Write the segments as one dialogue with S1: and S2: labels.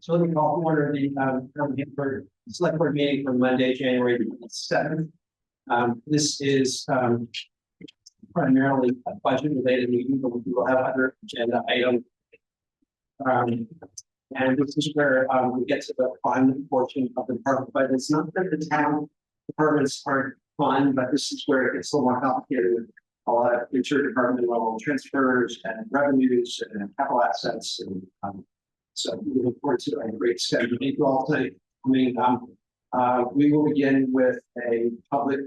S1: So let me call to order the select board meeting for Monday, January 27th. This is primarily a budget related meeting, but we will have other agenda items. And this is where we get to the fun portion of the department, but it's not that the town departments aren't fun, but this is where it gets a little more complicated with a lot of inter-department level transfers and revenues and capital assets. And so we look forward to a great schedule. Thank you all tonight. We will begin with a public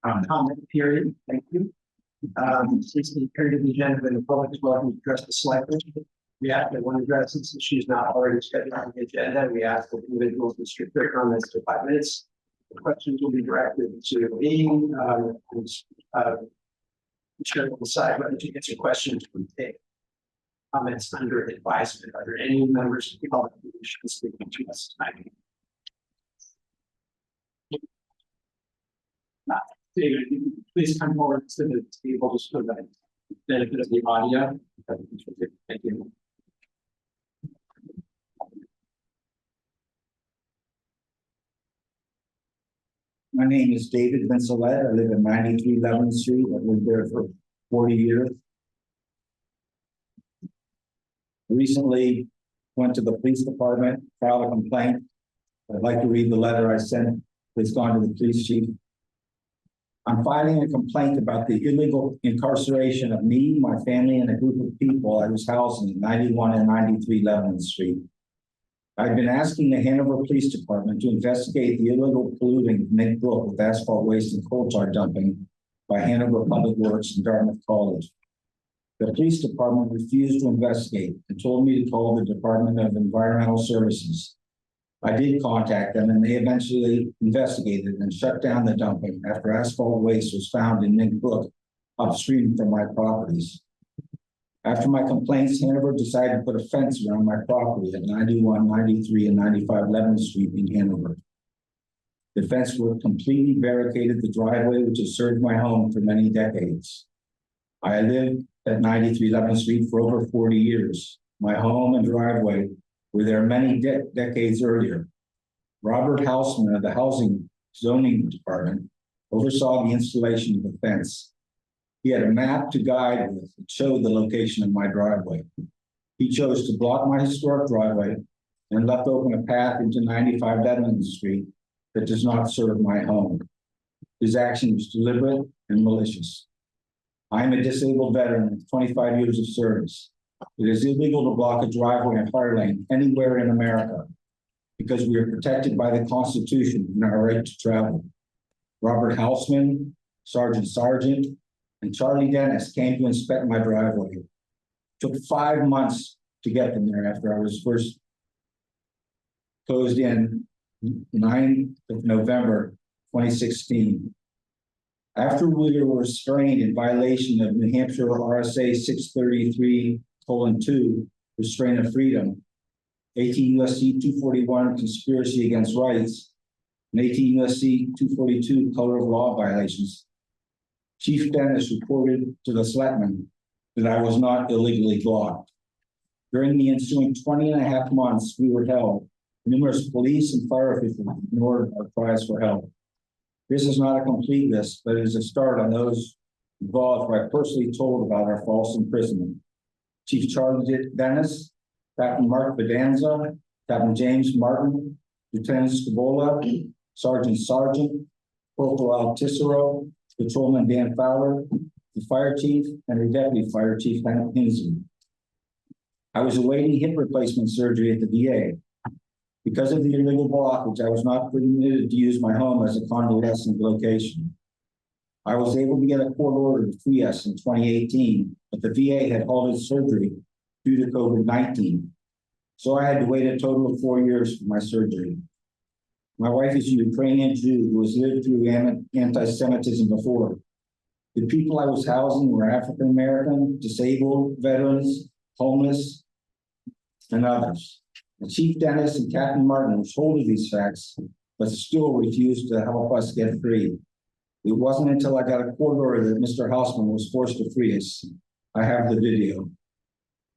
S1: comment period. Thank you. Since the period of the agenda, the public is welcome to address the selectmen. We ask that one addresses since she's not already scheduled on the agenda. We ask that individuals restrict their comments to 5 minutes. The questions will be directed to me. Chair will decide whether to answer questions or take comments under advisement. Are there any members of the public who wish to speak to us tonight? David, please come forward to the table just for the benefit of the audio. Thank you.
S2: My name is David Vincelette. I live at 93 11th Street. I've lived there for 40 years. Recently went to the police department, filed a complaint. I'd like to read the letter I sent. It's gone to the police chief. I'm filing a complaint about the illegal incarceration of me, my family, and a group of people I was housing at 91 and 93 11th Street. I've been asking the Hanover Police Department to investigate the illegal polluting of Nick Brook with asphalt waste and coal tar dumping by Hanover Public Works and Dartmouth College. The police department refused to investigate and told me to call the Department of Environmental Services. I did contact them and they eventually investigated and shut down the dumping after asphalt waste was found in Nick Brook upstream from my properties. After my complaints, Hanover decided to put a fence around my property at 91, 93, and 95 11th Street in Hanover. The fence would completely barricaded the driveway which has served my home for many decades. I lived at 93 11th Street for over 40 years. My home and driveway were there many decades earlier. Robert Houseman of the Housing Zoning Department oversaw the installation of the fence. He had a map to guide with that showed the location of my driveway. He chose to block my historic driveway and left open a path into 95 11th Street that does not serve my home. His action was deliberate and malicious. I am a disabled veteran with 25 years of service. It is illegal to block a driveway and fire lane anywhere in America because we are protected by the Constitution and our right to travel. Robert Houseman, Sergeant Sargent, and Charlie Dennis came to inspect my driveway. It took 5 months to get them there after I was first closed in 9th of November 2016. After we were restrained in violation of New Hampshire RSA 633:2, restraint of freedom, 18 U.S.C. 241, conspiracy against rights, and 18 U.S.C. 242, color of law violations, Chief Dennis reported to the selectmen that I was not illegally blocked. During the ensuing 20.5 months we were held, numerous police and fire officials ignored our cries for help. This is not a complete list, but it is a start on those involved who I personally told about our false imprisonment. Chief Charlie Dennis, Captain Mark Bedanza, Captain James Martin, Lieutenant Scabola, Sergeant Sargent, Corporal Al Tissero, Patrolman Dan Fowler, the fire chief, and the deputy fire chief, Hank Hinsley. I was awaiting hip replacement surgery at the VA. Because of the illegal blockage, I was not permitted to use my home as a convalescent location. I was able to get a court order to free us in 2018, but the VA had halted surgery due to COVID-19. So I had to wait a total of 4 years for my surgery. My wife is a Ukrainian Jew who has lived through anti-Semitism before. The people I was housing were African-American, disabled, veterans, homeless, and others. The Chief Dennis and Captain Martin were told of these facts, but still refused to help us get free. It wasn't until I got a court order that Mr. Houseman was forced to free us. I have the video.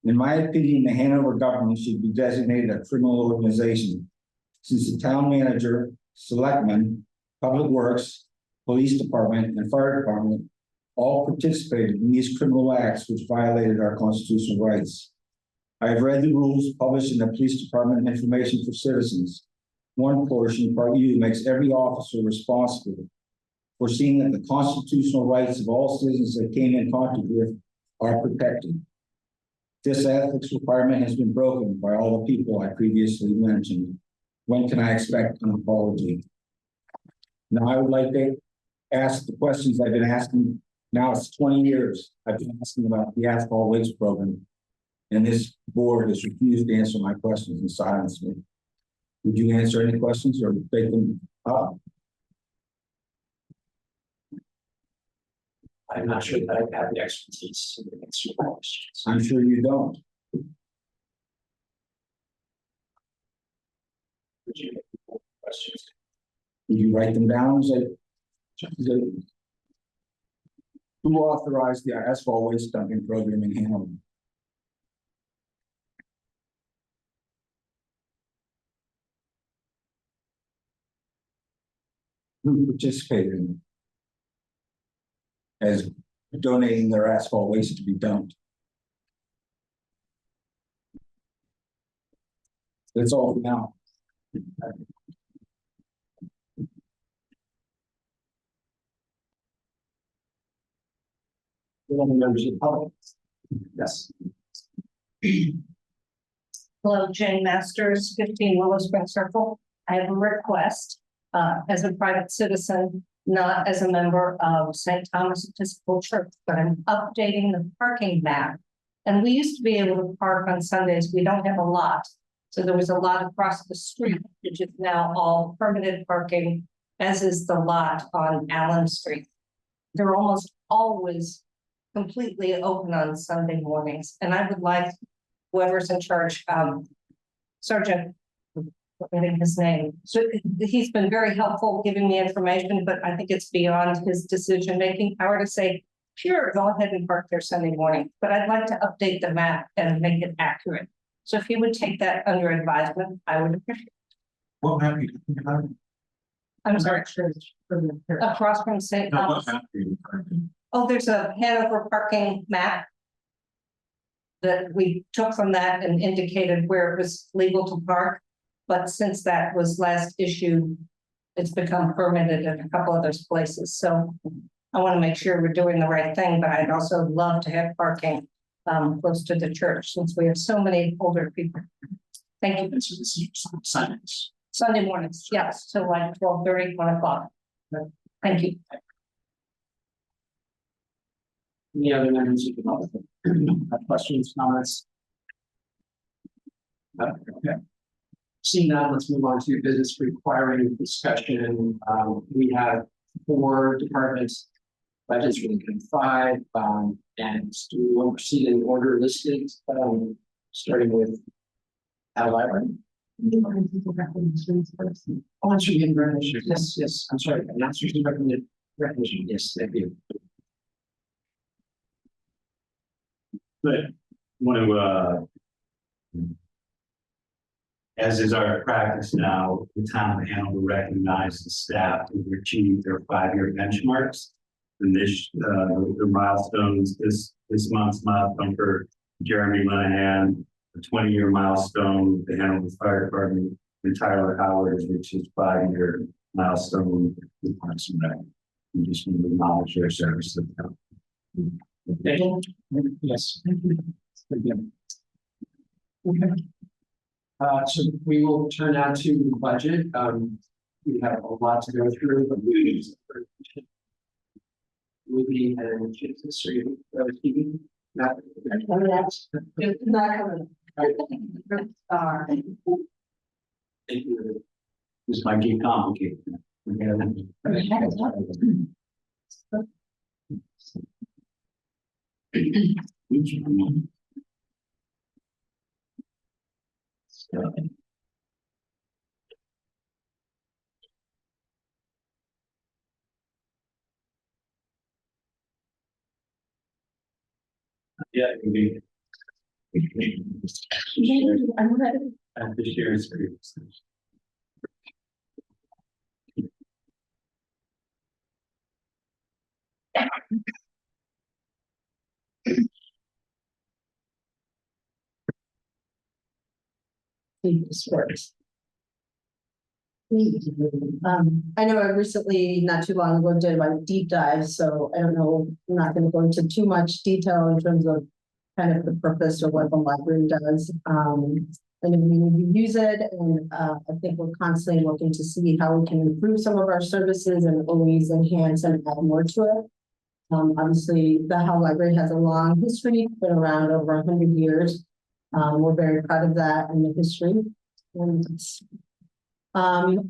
S2: In my opinion, the Hanover government should be designated a criminal organization, since the town manager, selectmen, public works, police department, and fire department all participated in these criminal acts which violated our constitutional rights. I have read the rules published in the police department information for citizens. One portion, Part U, makes every officer responsible for seeing that the constitutional rights of all citizens that came in contact with are protected. This ethics requirement has been broken by all the people I previously mentioned. When can I expect an apology? Now, I would like to ask the questions I've been asking. Now it's 20 years I've been asking about the asphalt waste program, and this board has refused to answer my questions and silenced me. Would you answer any questions or take them up?
S1: I'm not sure that I have the expertise to answer your questions.
S2: I'm sure you don't.
S1: Would you have questions?
S2: Did you write them down? Who authorized the asphalt waste dumping program in Hanover? Who participated in it as donating their asphalt waste to be dumped? That's all for now.
S1: Any members of the public? Yes.
S3: Hello, Jane Masters, 15 Willow Spring Circle. I have a request as a private citizen, not as a member of St. Thomas Episcopal Church, but I'm updating the parking map. And we used to be able to park on Sundays. We don't have a lot. So there was a lot across the street, which is now all permitted parking, as is the lot on Allen Street. They're almost always completely open on Sunday mornings. And I would like whoever's in charge, Sergeant, forgetting his name. So he's been very helpful giving me information, but I think it's beyond his decision-making power to say, sure, go ahead and park there Sunday morning. But I'd like to update the map and make it accurate. So if you would take that under advisement, I would appreciate it.
S4: What map you?
S3: I'm sorry, across from St. Thomas. Oh, there's a Hanover parking map that we took from that and indicated where it was legal to park. But since that was last issued, it's become permitted in a couple of those places. So I want to make sure we're doing the right thing, but I'd also love to have parking close to the church since we have so many older people. Thank you.
S1: So this is Sundays.
S3: Sunday mornings, yes, so like 12:30, 1 o'clock. Thank you.
S1: Any other members of the public? Have questions, comments? Okay. Seeing that, let's move on to business requiring discussion. We have 4 departments, budgets for the 5, and we will proceed in order listed, starting with Howe Library. Oh, answer the recognition. Yes, yes. I'm sorry. Answer the recognition. Yes, thank you.
S4: But want to, as is our practice now, the town of Hanover recognizes staff who achieved their 5-year benchmarks. And this, the milestones, this month's milestone for Jeremy Lenahan, a 20-year milestone, the Hanover Fire Department, and Tyler Howard, which is 5-year milestone with Parks and Rec. We just want to acknowledge their service to the town.
S1: Thank you. Yes. Okay. So we will turn now to the budget. We have a lot to go through, but we'll be and Jesus, are you speaking? Not. Thank you.
S4: This might get complicated. Yeah, it can be.
S3: I'm ready.
S4: At this year's previous.
S5: Sports. I know I recently, not too long ago, did my deep dive, so I don't know, I'm not gonna go into too much detail in terms of kind of the purpose or what the library does. And we use it, and I think we're constantly looking to see how we can improve some of our services and always enhance and add more to it. Obviously, the Howe Library has a long history, been around over 100 years. We're very proud of that and the history. And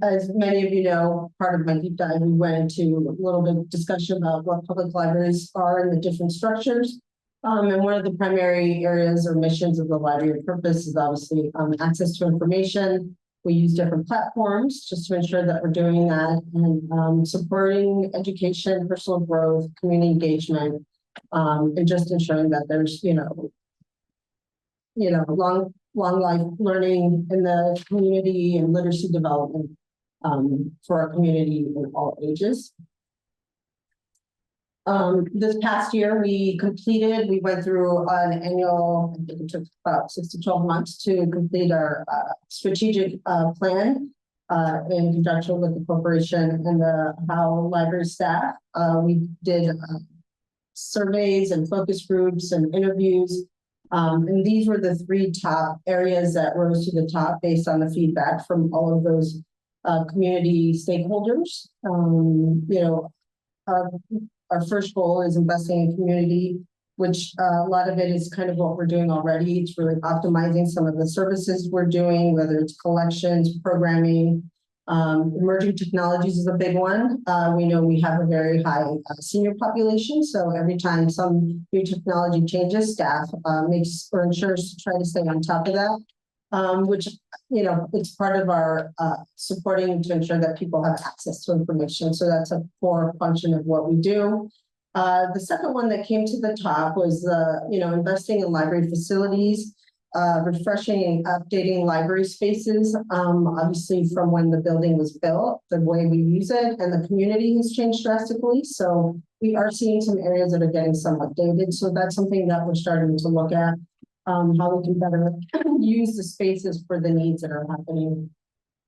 S5: as many of you know, part of my deep dive, we went into a little bit of discussion about what public libraries are and the different structures. And one of the primary areas or missions of the library purpose is obviously access to information. We use different platforms just to ensure that we're doing that and supporting education, personal growth, community engagement, and just ensuring that there's, long life learning in the community and literacy development for our community in all ages. This past year, we went through an annual, I think it took about 6 to 12 months to complete our strategic plan in conjunction with the corporation and the Howe Library staff. We did surveys and focus groups and interviews. And these were the 3 top areas that rose to the top based on the feedback from all of those community stakeholders. Our first goal is investing in community, which a lot of it is kind of what we're doing already. It's really optimizing some of the services we're doing, whether it's collections, programming. Emerging technologies is a big one. We know we have a very high senior population, so every time some new technology changes, staff makes or ensures to try to stay on top of that, which, it's part of our supporting to ensure that people have access to information. So that's a core function of what we do. The second one that came to the top was, investing in library facilities. Refreshing and updating library spaces. Obviously, from when the building was built, the way we use it and the community has changed drastically. So we are seeing some areas that are getting somewhat dated. So that's something that we're starting to look at, how we can better use the spaces for the needs that are happening.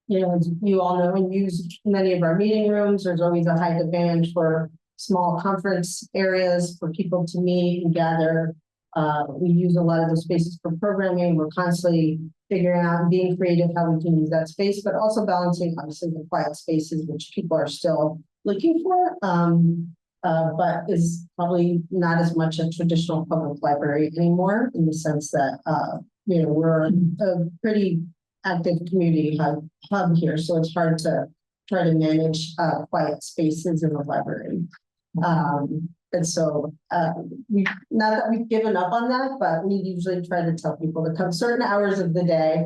S5: As you all know, and use many of our meeting rooms, there's always a high demand for small conference areas for people to meet and gather. We use a lot of the spaces for programming. We're constantly figuring out and being creative how we can use that space, but also balancing obviously the quiet spaces, which people are still looking for, but is probably not as much a traditional public library anymore in the sense that, we're a pretty active community hub here. So it's hard to try to manage quiet spaces in the library. And so not that we've given up on that, but we usually try to tell people to come certain hours of the day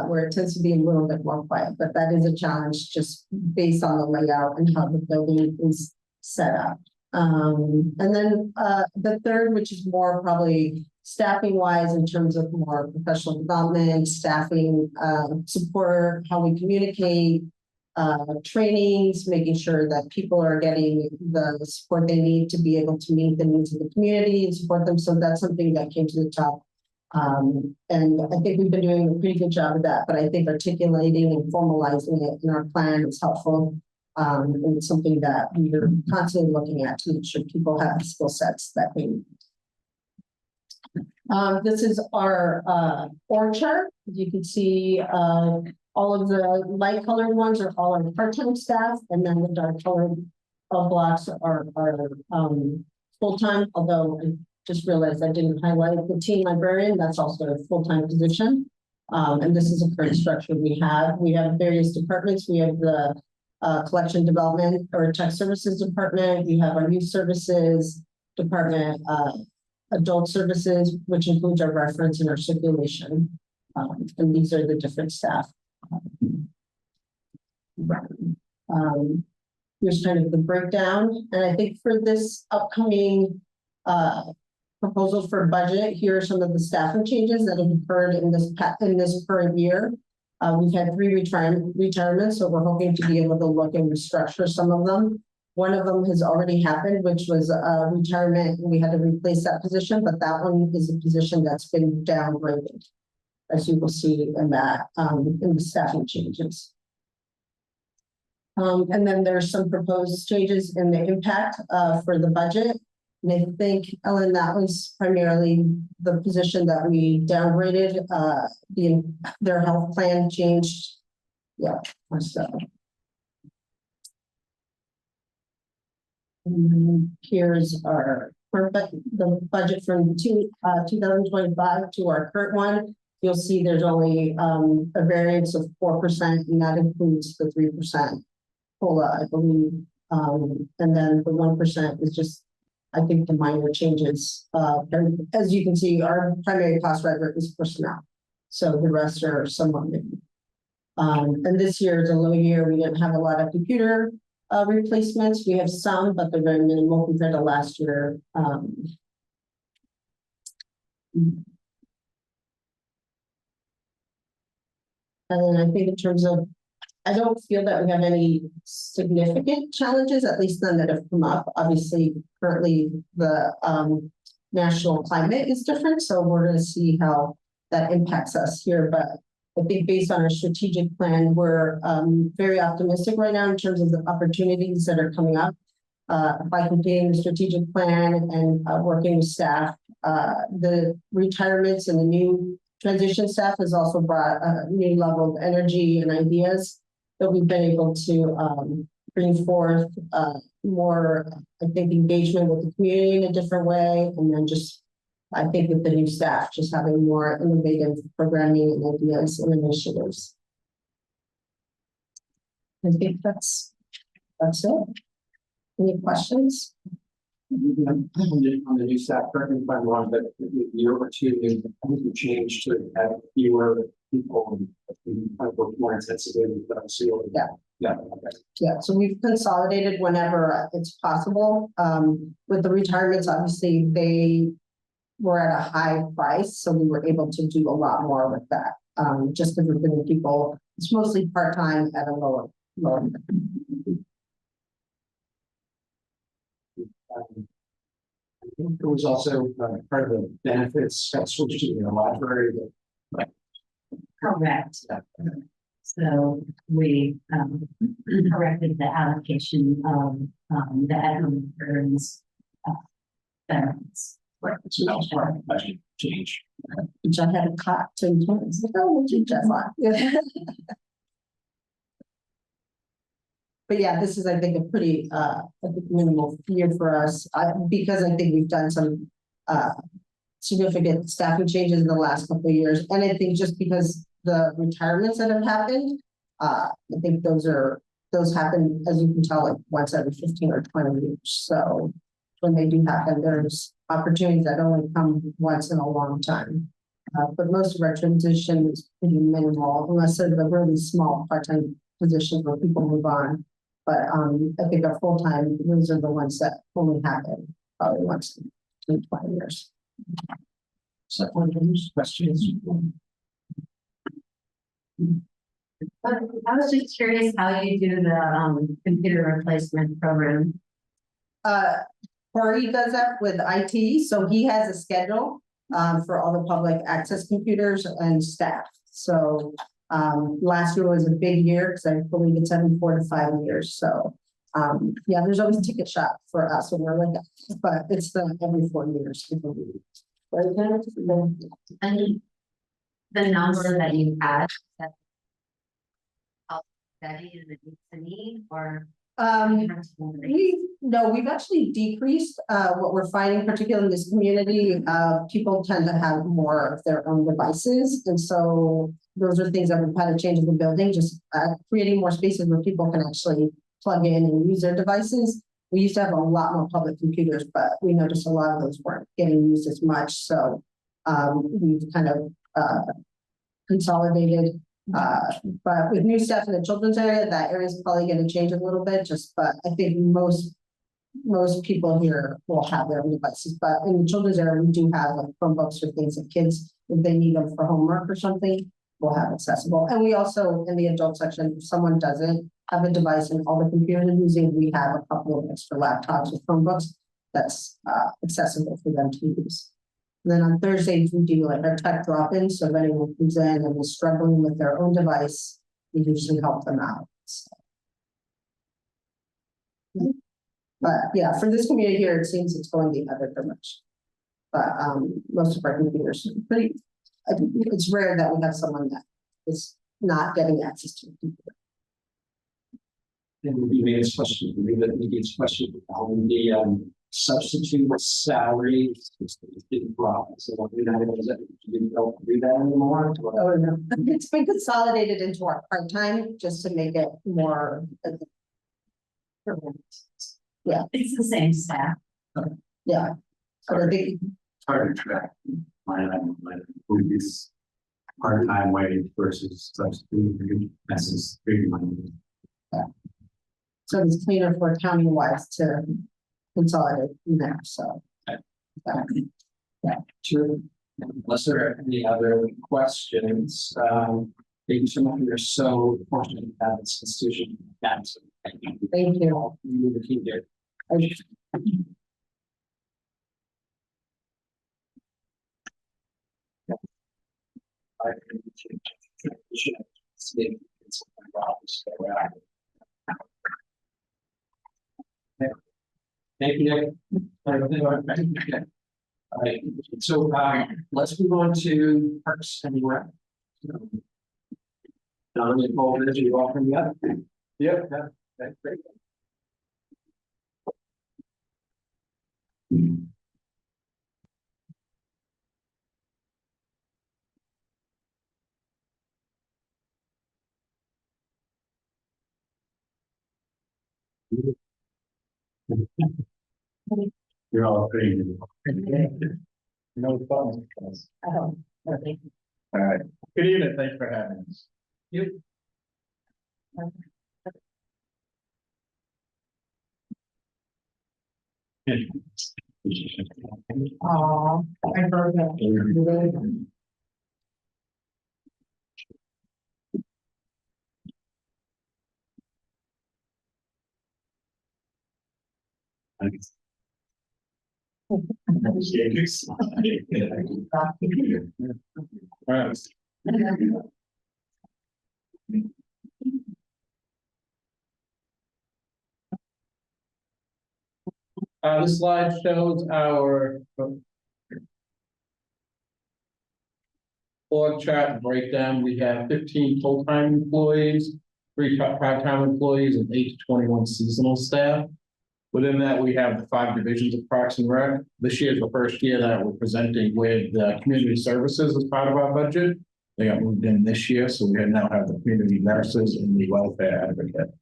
S5: where it tends to be a little bit more quiet. But that is a challenge just based on the layout and how the building is set up. And then the third, which is more probably staffing wise in terms of more professional development, staffing support, how we communicate, trainings, making sure that people are getting the support they need to be able to meet the needs of the community and support them. So that's something that came to the top. And I think we've been doing a pretty good job of that, but I think articulating and formalizing it in our plan is helpful. And it's something that we're constantly looking at to make sure people have the skill sets that they need. This is our org chart. You can see all of the light colored ones are all our part-time staff, and then the dark colored blocks are full-time, although I just realized I didn't highlight the teen librarian. That's also a full-time position. And this is a current structure we have. We have various departments. We have the collection development or tech services department. We have our youth services department, adult services, which includes our reference and our circulation. And these are the different staff. Here's kind of the breakdown. And I think for this upcoming proposal for budget. Here are some of the staffing changes that have occurred in this current year. We've had 3 retirements, so we're hoping to be able to look and restructure some of them. One of them has already happened, which was a retirement, and we had to replace that position, but that one is a position that's been downgraded, as you will see in that, in the staffing changes. And then there's some proposed changes in the impact, for the budget. And I think, Ellen, that was primarily the position that we downgraded, their health plan changed. Yeah, so. And here's the budget from 2025 to our current one. You'll see there's only a variance of 4%, and that includes the 3% COLA, I believe. And then the 1% is just, I think, the minor changes. As you can see, our primary cost driver is personnel, so the rest are somewhat new. And this year is a low year. We didn't have a lot of computer replacements. We have some, but they're very minimal compared to last year. And then I think in terms of, I don't feel that we have any significant challenges, at least none that have come up. Obviously, currently the national climate is different, so we're going to see how that impacts us here. But I think based on our strategic plan, we're very optimistic right now in terms of the opportunities that are coming up. By completing the strategic plan and working with staff, the retirements and the new transition staff has also brought a new level of energy and ideas that we've been able to bring forth more, I think, engagement with the community in a different way. And then just, I think with the new staff, just having more innovative programming and ideas and initiatives. I think that's it. Any questions?
S1: On the new staff, correct me if I'm wrong, but a year or two, I think we changed to have fewer people work more intensively with the CO.
S5: Yeah.
S1: Yeah. Okay.
S5: Yeah, so we've consolidated whenever it's possible. With the retirements, obviously, they were at a high price, so we were able to do a lot more with that. Just because we're giving people, it's mostly part-time at a lower.
S1: I think there was also part of the benefits that switched to the library.
S6: Correct. So we corrected the allocation of the at-home returns benefits.
S1: Right, so that was part of the budget change.
S5: Which I had a caught 10 times. Oh, just But yeah, this is, I think, a pretty minimal year for us, because I think we've done some significant staffing changes in the last couple of years. And I think just because the retirements that have happened, I think those happen, as you can tell, like once every 15 or 20 years. So when they do happen, there's opportunities that only come once in a long time. But most of our transition is pretty minimal, unless there's a really small part-time position where people move on. But I think our full-time, those are the ones that only happen probably once in 20 years.
S1: So one of those questions.
S6: I was just curious how you do the computer replacement program.
S5: Corey does that with IT, so he has a schedule for all the public access computers and staff. So last year was a big year because I believe it's every 4 to 5 years. So yeah, there's always a ticket shop for us when we're like that, but it's every 4 years.
S6: And the number that you had that study in the need or
S5: we've actually decreased what we're finding, particularly in this community. People tend to have more of their own devices, and so those are things that we've had to change in the building, just creating more spaces where people can actually plug in and use their devices. We used to have a lot more public computers, but we noticed a lot of those weren't getting used as much. So we've kind of consolidated. But with new staff in the children's area, that area is probably going to change a little bit. But I think most most people here will have their own devices, but in the children's area, we do have like Chromebooks or things that kids, if they need them for homework or something, will have accessible. And we also, in the adult section, if someone doesn't have a device and all the computers are using, we have a couple of extra laptops with Chromebooks that's accessible for them to use. And then on Thursdays, we do like our tech drop-in, so if anyone comes in and is struggling with their own device, we usually help them out. So. But yeah, for this community here, it seems it's going the other direction. But most of our computers are pretty, it's rare that we have someone that is not getting access to a computer.
S1: And we made a question, maybe it's a question on the substitute salary. It's didn't drop, so we don't do that anymore.
S5: Oh, no. It's been consolidated into our part-time just to make it more. Yeah,
S6: It's the same staff.
S5: yeah. So I think,
S4: Hard to track. My previous part-time wage versus substitute, that's just big money.
S5: so it's cleaner for county wise to consolidate in there, so.
S1: Sure. Unless there are any other questions, thank you so much. We're so fortunate to have this institution. So thank you.
S5: Thank you.
S1: You were key there. Thank you, Nick. All right, so let's move on to Parks and Rec. Don and Paul, as you all from the other. Yep, that's great.
S4: You're all crazy.
S2: No problems.
S3: Oh,
S2: All right. Good evening. Thanks for having us.
S1: You.
S5: I heard that.
S2: Right. This slide shows our org chart breakdown. We have 15 full-time employees, 3 part-time employees, and 8 to 21 seasonal staff. Within that, we have the 5 divisions of Parks and Rec. This year is the first year that we're presenting with community services as part of our budget. They got moved in this year, so we now have the community nurses and the welfare advocate.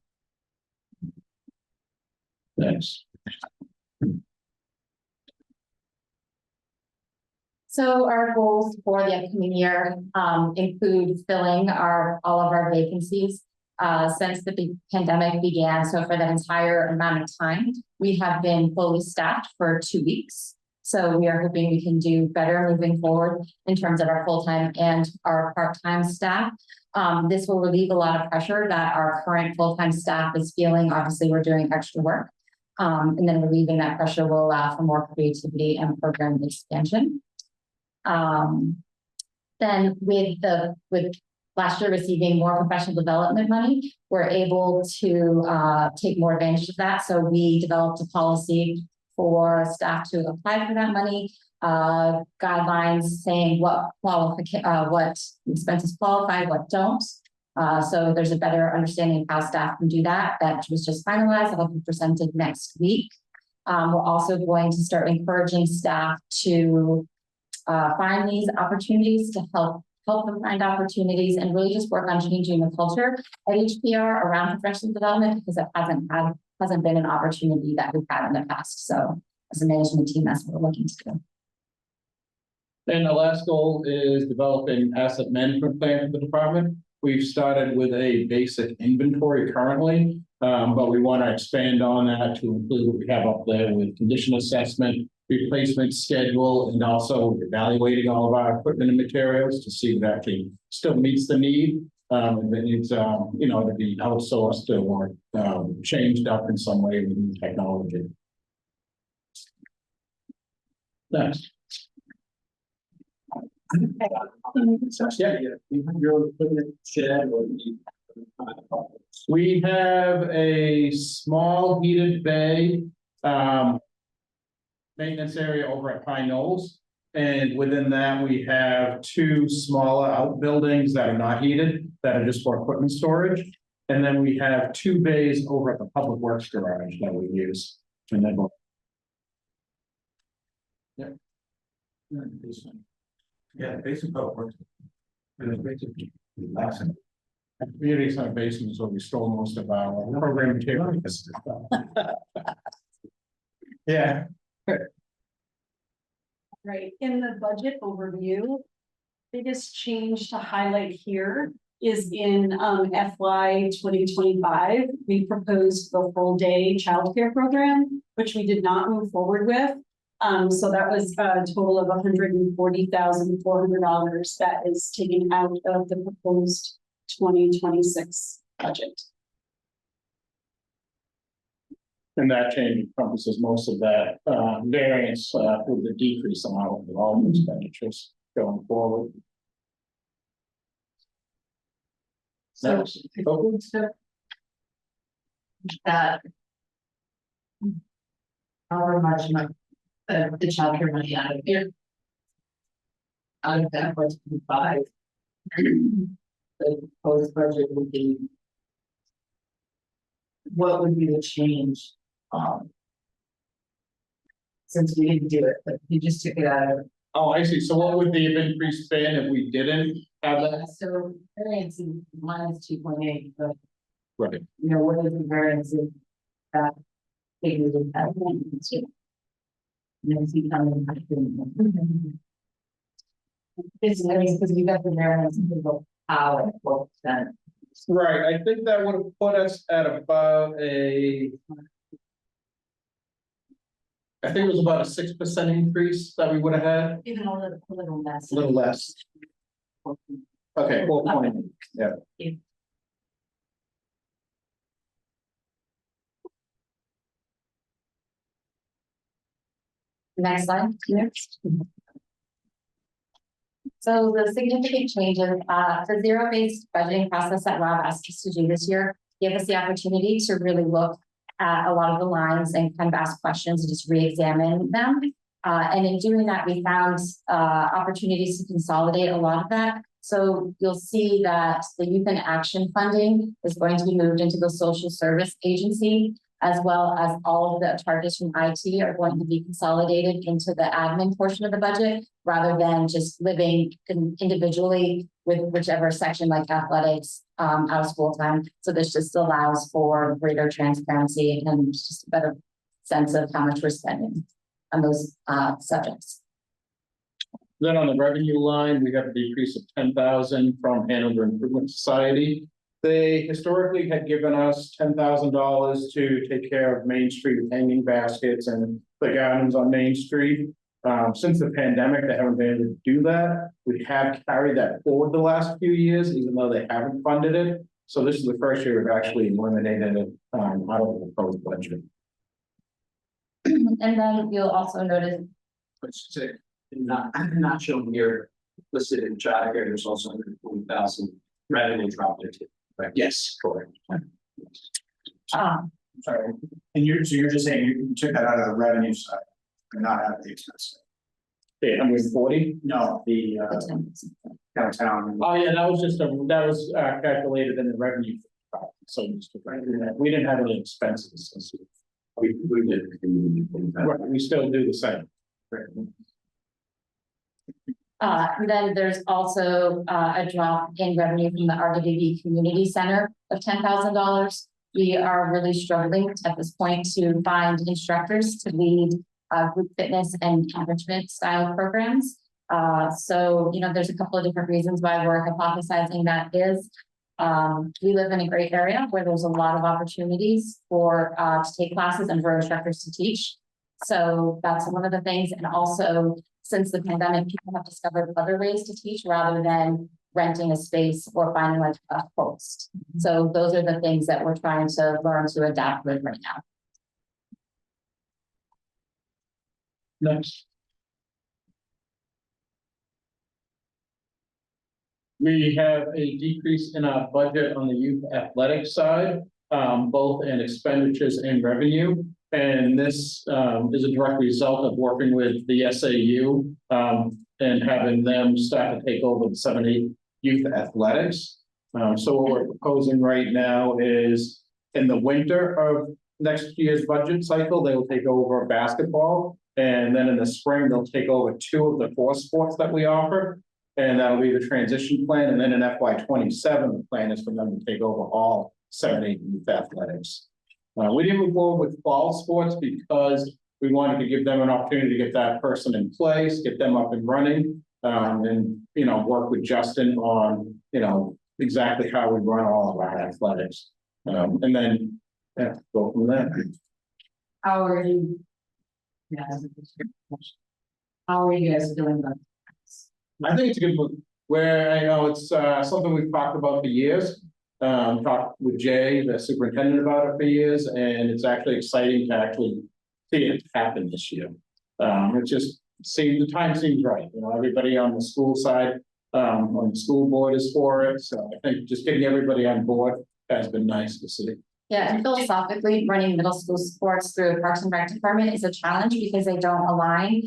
S2: Thanks.
S7: So our goals for the upcoming year include filling all of our vacancies since the pandemic began. So for that entire amount of time, we have been fully staffed for 2 weeks. So we are hoping we can do better moving forward in terms of our full-time and our part-time staff. This will relieve a lot of pressure that our current full-time staff is feeling. Obviously, we're doing extra work. And then relieving that pressure will allow for more creativity and program expansion. Then with last year receiving more professional development money, we're able to take more advantage of that. So we developed a policy for staff to apply for that money, guidelines saying what expenses qualify, what don't. So there's a better understanding of how staff can do that. That was just finalized. It'll be presented next week. We're also going to start encouraging staff to find these opportunities to help them find opportunities and really just work on changing the culture at HPR around professional development, because it hasn't been an opportunity that we've had in the past. So as a management team, that's what we're looking to do.
S2: And the last goal is developing asset management plan for the department. We've started with a basic inventory currently.
S8: But we want to expand on that to include what we have up there with condition assessment, replacement schedule, and also evaluating all of our equipment and materials to see if that actually still meets the need. And that needs, you know, to be outsourced or changed up in some way with new technology. Next.
S1: Yeah, you have your own equipment shed or you.
S8: We have a small heated bay, maintenance area over at Pine Knolls. And within that, we have two smaller outbuildings that are not heated, that are just for equipment storage. And then we have two bays over at the Public Works garage that we use. And then. Yeah.
S2: Yeah, basically, Public Works. Relaxing.
S8: Community center basement is where we store most of our program materials. Yeah.
S9: Right, in the budget overview, biggest change to highlight here is in FY 2025. We proposed the full day childcare program, which we did not move forward with. So that was a total of $140,400 that is taken out of the proposed 2026 budget.
S8: And that change encompasses most of that variance with the decrease amount of all the expenditures going forward.
S6: So, that. However much money, the childcare money out of here. Out of that was 5. The proposed budget would be. What would be the change? Since we didn't do it, but you just took it out of.
S8: Oh, I see. So what would the increase been if we didn't have that?
S6: So variance is minus 2.8, but
S8: Right.
S6: you know, what is the variance of that? Figure of that. Next becoming. It's nice because we got the variance of the power at 4%.
S8: Right. I think that would have put us at about I think it was about a 6% increase that we would have had.
S6: Even a little less.
S8: A little less. Okay, 4.8. Yeah.
S7: Next slide.
S9: Next.
S7: So the significant changes, the zero-based budgeting process that Rob asked us to do this year gave us the opportunity to really look at a lot of the lines and kind of ask questions and just re-examine them. And in doing that, we found opportunities to consolidate a lot of that. So you'll see that the Youth in Action funding is going to be moved into the social service agency, as well as all of the charges from IT are going to be consolidated into the admin portion of the budget, rather than just living individually with whichever section like athletics, out of school time. So this just allows for greater transparency and just a better sense of how much we're spending on those subjects.
S8: Then on the revenue line, we have a decrease of 10,000 from Hanover Improvement Society. They historically had given us $10,000 to take care of Main Street hanging baskets and the gardens on Main Street. Since the pandemic, they haven't been able to do that. We have carried that forward the last few years, even though they haven't funded it. So this is the first year we've actually eliminated it out of the proposed budget.
S7: And then you'll also notice.
S1: Which is not shown here, listed in child care, there's also 140,000 revenue drop there too. Right, yes, correct.
S2: Sorry, and so you're just saying you took that out of the revenue side, and not out of the expense side?
S8: 840?
S2: No, the downtown.
S8: Oh, yeah, that was calculated in the revenue. So we didn't have any expenses.
S1: We did.
S8: Right, we still do the same.
S7: And then there's also a drop in revenue from the RWD Community Center of $10,000. We are really struggling at this point to find instructors to lead group fitness and enrichment style programs. So, you know, there's a couple of different reasons why we're hypothesizing that is. We live in a great area where there's a lot of opportunities for, to take classes and for instructors to teach. So that's one of the things. And also, since the pandemic, people have discovered other ways to teach rather than renting a space or finding like a host. So those are the things that we're trying to learn to adapt with right now.
S8: Next. We have a decrease in our budget on the youth athletic side, both in expenditures and revenue. And this is a direct result of working with the SAU and having them start to take over the 7-8 youth athletics. So what we're proposing right now is in the winter of next year's budget cycle, they will take over basketball. And then in the spring, they'll take over 2 of the 4 sports that we offer. And that'll be the transition plan. And then in FY27, the plan is for them to take over all 7-8 youth athletics. We didn't move forward with fall sports because we wanted to give them an opportunity to get that person in place, get them up and running, and, you know, work with Justin on, you know, exactly how we run all of our athletics. And then, yeah, go from there.
S6: How are you? Yeah. How are you guys doing that?
S8: I think it's a good move. Where I know it's something we've talked about for years. Talked with Jay, the superintendent, about it for years, and it's actually exciting to actually see it happen this year. It just seems, the time seems right. You know, everybody on the school side, on the school board is for it. So I think just getting everybody on board has been nice to see.
S7: Yeah, and philosophically, running middle school sports through a Parks and Rec department is a challenge because they don't align.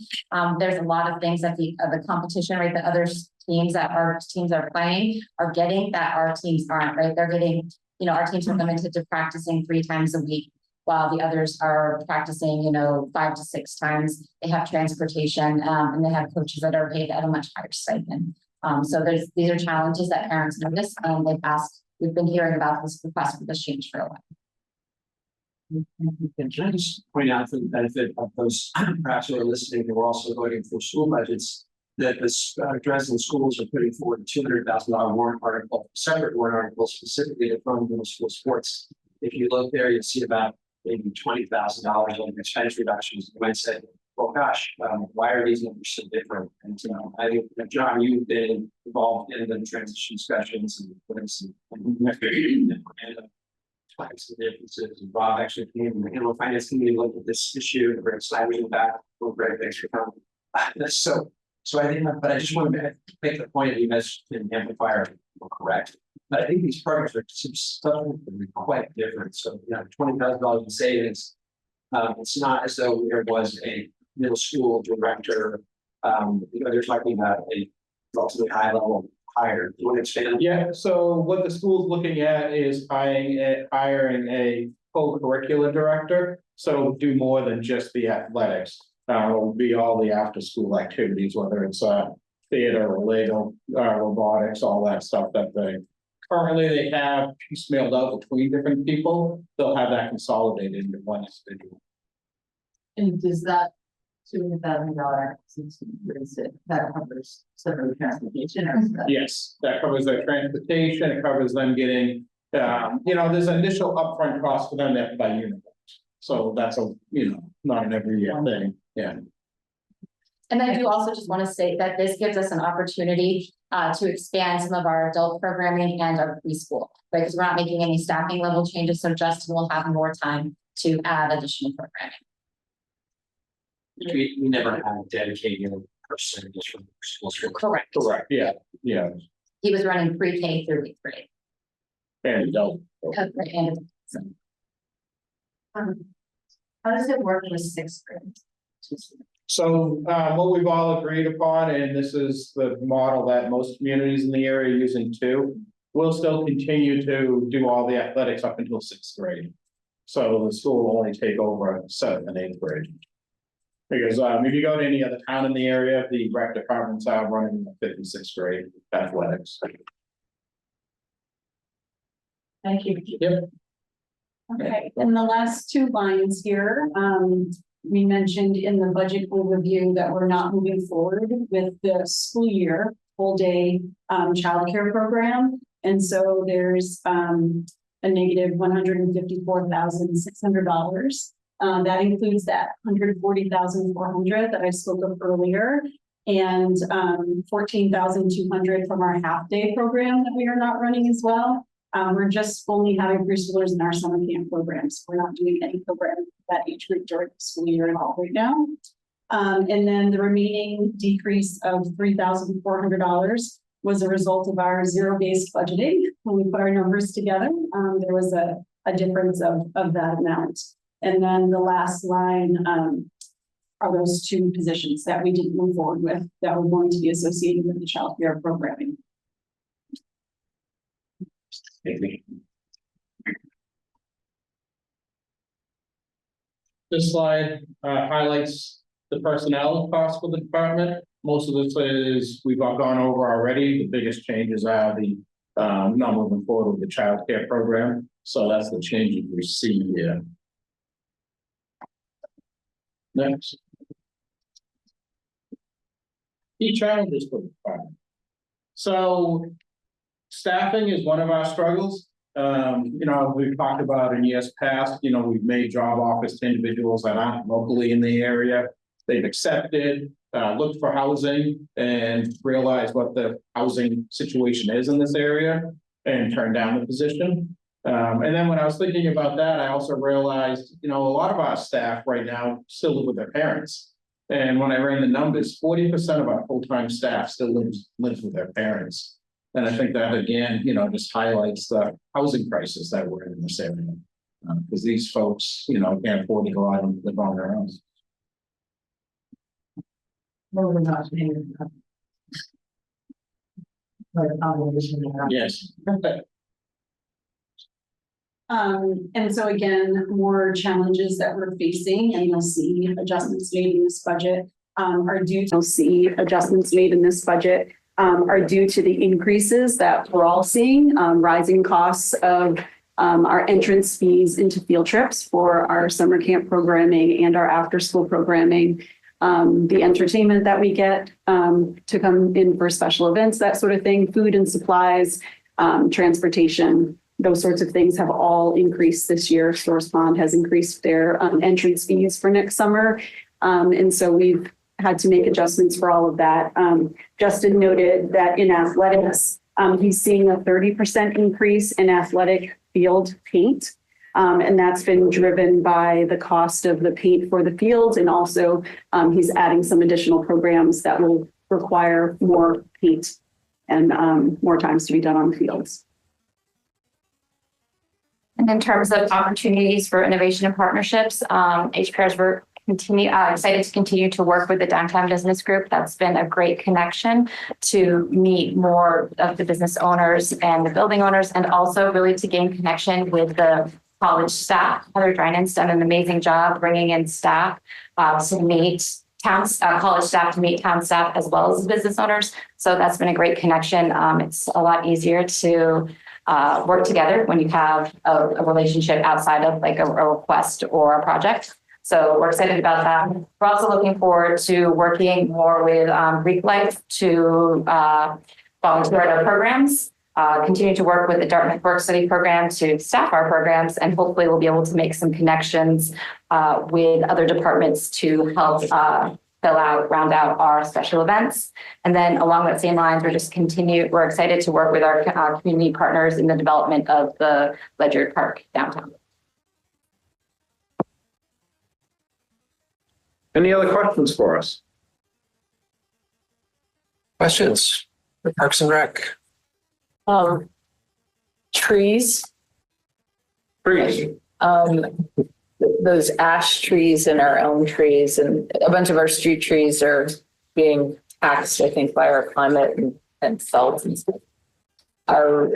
S7: There's a lot of things that the competition, right, the other teams that our teams are playing are getting that our teams aren't, right? They're getting, you know, our teams are limited to practicing 3 times a week, while the others are practicing, you know, 5 to 6 times. They have transportation, and they have coaches that are paid at a much higher stipend. So these are challenges that parents notice, and they've asked. We've been hearing about this request for this change for a while.
S1: And can I just point out for the benefit of those perhaps who are listening, who are also voting for school budgets, that the Dresden schools are putting forward a $200,000 warrant article, separate warrant article specifically to fund middle school sports. If you look there, you'll see about maybe $20,000 on expense reductions. You might say, well, gosh, why are these numbers so different? And I think, John, you've been involved in the transition discussions and some differences. And Rob actually came from the Hanover Finance Committee, looked at this issue, and we're excited about it. Well, great, thanks for coming. So I think, but I just want to make the point that you guys can amplify or correct. But I think these programs are substantially quite different. So, you know, $20,000 in savings. It's not as though there was a middle school director. You know, they're talking about a relatively high level hire. Do you want to expand?
S8: Yeah, so what the school's looking at is hiring a co-curricular director. So do more than just the athletics. It'll be all the after school activities, whether it's theater or Lego, robotics, all that stuff that they have piecemealed out between different people. They'll have that consolidated into one individual.
S6: And does that $200,000 that covers sort of transportation or?
S8: Yes, that covers their transportation. It covers them getting, you know, there's an initial upfront cost for them to have to buy uniforms. So that's a, you know, not an every year thing. Yeah.
S7: And I do also just want to say that this gives us an opportunity to expand some of our adult programming and our preschool, right? Because we're not making any staffing level changes, so Justin will have more time to add additional programming.
S1: We never had a dedicated person just for schools.
S7: Correct.
S8: Correct. Yeah. Yeah.
S7: He was running pre-K through 8th grade.
S8: And adult.
S7: And
S6: How does it work with 6th grade?
S8: So what we've all agreed upon, and this is the model that most communities in the area are using too, we'll still continue to do all the athletics up until 6th grade. So the school will only take over 7th and 8th grade. Because if you go to any other town in the area, the rec departments are running the 5th and 6th grade athletics.
S6: Thank you.
S8: Yep.
S9: Okay, in the last 2 lines here, we mentioned in the budget overview that we're not moving forward with the school year full day childcare program. And so there's a negative $154,600. That includes that $140,400 that I spoke of earlier, and $14,200 from our half-day program that we are not running as well. We're just only having preschoolers in our summer camp programs. We're not doing any program that age group during the school year at all right now. And then the remaining decrease of $3,400 was a result of our zero-based budgeting. When we put our numbers together, there was a difference of that amount. And then the last line are those two positions that we didn't move forward with that were going to be associated with the child care programming.
S8: This slide highlights the personnel costs for the department. Most of this is we've all gone over already. The biggest changes are the not moving forward with the child care program. So that's the changes we see here. Next. Key challenges for the department. So staffing is one of our struggles. We've talked about in years past, we've made job offers to individuals that aren't locally in the area. They've accepted, looked for housing and realized what the housing situation is in this area and turned down the position. And then when I was thinking about that, I also realized, a lot of our staff right now still live with their parents. And when I ran the numbers, 40% of our full-time staff still lives with their parents. And I think that again, just highlights the housing crisis that we're in this area. Because these folks, can't afford to go out and live on their own.
S6: No, we're not paying.
S8: Yes.
S9: And so again, more challenges that we're facing, and you'll see adjustments made in this budget are due to the increases that we're all seeing, rising costs of our entrance fees into field trips for our summer camp programming and our after school programming, the entertainment that we get to come in for special events, that sort of thing, food and supplies, transportation. Those sorts of things have all increased this year. Source Pond has increased their entrance fees for next summer. And so we've had to make adjustments for all of that. Justin noted that in athletics, he's seeing a 30% increase in athletic field paint. And that's been driven by the cost of the paint for the fields. And also he's adding some additional programs that will require more paint and more times to be done on the fields.
S7: And in terms of opportunities for innovation and partnerships, HPRs were excited to continue to work with the Downtown Business Group. That's been a great connection to meet more of the business owners and the building owners, and also really to gain connection with the college staff. Heather Drynan's done an amazing job bringing in staff to meet college staff to meet town staff as well as business owners. So that's been a great connection. It's a lot easier to work together when you have a relationship outside of like a request or a project. So we're excited about that. We're also looking forward to working more with Greek Life to volunteer at our programs, continue to work with the Dartmouth Work Study program to staff our programs, and hopefully we'll be able to make some connections with other departments to help round out our special events. And then along that same lines, we're excited to work with our community partners in the development of the Ledyard Park downtown.
S10: Any other questions for us?
S11: Questions for Parks and Rec? Trees.
S10: Trees.
S11: Those ash trees and our elm trees and a bunch of our street trees are being taxed, I think, by our climate and felt and stuff. How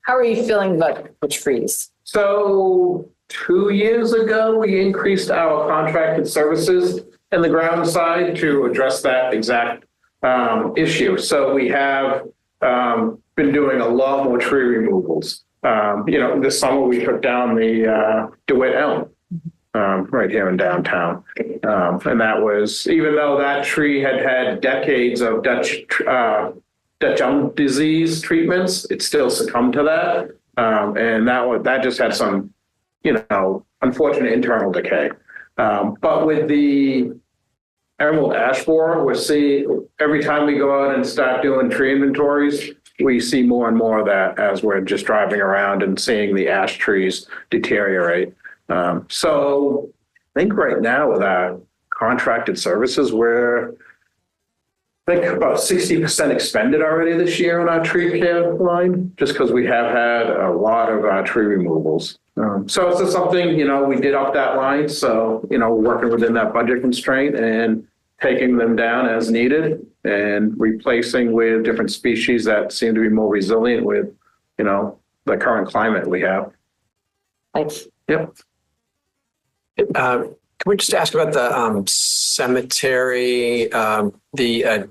S11: are you feeling about the trees?
S10: So 2 years ago, we increased our contracted services in the ground side to address that exact issue. So we have been doing a lot more tree removals. This summer we took down the DeWitt elm right here in downtown. And that was, even though that tree had decades of Dutch Dutch disease treatments, it still succumbed to that. And that just had some, unfortunate internal decay. But with the emerald ash borer, we're seeing every time we go out and start doing tree inventories, we see more and more of that as we're just driving around and seeing the ash trees deteriorate. So I think right now with our contracted services, we're about 60% expended already this year on our tree care line, just because we have had a lot of tree removals. So it's just something, we did up that line. So, working within that budget constraint and taking them down as needed and replacing with different species that seem to be more resilient with, the current climate we have.
S11: Thanks.
S10: Yep.
S12: Can we just ask about the cemetery, the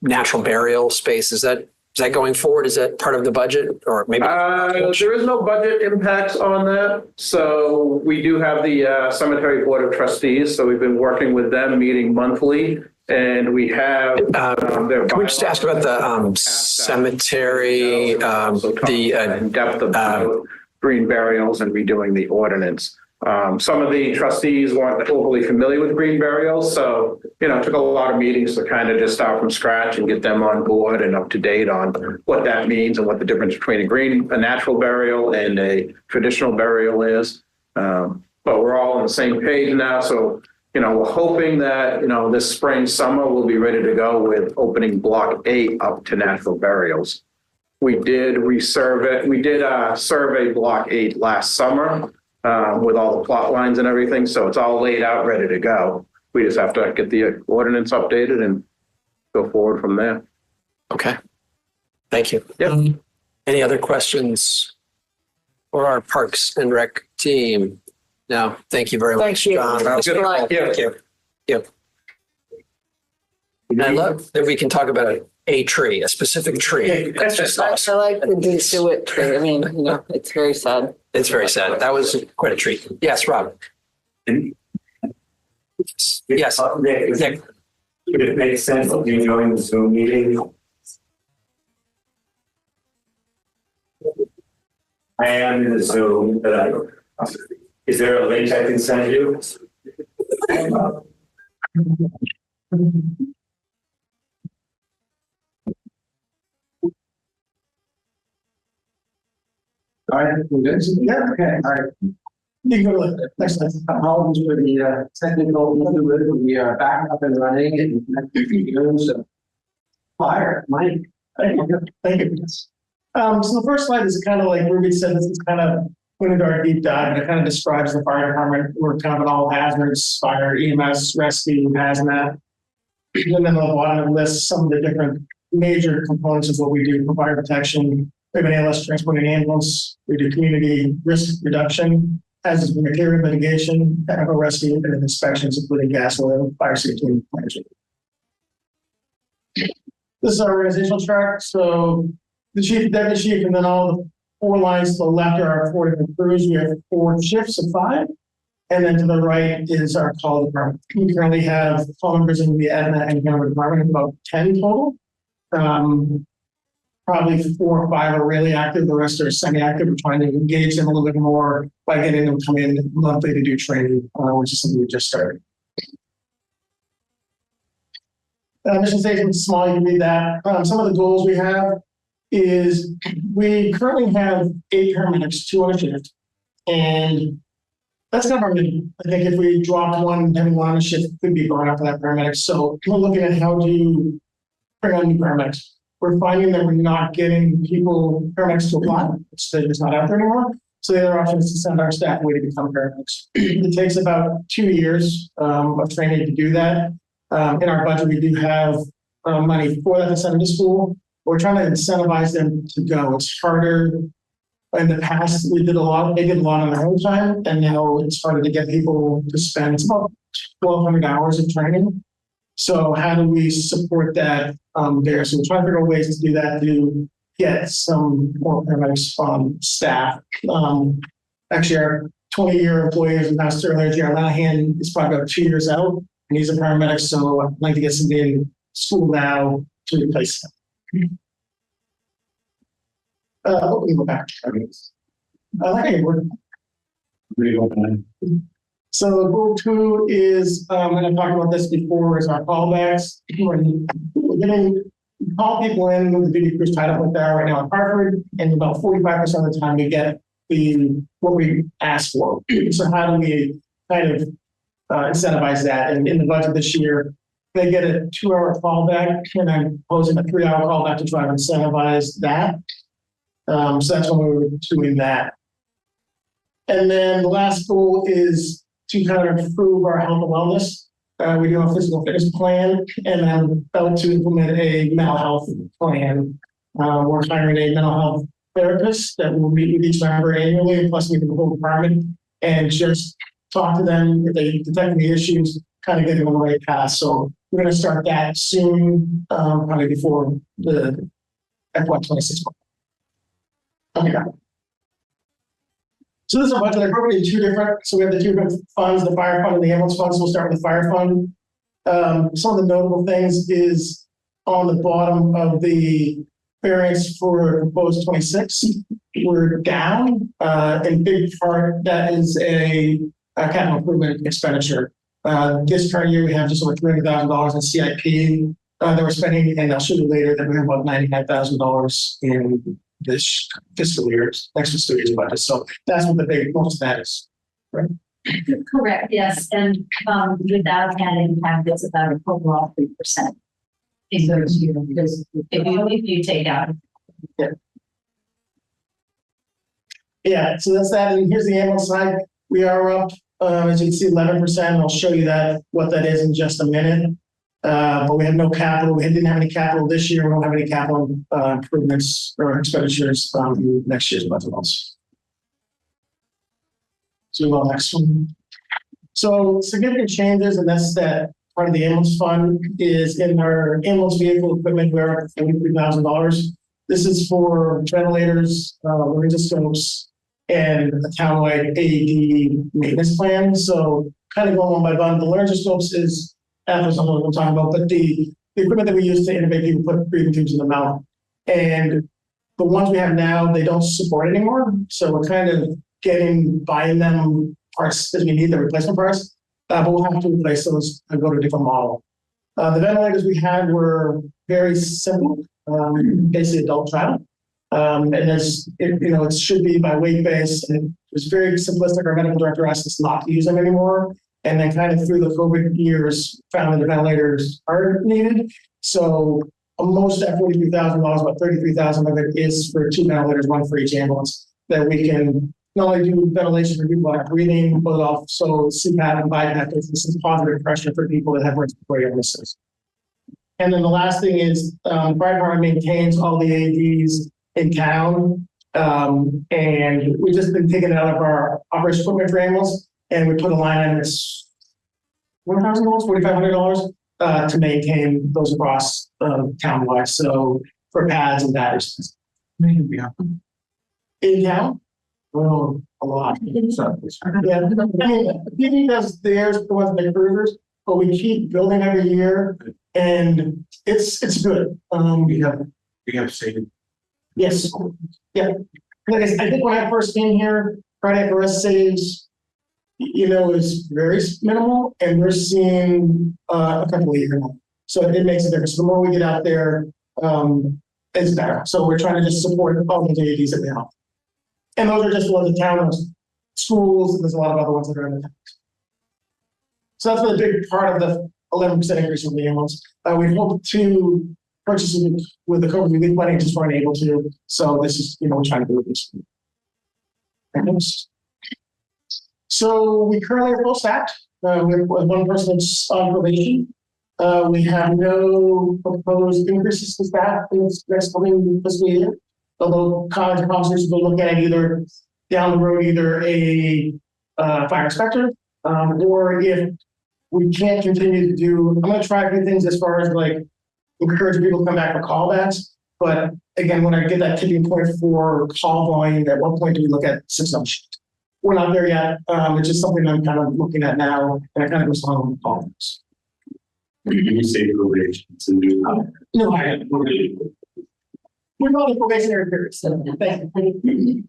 S12: natural burial space? Is that going forward? Is that part of the budget or maybe?
S10: There is no budget impacts on that. So we do have the Cemetery Board of Trustees. So we've been working with them, meeting monthly. And we have.
S12: Can we just ask about the cemetery, the
S10: depth of green burials and redoing the ordinance? Some of the trustees weren't overly familiar with green burials, so, it took a lot of meetings to kind of just start from scratch and get them on board and up to date on what that means and what the difference between a natural burial and a traditional burial is. But we're all on the same page now, so, we're hoping that, this spring, summer, we'll be ready to go with opening Block 8 up to natural burials. We did survey Block 8 last summer. With all the plot lines and everything. So it's all laid out, ready to go. We just have to get the ordinance updated and go forward from there.
S12: Okay. Thank you.
S10: Yep.
S12: Any other questions for our Parks and Rec team? No, thank you very much.
S11: Thank you.
S12: John. That was good.
S11: Thank
S12: Thank you. Yep. And I love that we can talk about a tree, a specific tree. That's just awesome.
S11: I like the Desuit tree. I mean, it's very sad.
S12: It's very sad. That was quite a treat. Yes, Rob. Yes. Nick.
S13: Would it make sense if you join the Zoom meeting? I am in the Zoom, but is there a link I can send you?
S1: All right, we're good. Yeah, okay, all right. You can go to the next slide. Apologies for the technical issue. We are back up and running and so fire, Mike.
S14: Thank you. So the first slide is kind of like Ruby said, this is kind of went into our deep dive, and it kind of describes the fire department. We're kind of an all hazards, fire, EMS, rescue, hazmat. And then on the bottom it lists some of the different major components of what we do for fire protection. We have an ALS transporting ambulance. We do community risk reduction, hazardous material mitigation, technical rescue, and inspections, including gas, oil, fire safety, and fire safety. This is our organizational chart. So the chief, deputy chief, and then all the 4 lines to the left are our 4 different crews. We have 4 shifts of 5. And then to the right is our call department. We currently have call members in the abatement and Hanover department, about 10 total. Probably 4 or 5 are really active. The rest are semi-active. We're trying to engage them a little bit more by getting them come in monthly to do training, which is something we just started. Mission statement is small, you can read that. Some of the goals we have is we currently have 8 paramedics, 2 on a shift. And that's kind of our minimum. I think if we dropped one, having one on a shift could be going up for that paramedic. So we're looking at how to bring on new paramedics. We're finding that we're not getting paramedics to apply. It's just not out there anymore. So the other option is to send our staff away to become paramedics. It takes about 2 years of training to do that. In our budget, we do have money for that to send them to school. We're trying to incentivize them to go. It's harder. In the past, they did a lot on their own time, and now it's harder to get people to spend. It's about 1,200 hours of training. So how do we support that there? So we're trying to figure out ways to do that to get some more paramedics on staff. Actually, our 20-year employee, as announced earlier, Jared Lanahan, is probably about 2 years out, and he's a paramedic. So I'd like to get somebody in school now to replace him. Let me go back. I like it. So goal 2 is, and I talked about this before, is our callbacks. We're getting call people in with the duty crews tied up like that right now in Hartford, and about 45% of the time we get what we ask for. So how do we kind of incentivize that? And in the budget this year, they get a 2-hour callback, and I'm proposing a 3-hour callback to try to incentivize that. So that's when we were doing that. And then the last goal is to kind of improve our health and wellness. We do a physical fitness plan, and then about to implement a mental health plan. We're hiring a mental health therapist that will meet with each member annually, plus meet with the whole department, and just talk to them if they detect any issues, kind of get them on the right path. So we're going to start that soon, probably before the FY26. Okay. So this is a budget. I broke it into 2 different. So we have the 2 different funds, the fire fund and the ambulance fund. So we'll start with the fire fund. Some of the notable things is on the bottom of the variance for proposed 26, we're down. In big part, that is a capital improvement expenditure. This current year, we have just over $300,000 in CIP that we're spending, and I'll show you later that we have about $99,000 in this fiscal year's, next fiscal year's budget. So that's what the big, most of that is, right?
S3: Correct, yes, and without that impact, it's about an overall 3% in those years, because if you take out.
S14: Yeah, so that's that, and here's the ambulance side. We are up, as you can see, 11%. I'll show you what that is in just a minute. But we have no capital. We didn't have any capital this year. We don't have any capital improvements or expenditures next year's budget also. So we'll go next one. So significant changes, and that's that part of the ambulance fund is in our ambulance vehicle equipment. We're at $43,000. This is for ventilators, laryngoscopes, and a townwide AED maintenance plan. So kind of going one by one, the laryngoscopes is after something we'll talk about, but the equipment that we use to intubate people, put breathing tubes in the mouth. And the ones we have now, they don't support anymore. So we're kind of buying them parts as we need, the replacement parts, but we'll have to replace those and go to a different model. The ventilators we had were very simple, basically adult child. And it should be by weight base, and it was very simplistic. Our medical director asked us not to use them anymore. And then kind of through the COVID years, found that the ventilators are needed. So most of that $43,000, about $33,000 of it is for 2 ventilators, 1 for each ambulance, that we can not only do ventilation for people that are breathing, but also CPAP and BiPAP. This is positive pressure for people that have respiratory illnesses. And then the last thing is fire department maintains all the AEDs in town. And we've just been taking it out of our operation equipment for ambulance. And we put a line item that's $1,000, $4,500 to maintain those across town-wide. So for pads and batteries. In town? Oh, a lot. Yeah, PD does theirs for ones like cruisers, but we keep building every year, and it's good.
S4: You have savings.
S14: Yes. Yeah. Like I think when I first came here, cardiac arrest saves, is very minimal, and we're seeing a couple of years now. So it makes a difference. The more we get out there, it's better. So we're trying to just support all the AEDs that we have. And those are just ones in town, schools, and there's a lot of other ones that are in the town. So that's been a big part of the 11% increase in the ambulance. We hope to purchase it with the COVID relief money, just weren't able to. So this is, we're trying to do this. So we currently are full staffed. We have 1 person that's on probation. We have no proposed increases to staff in this next coming fiscal year. Although college officers will look at either down the road, either a fire inspector, or if we can't continue to do, I'm going to try a few things as far as encourage people to come back for callbacks. But again, when I get that tipping point for call volume, at what point do we look at 6 on shift? We're not there yet. It's just something I'm kind of looking at now, and it kind of goes along with callbacks.
S4: You say probation, it's a new.
S14: No, We're not in probationary period, so thank you.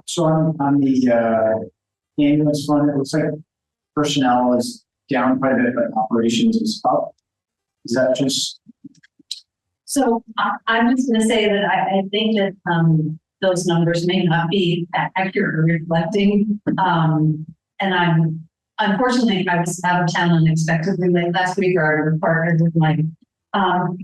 S2: So on the ambulance fund, it looks like personnel is down quite a bit, but operations is up. Is that just?
S3: So I'm just gonna say that I think that, those numbers may not be accurate or reflecting. And unfortunately, I was out of town unexpectedly late last week, or partnered with my,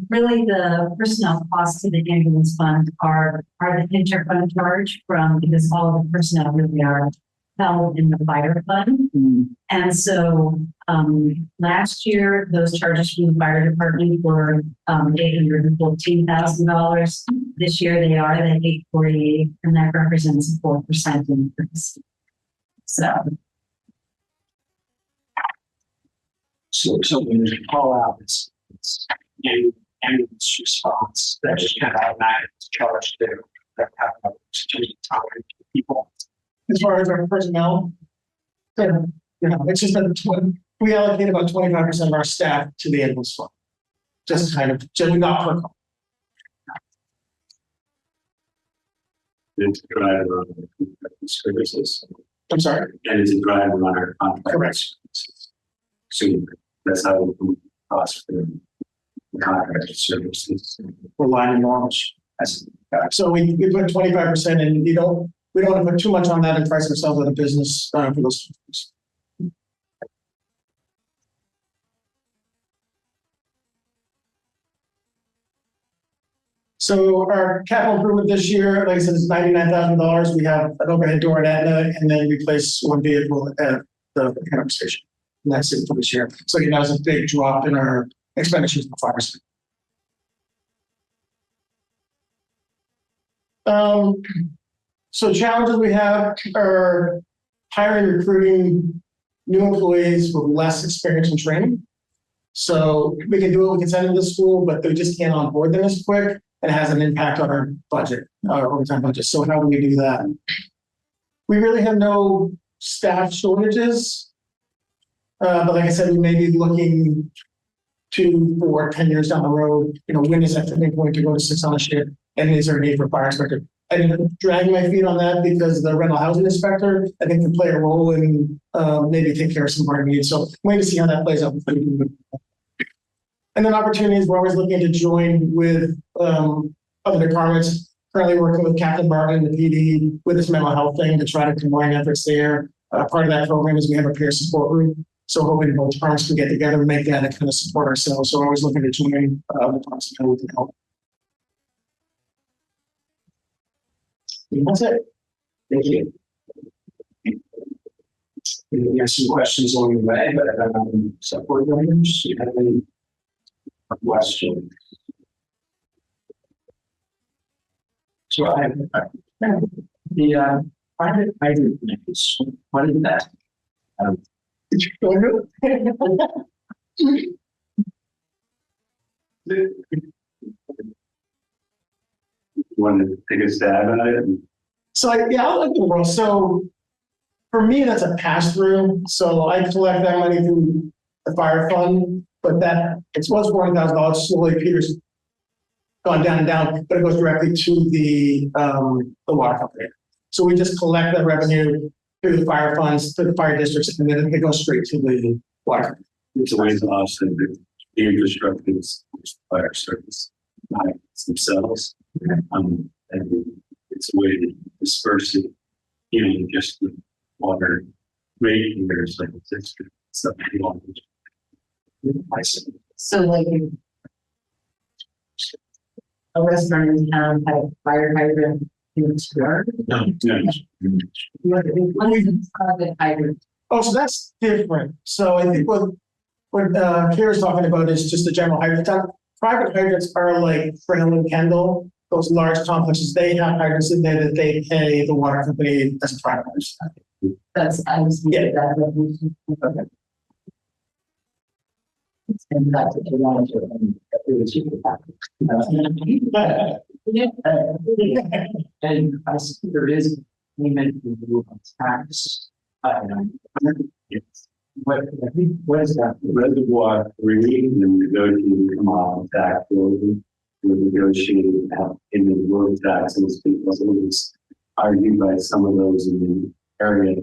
S3: really the personnel costs to the ambulance fund are the interfund charge because all of the personnel really are held in the fire fund. And so, last year, those charges from the fire department were, $814,000. This year they are the $848,000, and that represents a 4% increase. So
S1: when you call out, it's ambulance response, that just kind of automatic charge there. That have time people.
S14: As far as our personnel, it's just that we allocate about 25% of our staff to the ambulance fund. Just not per call.
S4: It's a driver on our services.
S14: I'm sorry.
S4: And it's a driver on our contract.
S14: Correct.
S4: Services. So that's how we put costs for the contract services.
S14: We're lining launch. So we put 25% in. We don't want to put too much on that and price ourselves out of business for those. So our capital improvement this year, like I said, is $99,000. We have an overhead door at Aetna, and then replace one vehicle at the Hanover station. And that's it for this year. So that was a big drop in our expenditures in the fire side. So challenges we have are hiring, recruiting new employees with less experience and training. So we can do it, we can send them to school, but they just can't onboard them as quick. And it has an impact on our budget, our overtime budget. So how do we do that? We really have no staff shortages. But like I said, we may be looking 2 or 10 years down the road, when is that tipping point to go to 6 on a shift? And is there a need for a fire inspector? I didn't drag my feet on that because the rental housing inspector, I think, can play a role in maybe take care of some of our needs. So wait to see how that plays out. And then opportunities, we're always looking to join with other departments. Currently working with Captain Barton and the PD with this mental health thing to try to combine efforts there. Part of that program is we have a peer support group. So hoping both departments can get together and make that and kind of support ourselves. So we're always looking to join other departments and how we can help. That's it.
S1: Thank you. We have some questions along the way, but support members, do you have any questions? So I have the private hydrant limits. What is that?
S4: You want to take a stab at it?
S14: So I'll let you know. So for me, that's a pass through. So I collect that money through the fire fund, but that it was $40,000. Slowly, Peter's gone down and down, but it goes directly to the water company. So we just collect that revenue through the fire funds, to the fire districts, and then it goes straight to the water company.
S4: It's a way to offset the infrastructure fire service, not themselves. And it's a way to disperse it, just the water rate meters, like it's extra stuff.
S6: So like a restaurant in town had a fire hydrant in its yard?
S4: No.
S6: What is a private hydrant?
S14: Oh, so that's different. So I think what Kara's talking about is just the general hydrant. Private hydrants are like Frail and Kendall, those large complexes. They have hydrants in there that they pay the water company as a private hydrant.
S6: I was thinking that. Okay. And that's what you want to do.
S1: And I see there is payment in lieu of tax.
S4: What is that? Reservoir three, and negotiating come off of tax building. We're negotiating in the road taxes because it was argued by some of those in the area.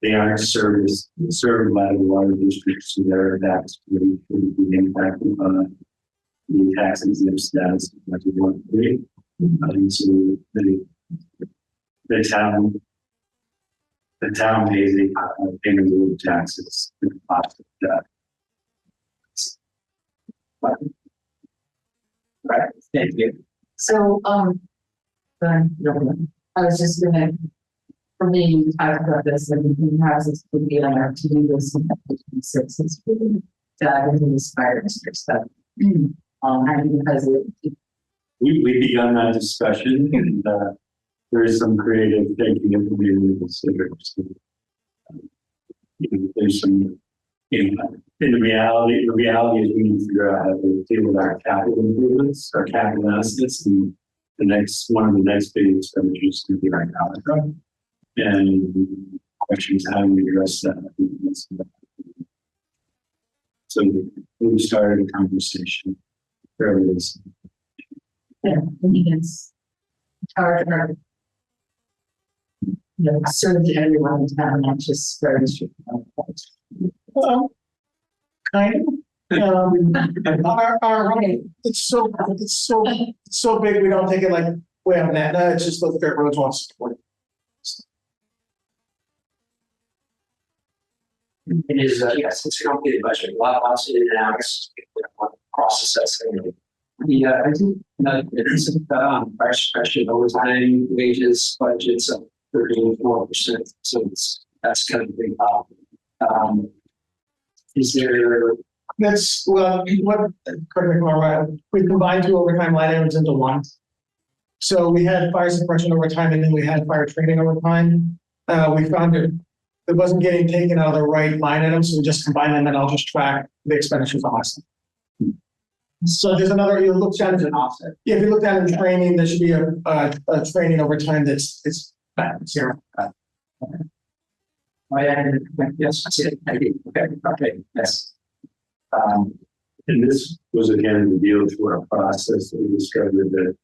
S4: They aren't served by the water districts, so their tax rate would be impacted by the tax exempt status of Reservoir three. And so the town pays a payment of taxes. To the cost of that. Right, thank you.
S6: So, I was just gonna, for me, we talked about this, and houses would be on our to-do list in 2026. Dive into this fire district stuff. And because
S4: We've begun that discussion, and there is some creative thinking implemented in the there's some, in the reality is we need to figure out how to deal with our capital improvements, our capital assets, and one of the next big expenditures to be right now. And the question is how do we address that? So we started a conversation fairly recently.
S6: yeah, it's hard, serve everyone in town, not just fire district.
S14: Kind of. It's so big, we don't take it like way on that. No, it's just the fair roads wants to support it.
S1: It is, yes, it's a complicated budget, lots of in and outs, process. I think, it's, our special overtime wages budgets of 34%, so that's kind of a big problem. Is there?
S14: That's, well, what, correct me if I'm wrong, we combined two overtime line items into one. So we had fire suppression overtime and then we had fire training overtime. We found it wasn't getting taken out of the right line items, so we just combined them and I'll just track the expenditures on us. So there's another, you look down at an offset. Yeah, if you look down in training, there should be a training overtime it's back to zero.
S1: Yes, that's it. Okay, yes.
S4: And this was again revealed through our process that we discovered that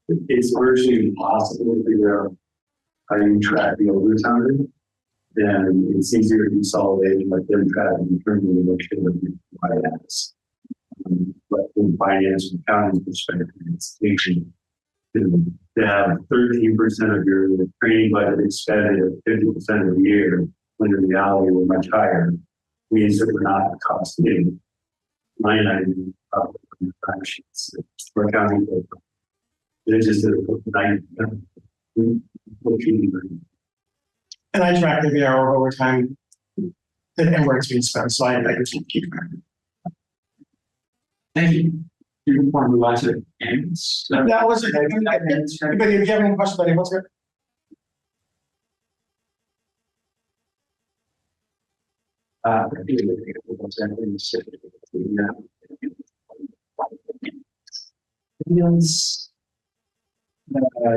S4: it's virtually impossible to figure out how you track the overtime. Then it's easier to consolidate like they're tracking internally what should be finance. But from finance and accounting perspective, it's easy to have 13% of your training budget expended at 50% of the year, when in reality we're much higher, means that we're not costing line item of the time sheets for accounting paper. There's just a 9.
S14: And I track every hour of overtime and where it's being spent, so I can keep track.
S1: Thank you. Do you want to move on to games?
S14: That was it. But if you have any questions, buddy, what's it?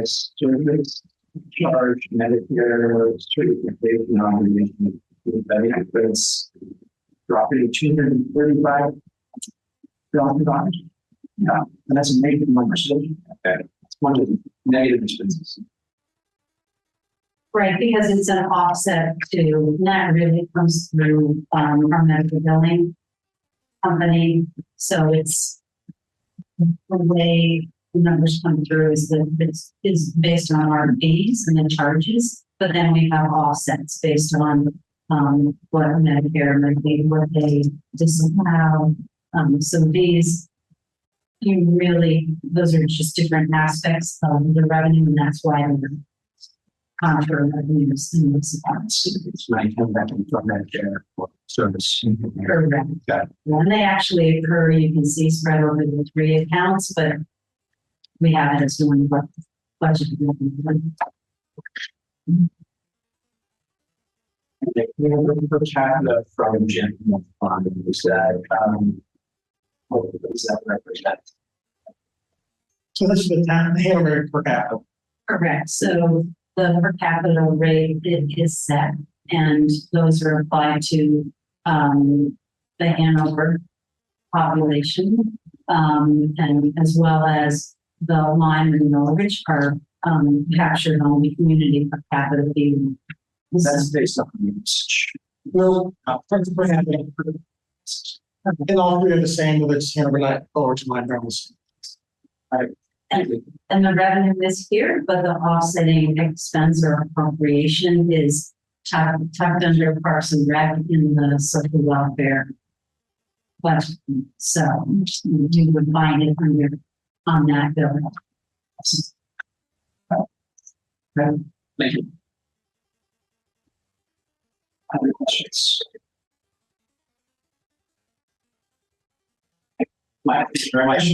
S1: Service charge Medicare street nomination benefits dropping $235. Yeah, and that's a negative number. So it's one of the negative expenses.
S3: Right, because it's an offset to, that really comes through our medical billing company. So it's the way the numbers come through is that it's based on our fees and the charges, but then we have offsets based on what Medicare, Medicaid, what they disallow. So these, those are just different aspects of the revenue, and that's why they're contra revenues in this account.
S1: It's right, come back from Medicare for service.
S3: Correct. When they actually occur, you can see spread over the 3 accounts, but we have it as one budget.
S1: We have a per capita from Jim on what does that represent?
S14: So this is the town, Hanover per capita.
S3: Correct. So the per capita rate is set
S6: And those are applied to, the Hanover population. And as well as the Lyme and Norwich are, captured on the community per capita view.
S1: That's based on usage.
S14: Well, principally happening. And all three are the same, whether it's Hanover, not or to my brothers.
S6: And the revenue is here, but the offsetting expense or appropriation is tucked under Parks and Rec in the social welfare. But so you would find it under on that bill.
S1: Thank you. Other questions? Thank you very much.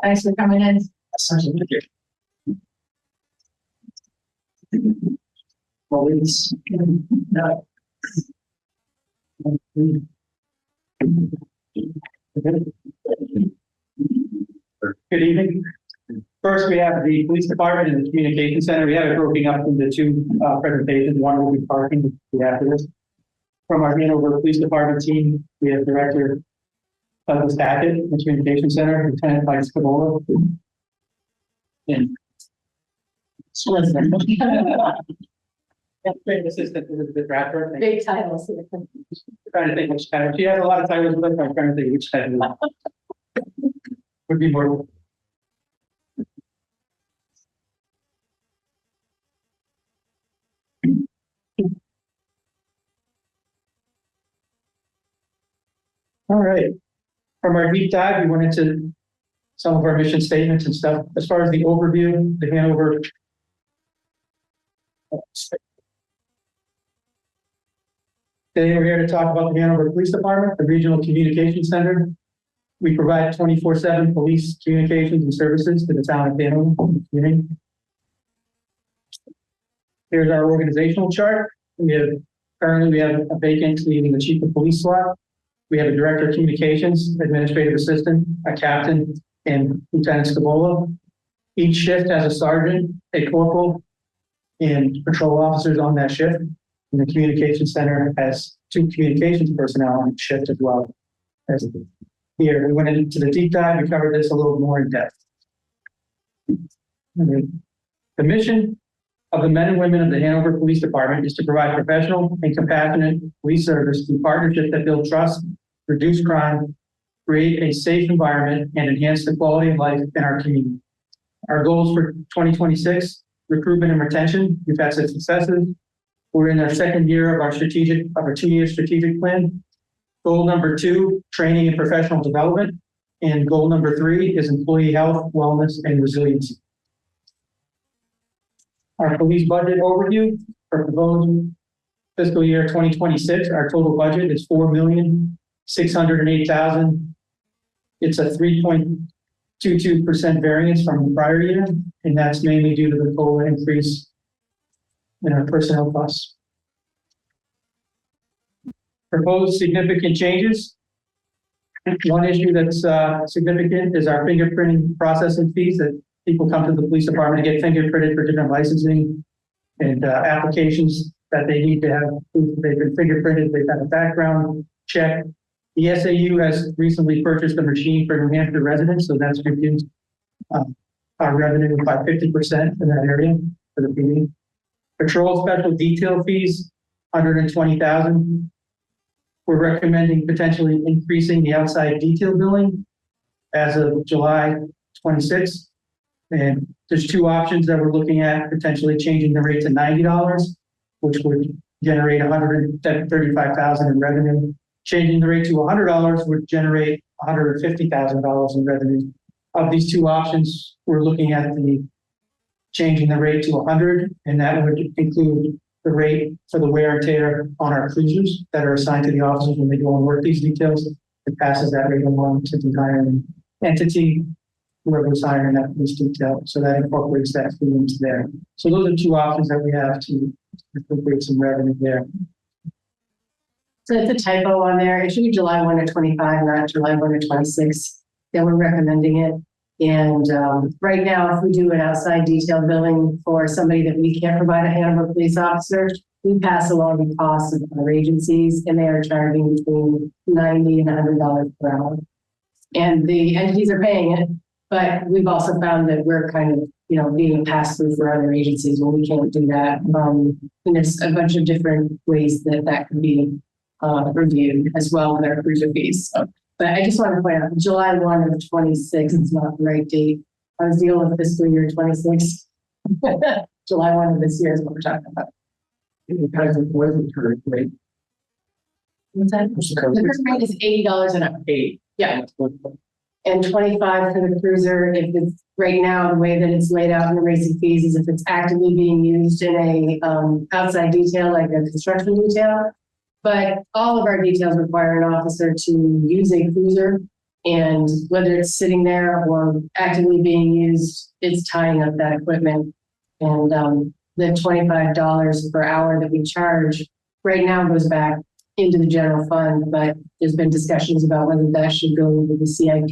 S7: Thanks for coming in.
S1: Police. No.
S15: Good evening. First, we have the police department and the communication center. We have it broken up into two presentations. One will be parking after this. From our Hanover Police Department team, we have Director Douglas Hackett, in the Communication Center, Lieutenant Mike Scabola. And Assistant Elizabeth Bradford.
S7: Big titles.
S15: Trying to think which title. She has a lot of titles, but I'm trying to think which title would be more. All right. From our deep dive, we went into some of our mission statements and stuff. As far as the overview, the Hanover. Today, we're here to talk about the Hanover Police Department, the Regional Communication Center. We provide 24/7 police communications and services to the town of Hanover. Here's our organizational chart. Currently we have a vacancy in the chief of police slot. We have a director of communications, administrative assistant, a captain, and Lieutenant Scabola. Each shift has a sergeant, a corporal, and patrol officers on that shift. And the communication center has 2 communications personnel on each shift as well. As here, we went into the deep dive. We covered this a little more in depth. The mission of the men and women of the Hanover Police Department is to provide professional and compassionate police service through partnerships that build trust, reduce crime, create a safe environment, and enhance the quality of life in our community. Our goals for 2026, recruitment and retention. We've had some successes. We're in our second year of our 2-year strategic plan. Goal number 2, training and professional development. And goal number 3 is employee health, wellness, and resiliency. Our police budget overview for proposed fiscal year 2026, our total budget is $4,608,000. It's a 3.22% variance from the prior year, and that's mainly due to the COLA increase in our personnel costs. Proposed significant changes. One issue that's significant is our fingerprinting processing fees that people come to the police department to get fingerprinted for different licensing and applications that they need to have. They've been fingerprinted, they've had a background check. The SAU has recently purchased a machine for New Hampshire residents, so that's reduced our revenue by 50% in that area for the PD. Patrol special detail fees, $120,000. We're recommending potentially increasing the outside detail billing as of July 26th. And there's 2 options that we're looking at, potentially changing the rate to $90, which would generate $135,000 in revenue. Changing the rate to $100 would generate $150,000 in revenue. Of these 2 options, we're looking at changing the rate to $100, and that would include the rate for the wear and tear on our cruisers that are assigned to the officers when they go and work these details. It passes that rate along to the hiring entity, whoever's hiring that police detail. So that incorporates that fee into there. So those are 2 options that we have to incorporate some revenue there.
S5: So it's a typo on there. It should be July 1 of 25, not July 1 of 26. Yeah, we're recommending it. And right now, if we do an outside detail billing for somebody that we can't provide a Hanover police officer, we pass along the costs of our agencies, and they are charging between $90 and $100 per hour. And the entities are paying it, but we've also found that we're kind of, being a pass-through for other agencies when we can't do that. And there's a bunch of different ways that can be reviewed as well with our cruiser fees. So, but I just want to point out, July 1 of 26 is not the right date. I was dealing with fiscal year 26. July 1 of this year is what we're talking about.
S15: Because it wasn't current rate.
S5: What's that? The current rate is $80 an hour. Yeah. And 25 for the cruiser. If it's right now, the way that it's laid out in the raising fees is if it's actively being used in a outside detail, like a construction detail. But all of our details require an officer to use a cruiser, and whether it's sitting there or actively being used, it's tying up that equipment. And the $25 per hour that we charge right now goes back into the general fund, but there's been discussions about whether that should go into the CIP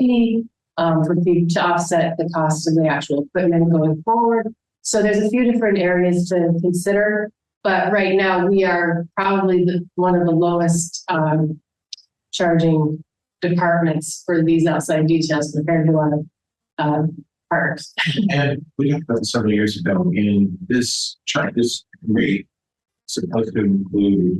S5: to offset the cost of the actual equipment going forward. So there's a few different areas to consider, but right now we are probably one of the lowest charging departments for these outside details compared to a lot of partners.
S16: And we got that several years ago, and this rate supposed to include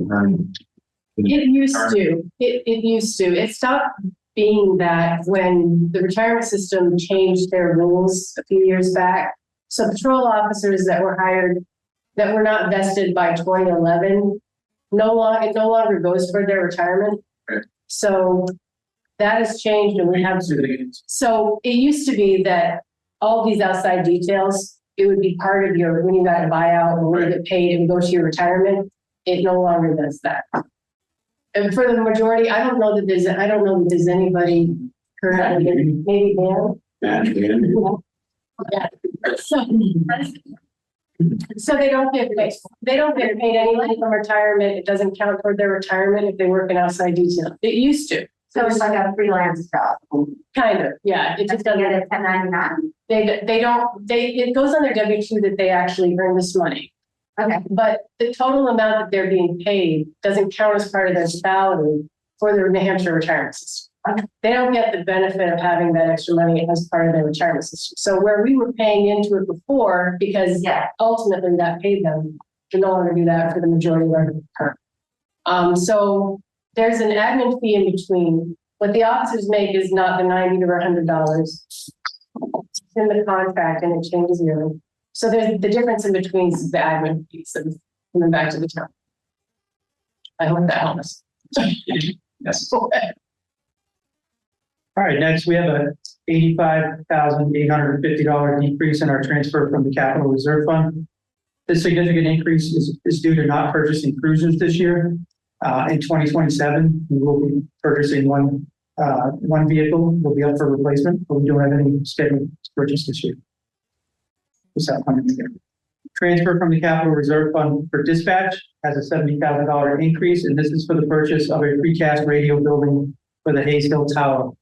S5: It used to. It used to. It stopped being that when the retirement system changed their rules a few years back. So patrol officers that were hired that were not vested by 2011, it no longer goes for their retirement.
S16: Okay.
S5: So that has changed, and we have to. So it used to be that all these outside details, it would be part of your, when you got a buyout and when you get paid and go to your retirement. It no longer does that. And for the majority, I don't know that there's anybody currently, maybe Dan. Yeah. So they don't get paid. They don't get paid any money from retirement. It doesn't count toward their retirement if they work in outside detail. It used to.
S7: So it's like a freelance job.
S5: Kind of, yeah. It just doesn't.
S7: Get a 1099.
S5: It goes on their W-2 that they actually earn this money.
S7: Okay.
S5: But the total amount that they're being paid doesn't count as part of their salary for their New Hampshire retirement system.
S7: Okay.
S5: They don't get the benefit of having that extra money as part of their retirement system. So where we were paying into it before, because ultimately that paid them, we no longer do that for the majority of our term. So there's an admin fee in between. What the officers make is not the $90 or $100. It's in the contract and it changes yearly. So there's the difference in between the admin fees and coming back to the town. I hope that helps.
S16: Yes.
S15: All right, next we have a $85,850 decrease in our transfer from the capital reserve fund. This significant increase is due to not purchasing cruisers this year. In 2027, we will be purchasing one vehicle. Will be up for replacement, but we don't have any scheduled to purchase this year. Transfer from the capital reserve fund for dispatch has a $70,000 increase, and this is for the purchase of a precast radio building for the Hayes Hill Tower.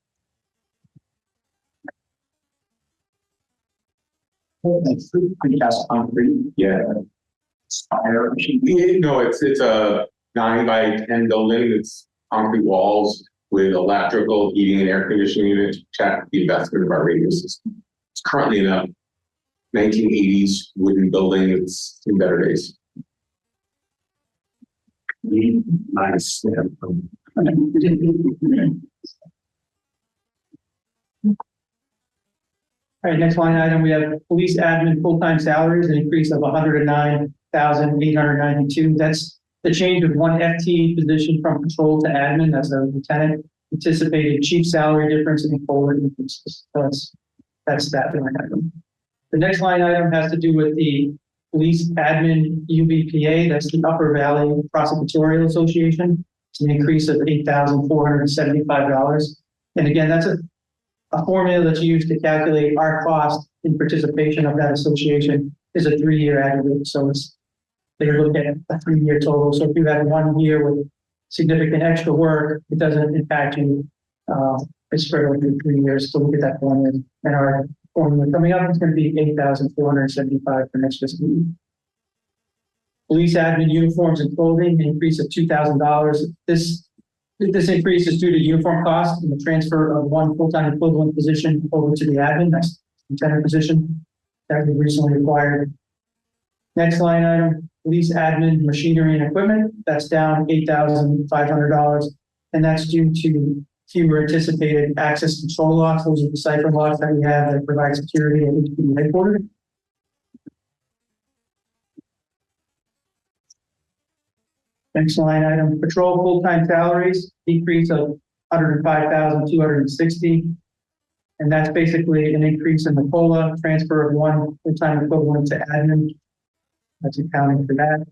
S16: Precast concrete. Yeah. No, it's a 9x10 building. It's concrete walls with electrical, heating, and air conditioning units. Check the investment of our radio system. It's currently in a 1980s wooden building. It's in better days. Nice.
S15: All right, next line item, we have police admin full-time salaries, an increase of $109,892. That's the change of one FTE position from patrol to admin. That's a lieutenant. Anticipated chief salary difference and forward increases. So that's that line item. The next line item has to do with the police admin UBPA. That's the Upper Valley Prosecutorial Association. It's an increase of $8,475. And again, that's a formula that's used to calculate our cost in participation of that association is a 3-year aggregate. So they're looking at a 3-year total. So if you had 1 year with significant extra work, it doesn't impact you It's spread over 3 years, so we'll get that formula. And our formula coming up is going to be 8,475 for next fiscal year. Police admin uniforms and clothing, an increase of $2,000. This increase is due to uniform costs and the transfer of one full-time equivalent position over to the admin, that's lieutenant position that we recently acquired. Next line item, police admin, machinery and equipment, that's down $8,500. And that's due to fewer anticipated access control locks. Those are the cipher locks that we have that provide security at each headquarters. Next line item, patrol full-time salaries, decrease of 105,260. And that's basically an increase in the COLA, transfer of one full-time equivalent to admin. That's accounting for that.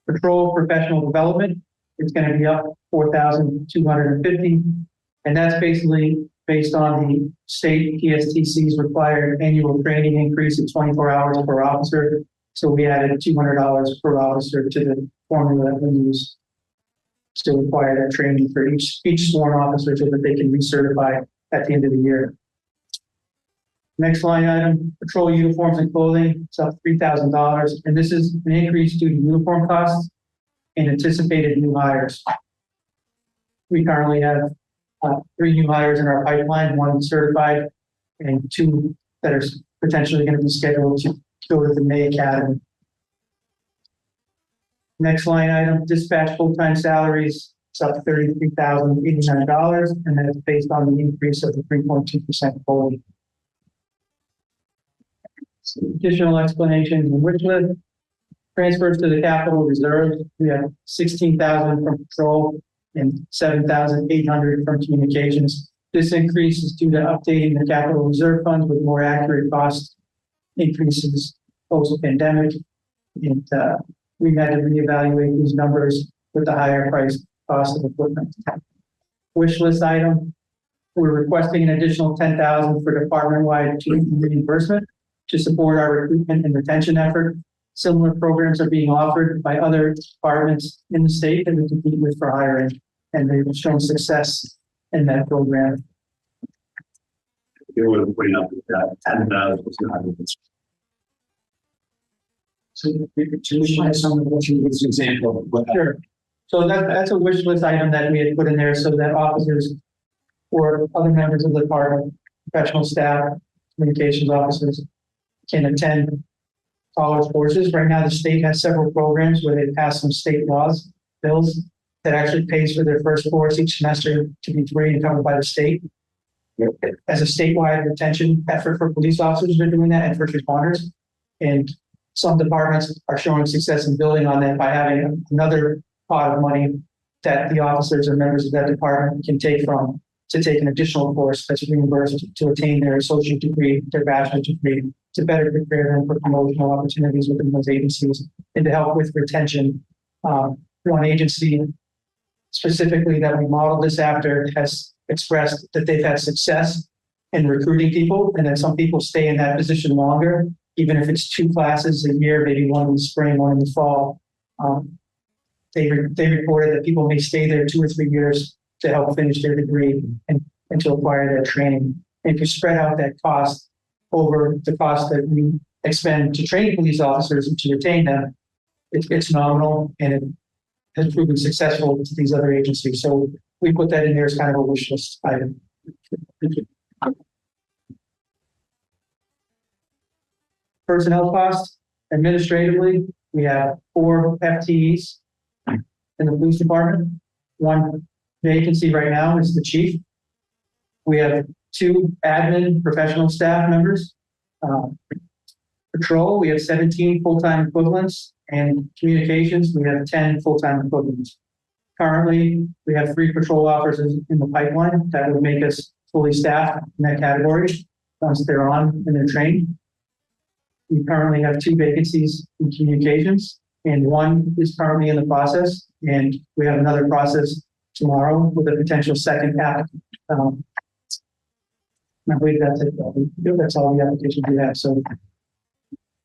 S15: Patrol professional development is going to be up 4,250. And that's basically based on the state PSTC's required annual training increase of 24 hours per officer. So we added $200 per officer to the formula that we use to require that training for each sworn officer so that they can recertify at the end of the year. Next line item, patrol uniforms and clothing, it's up $3,000. And this is an increase due to uniform costs and anticipated new hires. We currently have 3 new hires in our pipeline, 1 certified and 2 that are potentially going to be scheduled to go to the May Academy. Next line item, dispatch full-time salaries, it's up $33,089, and that's based on the increase of the 3.2% COLA. Additional explanations and wish list. Transfers to the capital reserve, we have 16,000 from patrol and 7,800 from communications. This increase is due to updating the capital reserve funds with more accurate cost increases post-pandemic. And we had to reevaluate these numbers with the higher price cost of equipment. Wish list item, we're requesting an additional 10,000 for department-wide tuition reimbursement to support our recruitment and retention effort. Similar programs are being offered by other departments in the state that we compete with for hiring, and they've shown success in that program.
S4: They were putting up with that 10,000 was not.
S15: So some of what you give an example. Sure. So that's a wish list item that we had put in there so that officers or other members of the department, professional staff, communications officers can attend college courses. Right now, the state has several programs where they pass some state laws, bills that actually pays for their first course each semester to be free and covered by the state. As a statewide retention effort for police officers, they're doing that, and first responders. And some departments are showing success in building on that by having another pot of money that the officers or members of that department can take from to take an additional course that's reimbursed to attain their associate degree, their bachelor's degree, to better prepare them for promotional opportunities within those agencies and to help with retention. One agency specifically that we modeled this after has expressed that they've had success in recruiting people, and that some people stay in that position longer, even if it's 2 classes a year, maybe one in the spring, one in the fall. They reported that people may stay there 2 or 3 years to help finish their degree and to acquire their training. And if you spread out that cost over the cost that we expend to train police officers and to retain them, it's nominal, and it has proven successful to these other agencies. So we put that in there as kind of a wish list item. Personnel costs, administratively, we have 4 FTEs in the police department. 1 vacancy right now is the chief. We have 2 admin professional staff members. Patrol, we have 17 full-time equivalents, and communications, we have 10 full-time equivalents. Currently, we have 3 patrol officers in the pipeline that would make us fully staffed in that category once they're on and they're trained. We currently have 2 vacancies in communications, and 1 is currently in the process, and we have another process tomorrow with a potential second applicant. I believe that's it. That's all the applications we have. So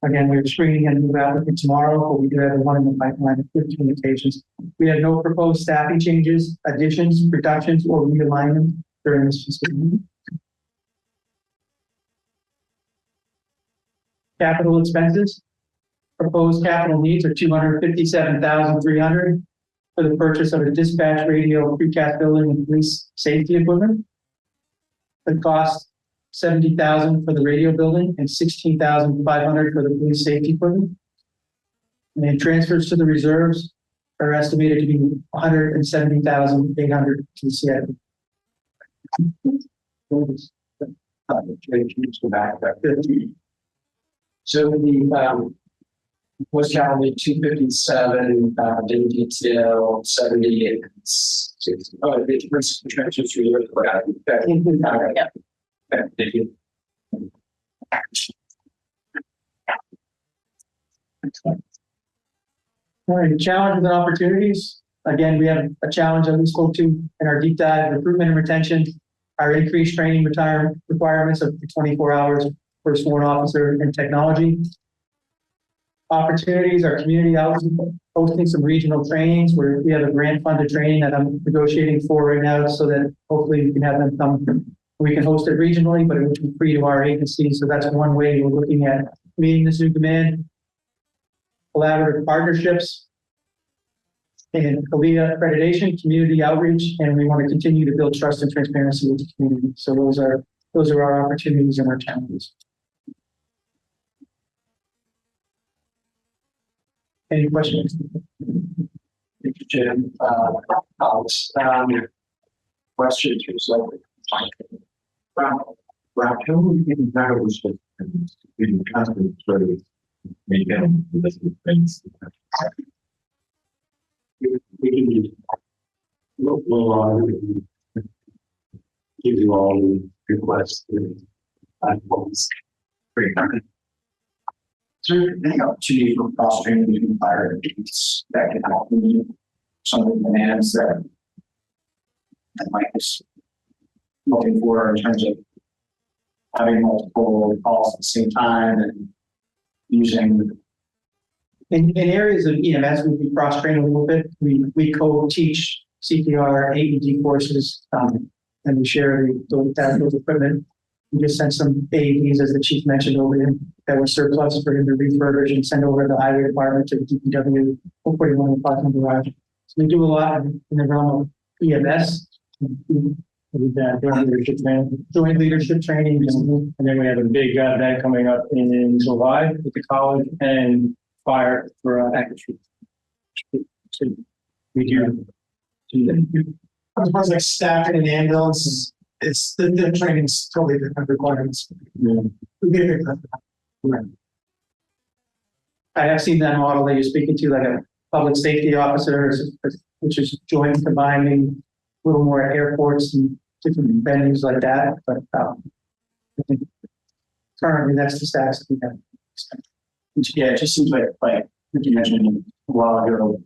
S15: again, we're screening a new applicant tomorrow, but we do have 1 in the pipeline with communications. We have no proposed staffing changes, additions, reductions, or realignment during this fiscal year. Capital expenses. Proposed capital needs are $257,300 for the purchase of a dispatch radio, precast building, and police safety equipment. The cost $70,000 for the radio building and $16,500 for the police safety equipment. And transfers to the reserves are estimated to be $170,800 to the CIP.
S1: So the was calendar 257, in detail 70 and 60. Oh, the transfers for your yeah. Thank you.
S15: All right, challenges and opportunities. Again, we have a challenge that we spoke to in our deep dive: recruitment and retention, our increased training requirements of 24 hours for a sworn officer and technology. Opportunities, our community outreach, hosting some regional trainings where we have a grant funded training that I'm negotiating for right now, so that hopefully we can have them come. We can host it regionally, but it would be free to our agency. So that's one way we're looking at meeting this new demand. Collaborative partnerships and CALIA accreditation, community outreach, and we want to continue to build trust and transparency with the community. So those are our opportunities and our challenges. Any questions?
S1: Thank you, Jim. Question to
S4: We'll give you all the requests.
S2: Is there any opportunity for cross training between fire and police that can help me some of the demands that Mike is looking for in terms of having multiple calls at the same time and using?
S15: In areas of EMS, we cross-train a little bit. We co-teach CPR, AED courses, and we share those equipment. We just sent some AEDs, as the chief mentioned, over him that were surplus for him to refurbish and send over to the highway department to the DPW. We'll put him on the parking garage. So we do a lot in the realm of EMS. Joint leadership training,
S8: And then we have a big event coming up in July with the college and fire for active shooter. So we do.
S14: As far as like staffing and ambulance, it's the training's totally different requirements.
S15: I have seen that model that you're speaking to, like a public safety officer, which is joint combining a little more at airports and different venues like that. But I think currently that's the status that we have.
S2: Yeah, it just seems like you mentioned a while ago,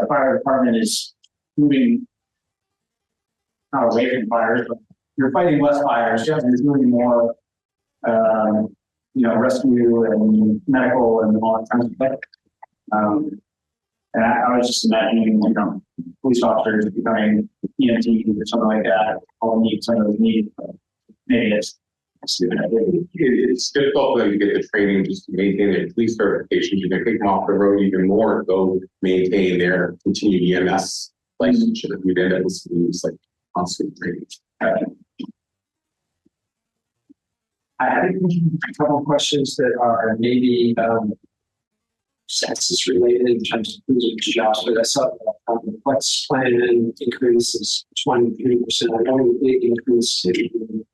S2: fire department is moving not away from fires, but you're fighting less fires, just there's moving more, rescue and medical and all that kind of stuff. And I was just imagining, police officers becoming EMT or something like that, all need some of those needs. Maybe it's
S16: difficult to get the training just to maintain their police certifications. You're going to take them off the road even more to go maintain their continued EMS license. You'd end up with like constant training.
S1: I had a couple of questions that are maybe census related in terms of who's jobs, but I saw the flex plan increase is 23%. I know a big increase in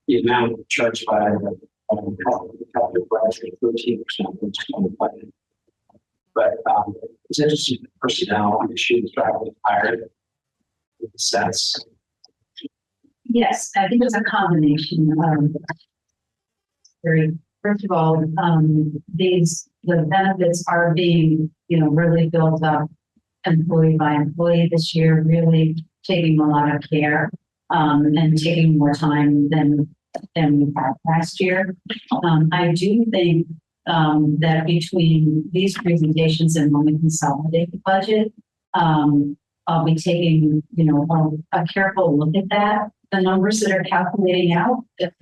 S1: the amount charged by the capital project, 13%, which is on the plan. But it's interesting, personnel issues driving higher stats.
S6: Yes, I think it's a combination of first of all, the benefits are being, really built up employee by employee this year, really taking a lot of care and taking more time than we had last year. I do think that between these presentations and when we consolidate the budget, I'll be taking, a careful look at that. The numbers that are calculating out at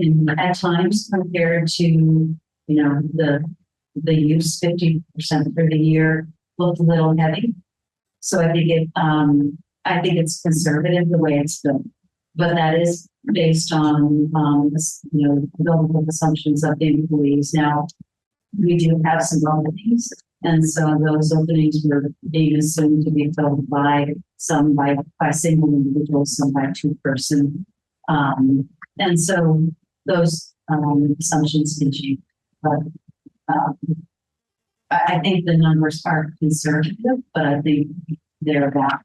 S6: times compared to, the use 50% for the year looked a little heavy. So I think it's conservative the way it's done, but that is based on, the assumptions of the employees. Now, we do have some openings, and so those openings were being assumed to be filled by single individuals, some by two-person. And so those assumptions can change, but I think the numbers are conservative, but I think they're about.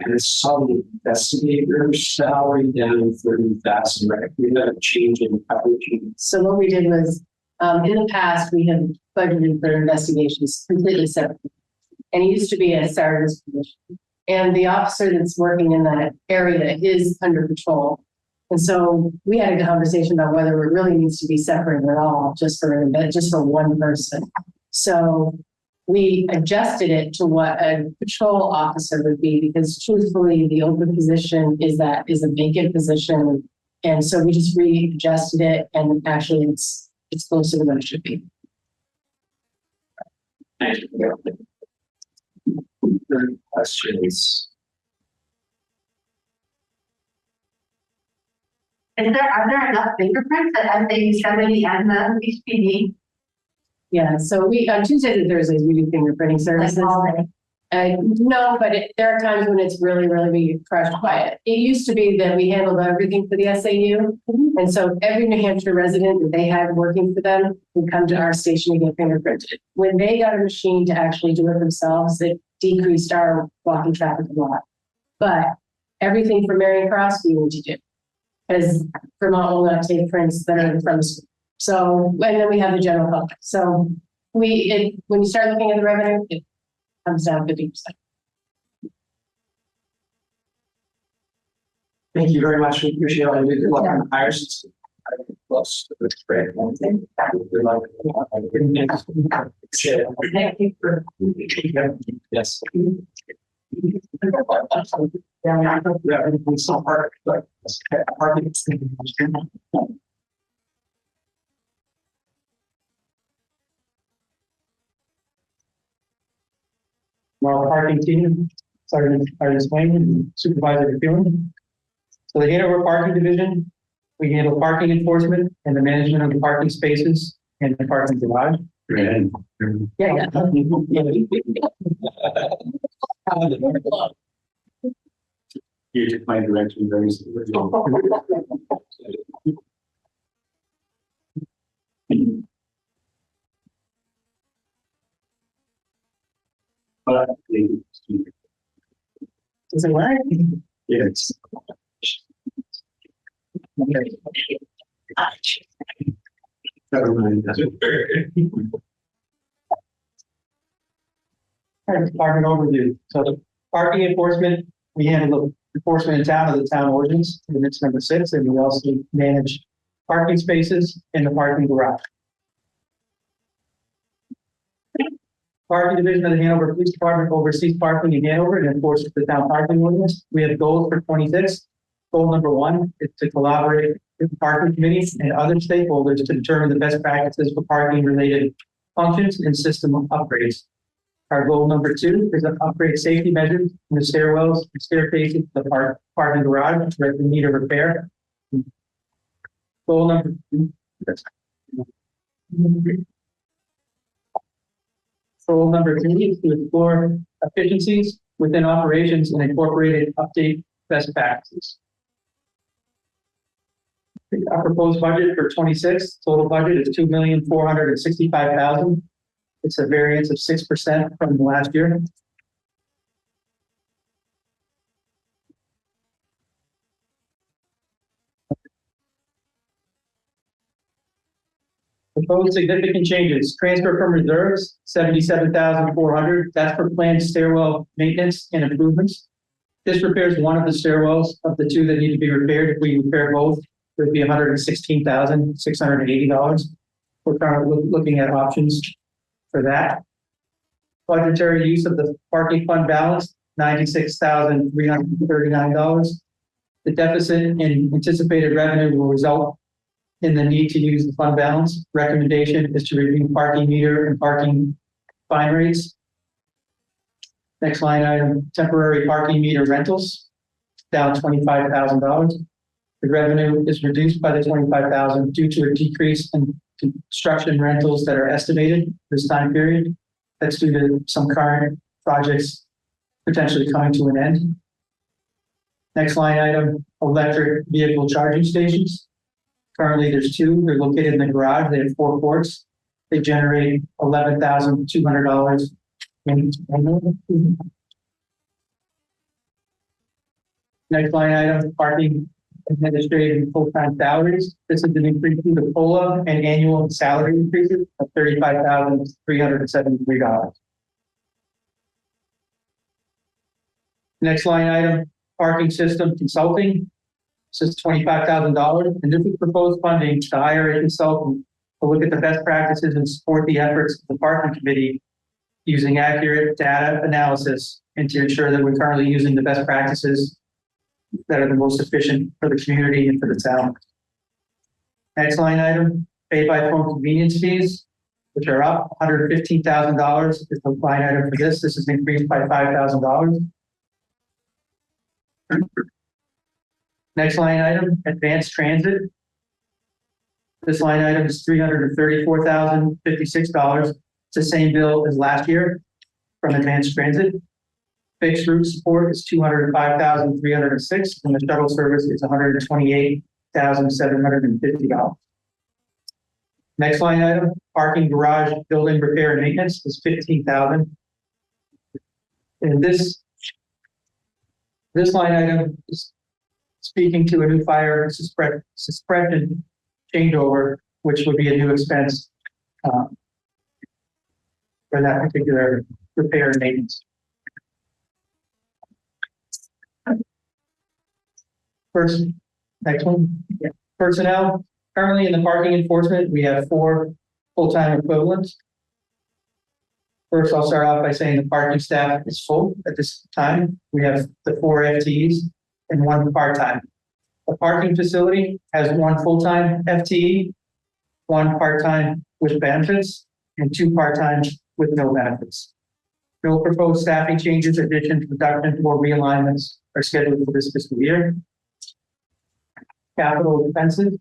S1: And saw the investigator's salary down 30,000, right? We had a change in coverage.
S5: So what we did was, in the past, we have budgeted for investigations completely separate. And it used to be a service position. And the officer that's working in that area is under patrol. And so we had a conversation about whether it really needs to be separate at all, just for one person. So we adjusted it to what a patrol officer would be, because truthfully, the open position is a vacant position. And so we just readjusted it, and actually it's closer to what it should be.
S1: Thank you. Questions?
S3: Are there enough fingerprints at SAU-70 and the HPD?
S5: Yeah, so we, on Tuesdays and Thursdays, we do fingerprinting services.
S3: Like all day?
S5: No, but there are times when it's really, really crushed by it. It used to be that we handled everything for the SAU. And so every New Hampshire resident that they had working for them would come to our station to get fingerprinted. When they got a machine to actually do it themselves, it decreased our walking traffic a lot. But everything from Marion Cross, we need to do. Because Vermont will not take prints that are from school. So, and then we have the general public. So when you start looking at the revenue, it comes down 50%.
S1: Thank you very much. We appreciate all you do. Good luck on the hires. Close. That's great. Good luck. Thank you for. Yes. Yeah, everything's so hard, but
S15: Our parking team, Sergeant Swain and Supervisor McEwen. So the Hanover Parking Division, we handle parking enforcement and the management of the parking spaces and the parking garage. Yeah.
S4: You took my direction very
S5: Does it work?
S4: Yes. Never mind.
S15: Department overview. So the parking enforcement, we handle the enforcement in town of the town ordinance, and it's number 6, and we also manage parking spaces in the parking garage. Parking Division of the Hanover Police Department oversees parking in Hanover and enforces the town parking ordinance. We have goals for 26. Goal number 1 is to collaborate with the parking committee and other stakeholders to determine the best practices for parking related functions and system upgrades. Our goal number 2 is to upgrade safety measures in the stairwells and staircases of the parking garage that need a repair. Goal number 3. Goal number 3 is to explore efficiencies within operations and incorporate update best practices. Our proposed budget for 26, total budget is $2,465,000. It's a variance of 6% from last year. Proposed significant changes: transfer from reserves, $77,400. That's for planned stairwell maintenance and improvements. This repairs one of the stairwells of the 2 that need to be repaired. If we repair both, it would be $116,680. We're currently looking at options for that. budgetary use of the parking fund balance, $96,339. The deficit in anticipated revenue will result in the need to use the fund balance. Recommendation is to review parking meter and parking fine rates. Next line item, temporary parking meter rentals, down $25,000. The revenue is reduced by the $25,000 due to a decrease in construction rentals that are estimated this time period. That's due to some current projects potentially coming to an end. Next line item, electric vehicle charging stations. Currently, there's 2. They're located in the garage. They have 4 ports. They generate $11,200. Next line item, parking administrative and full-time salaries. This is an increase to the COLA and annual salary increases of $35,373. Next line item, parking system consulting. This is $25,000, and this is proposed funding to hire a consultant to look at the best practices and support the efforts of the parking committee using accurate data analysis and to ensure that we're currently using the best practices that are the most efficient for the community and for the town. Next line item, pay by phone convenience fees, which are up $115,000 is the line item for this. This is increased by $5,000. Next line item, advanced transit. This line item is $334,056. It's the same bill as last year from advanced transit. Fixed route support is $205,306, and the shuttle service is $128,750. Next line item, parking garage building repair and maintenance is $15,000. And this line item is speaking to a new fire suppression changeover, which would be a new expense for that particular repair and maintenance. First, next one. Yeah. Personnel. Currently in the parking enforcement, we have 4 full-time equivalents. First, I'll start off by saying the parking staff is full at this time. We have the 4 FTEs and 1 part-time. The parking facility has 1 full-time FTE, 1 part-time with benefits, and 2 part-time with no benefits. No proposed staffing changes, additions, reductions, or realignments are scheduled for this fiscal year. Capital expenses.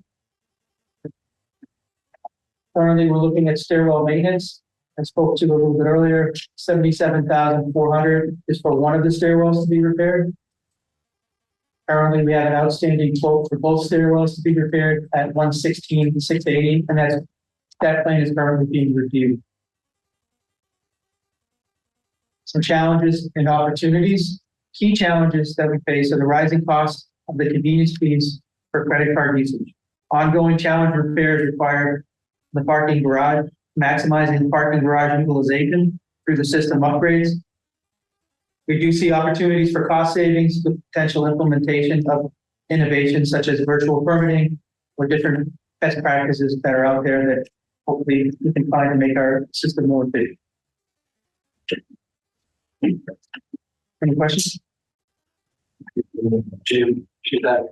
S15: Currently, we're looking at stairwell maintenance. I spoke to a little bit earlier, $77,400 is for one of the stairwells to be repaired. Currently, we have an outstanding quote for both stairwells to be repaired at $116,680, and that plan is currently being reviewed. Some challenges and opportunities. Key challenges that we face are the rising costs of the convenience fees for credit card usage. Ongoing challenge repairs required the parking garage, maximizing the parking garage utilization through the system upgrades. We do see opportunities for cost savings with potential implementation of innovations such as virtual permitting or different best practices that are out there that hopefully we can find to make our system more efficient. Any questions?
S1: Jim, should that,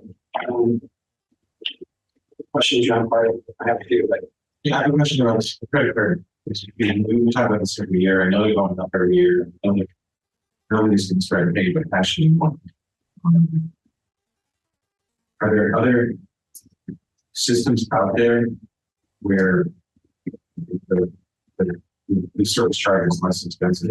S1: questions around part, I have a few, but.
S16: Yeah, I have a question about this credit card. We talk about this every year. I know they're going up every year. I know nobody's going to start to pay, but actually, are there other systems out there where the service charge is less expensive?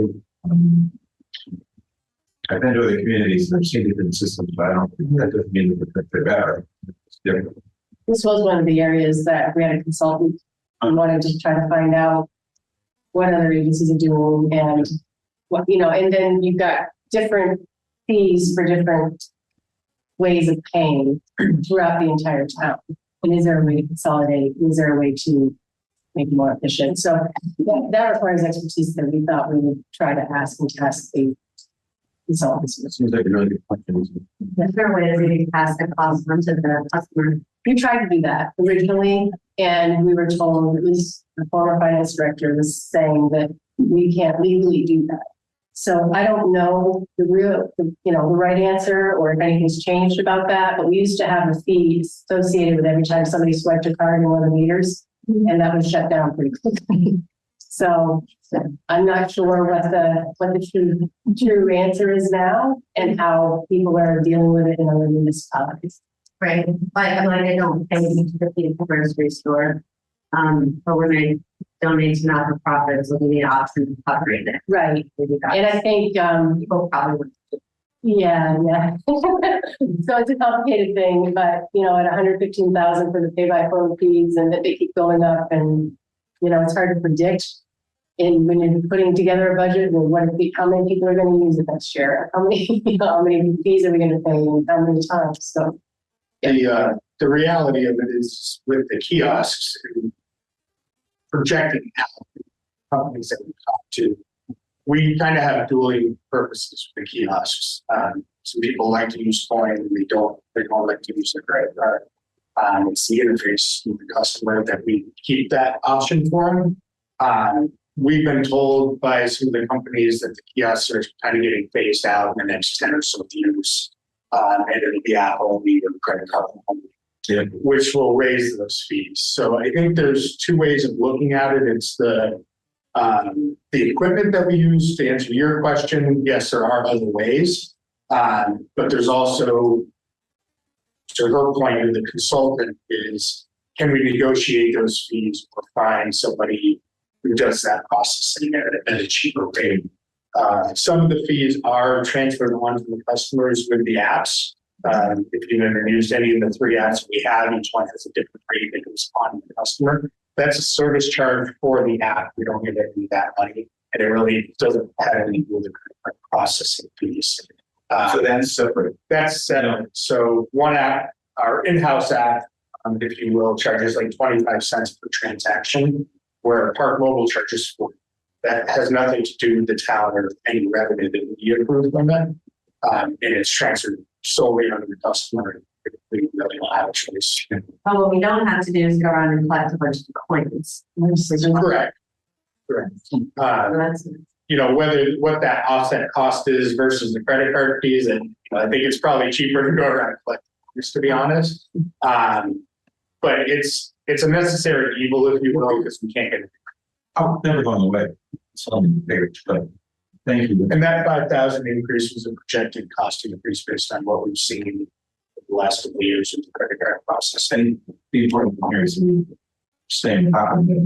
S16: I've been to other communities and I've seen different systems, but I don't think that doesn't mean that they're better. It's different.
S5: This was one of the areas that we had a consultant on wanting to try to find out what other agencies are doing and what, and then you've got different fees for different ways of paying throughout the entire town. And is there a way to consolidate? Is there a way to make it more efficient? So that requires expertise that we thought we would try to ask and test the consultants.
S16: It seems like a really good question.
S6: Is there a way to maybe pass the cost on to the customer
S5: We tried to do that originally, and we were told, at least the former finance director was saying that we can't legally do that. So I don't know the right answer or if anything's changed about that, but we used to have a fee associated with every time somebody swiped a card in one of the meters, and that was shut down pretty quickly. So I'm not sure what the true answer is now and how people are dealing with it in other municipalities.
S6: Right, I don't pay to the grocery store. But when I donate to not-for-profits, looking at options to cover it.
S5: Right, and I think,
S6: people probably would.
S5: yeah. So it's a complicated thing, but, at 115,000 for the pay-by-phone fees and that they keep going up and, it's hard to predict. And when you're putting together a budget, how many people are going to use it next year? How many fees are we going to pay and how many times? So.
S14: The reality of it is with the kiosks, projecting out companies that we talk to, we kind of have dueling purposes for the kiosks. Some people like to use coin, and they don't like to use the credit card. It's the interface with the customer that we keep that option for them. We've been told by some of the companies that the kiosks are kind of getting phased out in the next 10 or so years. And it'll be Apple only or credit card only, which will raise those fees. So I think there's two ways of looking at it. It's the equipment that we use to answer your question. Yes, there are other ways, but there's also, to her point, the consultant is, can we negotiate those fees or find somebody who does that processing at a cheaper rate? Some of the fees are transferred on to the customers with the apps. If you've ever used any of the 3 apps we have, each one has a different rate that goes on to the customer. That's a service charge for the app. We don't get any of that money, and it really doesn't have any with the processing fees.
S2: So that's separate.
S14: That's separate. So one app, our in-house app, if you will, charges like 25 cents per transaction, where Park Mobile charges 40. That has nothing to do with the town or any revenue that we approve from that. And it's transferred solely on the customer. We really don't have a choice.
S6: Oh, what we don't have to do is go around and collect a bunch of coins.
S14: Correct. What that offset cost is versus the credit card fees, and I think it's probably cheaper to go around and collect coins, to be honest. But it's a necessary evil, if you will, because we can't get it.
S2: I've never gone away. But thank you.
S14: And that 5,000 increase was a projected cost increase based on what we've seen in the last couple of years with the credit card process.
S2: And the important point here is staying top of it.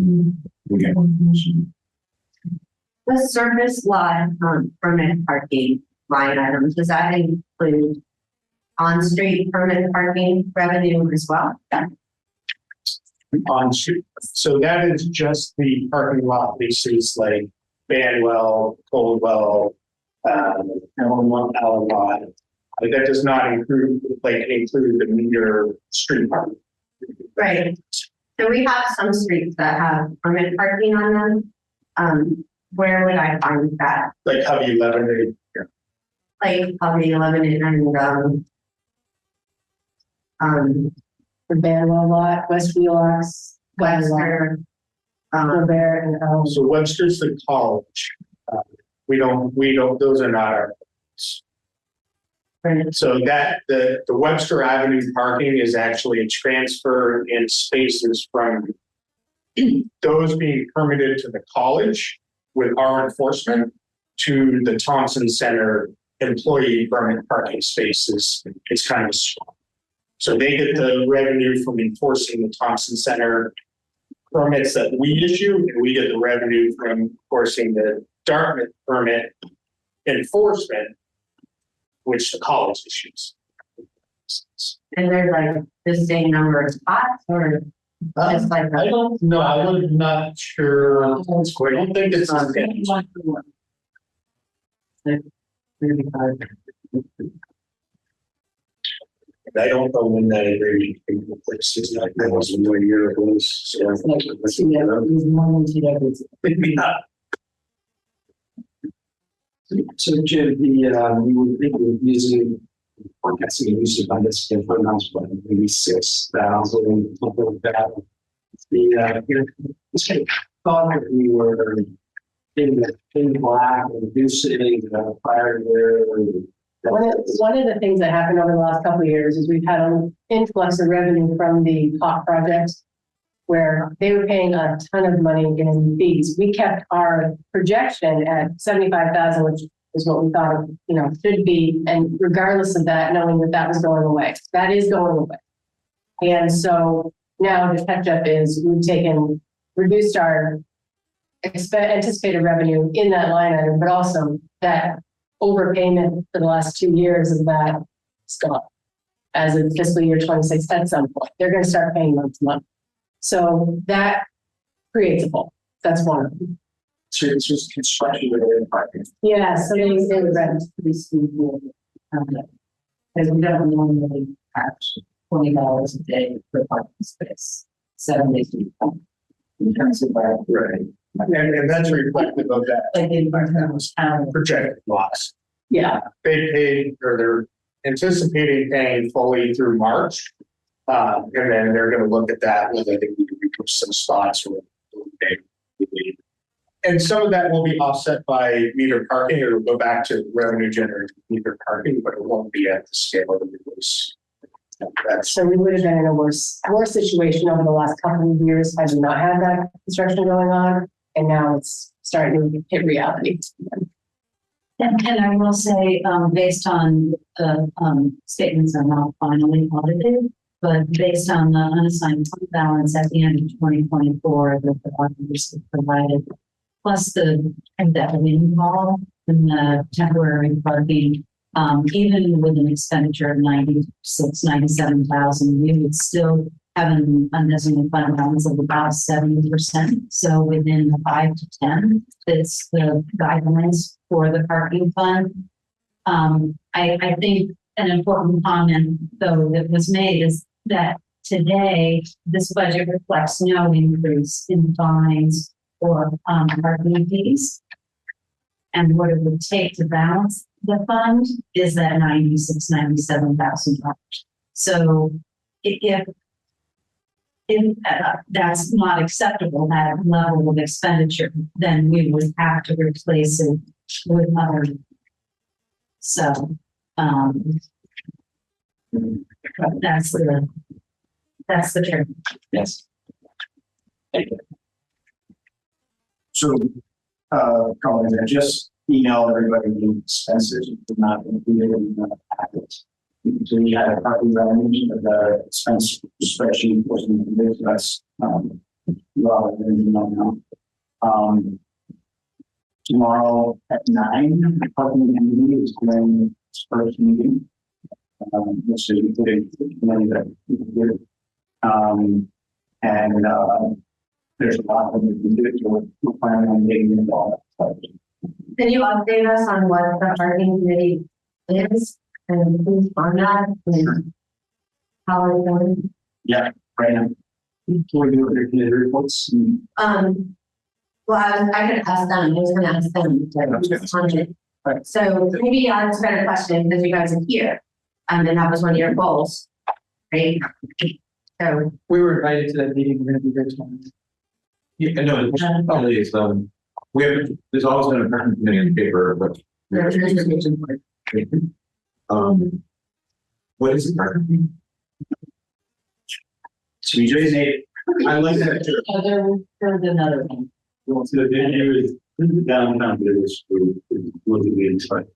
S6: The service lot permit parking line items, does that include on-street permit parking revenue as well?
S14: On street. So that is just the parking lot leases like Banwell, Coldwell, Allen Lot. That does not include the meter street parking.
S6: Right. So we have some streets that have permit parking on them. Where would I find that?
S14: Like Hubby 11.
S6: Like Hubby 11 and
S5: The Banwell lot, West Wheelock,
S6: Webster.
S5: and
S14: So Webster's the college. We don't, those are not our. So that the Webster Avenue parking is actually a transfer in spaces from those being permitted to the college with our enforcement to the Thompson Center employee permit parking spaces. It's kind of small. So they get the revenue from enforcing the Thompson Center permits that we issue, and we get the revenue from enforcing the Dartmouth permit enforcement, which the college issues.
S6: And they're like the same number of spots or just like
S14: I don't know. I'm not sure. I don't think it's the same. I don't know when that agreement came to place. It's like that was 1 year ago.
S1: So Jim, you would think of using forecasting usage on this different amounts, but maybe 6,000, something like that. This kind of thought that we were in black and reducing the prior year.
S5: One of the things that happened over the last couple of years is we've had an influx of revenue from the POP project, where they were paying a ton of money in fees. We kept our projection at 75,000, which is what we thought, should be. And regardless of that, knowing that that was going away, that is going away. And so now the catch up is reduced our anticipated revenue in that line item, but also that overpayment for the last 2 years of that is gone. As of fiscal year 26, at some point, they're going to start paying month to month. So that creates a hole. That's one of them.
S1: So it's just construction related projects.
S5: Yeah, so they rent.
S6: Because we don't normally charge $20 a day for parking space, 7 days a week. In terms of our.
S14: Right. And that's reflective of that.
S6: Like in our
S14: Projected loss.
S5: Yeah.
S14: They paid, or they're anticipating paying fully through March. And then they're gonna look at that, whether they need to recoup some spots or. And some of that will be offset by meter parking, or it'll go back to revenue generating meter parking, but it won't be at the scale of the release.
S5: So we would have been in a worse situation over the last couple of years had we not had that construction going on. And now it's starting to hit reality.
S6: And I will say, based on the statements are not finally audited, but based on the unassigned fund balance at the end of 2024 that the auditors have provided, plus the windfall and the temporary parking, even with an expenditure of 97,000, we would still have an undesignated fund balance of about 70%. So within the 5 to 10, that's the guidelines for the parking fund. I think an important comment, though, that was made is that today this budget reflects no increase in fines or parking fees. And what it would take to balance the fund is that $97,000. So if that's not acceptable, that level of expenditure, then we would have to replace it with other. So that's the term.
S2: Yes.
S1: Thank you.
S2: So, Colin, I just emailed everybody the expenses not included in the packet. So we had a parking revenue, the expense spreadsheet wasn't included, so that's well, tomorrow at 9, the parking committee is doing its first meeting. Which is including money that we can give. And there's a lot that we can do, so we're planning on getting into all that.
S7: Can you update us on what the parking committee is and who's on that and how it's going?
S2: Yeah, right now.
S1: Can we do their committee reports?
S7: Well, I could ask them. I was going to ask them to respond to it. So maybe I'll ask a better question because you guys are here. And that was one of your goals, right? So
S15: We were invited to that meeting. We're going to be there tomorrow.
S16: Yeah, no, it probably is, there's always been a parking committee in the paper, but. What is the parking?
S2: CJ's 8.
S16: I like that too.
S6: There's another one.
S4: Well, so the venue is the downtown business group is looking to inspect.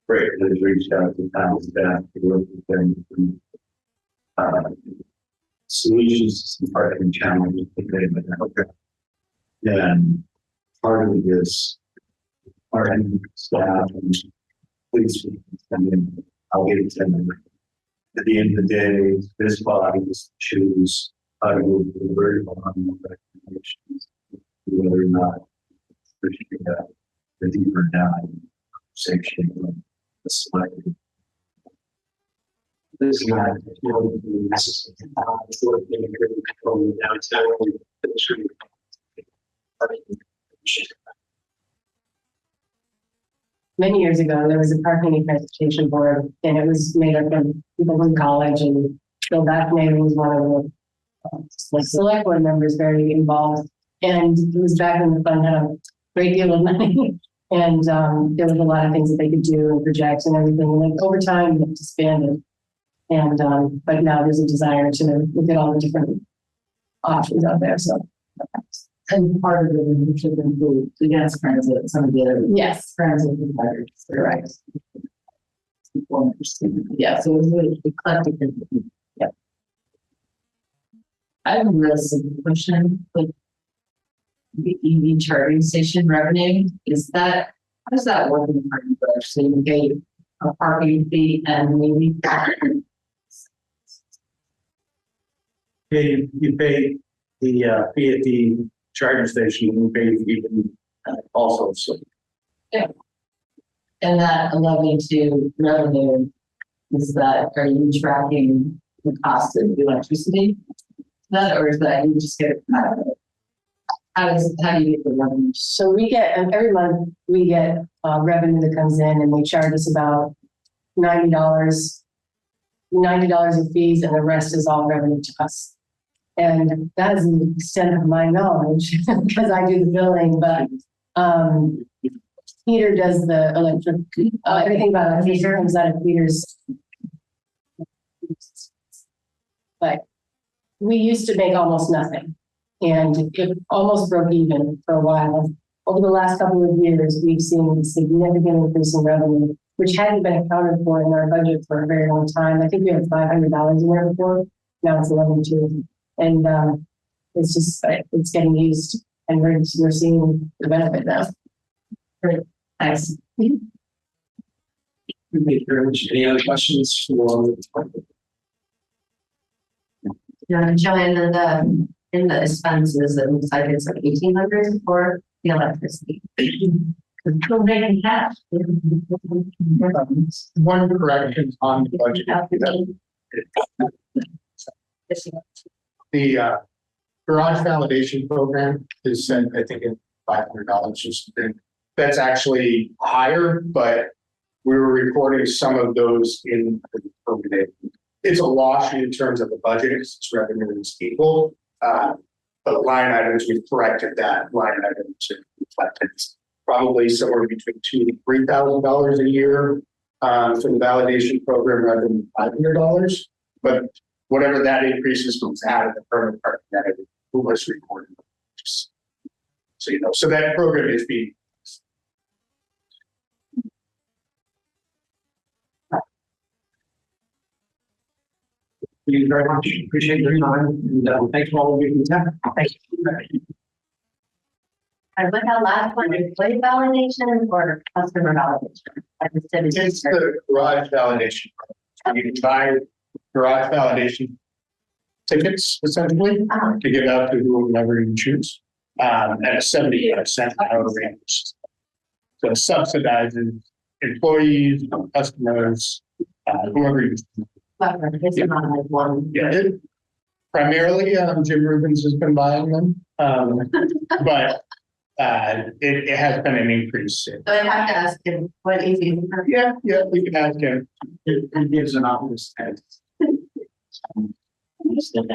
S4: Great, has reached out to town staff to work with them through solutions to some parking challenges that they might have. Okay. Then part of this, our staff and police, I'll get it to them. At the end of the day, this body is to choose how to move forward on the recommendations, whether or not the deeper down section of the slide.
S1: This is not necessary.
S5: many years ago, there was a parking and transportation board, and it was made up of people from college, and Bill Backman was one of the select board members very involved. And it was back when the fund had a great deal of money. And there was a lot of things that they could do and project and everything. And like over time, it expanded. And but now there's a desire to look at all the different options out there. So
S6: And part of it should include the gas transit, some of the other.
S5: yes,
S6: Transit providers.
S5: correct.
S6: Yeah, so it was really eclectic. Yeah. I have a real simple question with the EV charging station revenue. How does that work in the parking garage? So you pay a parking fee and maybe.
S8: You pay the fee at the charging station, and you pay even also, so.
S6: Yeah. And that 11.2 revenue, are you tracking the cost of the electricity? That, or is that you just get it out of it? How do you get the revenue?
S5: So we get, every month, we get revenue that comes in, and they charge us about $90 of fees, and the rest is all revenue to us. And that is the extent of my knowledge, because I do the billing, but Peter does the electric, everything about Peter comes out of Peter's. But we used to make almost nothing, and it almost broke even for a while. Over the last couple of years, we've seen a significant increase in revenue, which hadn't been accounted for in our budget for a very long time. I think we had $500 in there before. Now it's 11.2, and it's just it's getting used, and we're seeing the benefit now.
S6: Great, thanks.
S1: Thank you very much. Any other questions for?
S6: Yeah, Joanne, in the expenses, it looks like it's like 1,800 for the electricity. Control making cash.
S8: One correction on the budget. The garage validation program is sent, I think, in $500 or something. That's actually higher, but we were recording some of those in the permanent. It's a wash in terms of the budget, because its revenue is equal. But line items, we've corrected that line item to reflect it. Probably somewhere between $2,000 to $3,000 a year for the validation program rather than $500. But whatever that increases comes out of the permanent part that it was recorded. Just so you know, so that program is being.
S1: Thank you very much. Appreciate your time, and thanks for all of your time. Thank you.
S6: I look at last one, employee validation or customer validation?
S8: It's the garage validation. You can buy garage validation tickets essentially to give out to whoever you choose at a 75% hour range. So it subsidizes employees, customers, whoever you choose.
S6: It's not like one.
S8: Yeah, primarily Jim Rubens has been buying them, but it has been an increase.
S6: So I have to ask him, what is he?
S8: Yeah, we can ask him.
S1: It gives an obvious head. So let's turn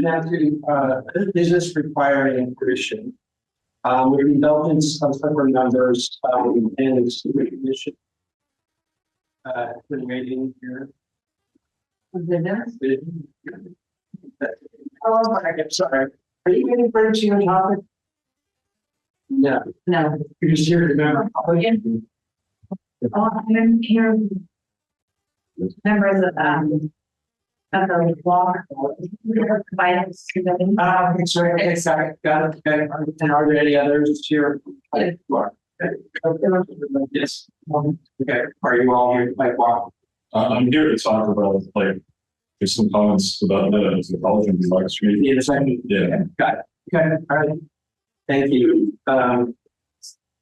S1: now to business requiring inclusion. With indulgence of several numbers and its recognition. Rating here. Oh, I'm sorry. Are you getting ready to your topic? No.
S6: No.
S1: You just hear the member.
S6: Oh, I'm here. Members of the walk.
S1: Sorry. Got it. Okay. And are there any others here? Yes. Okay. Are you all here to play walk?
S17: I'm here to talk about there's some comments about the college and Wheelock Street.
S1: Yeah, the second.
S17: Yeah.
S1: Got it. Okay. All right. Thank you.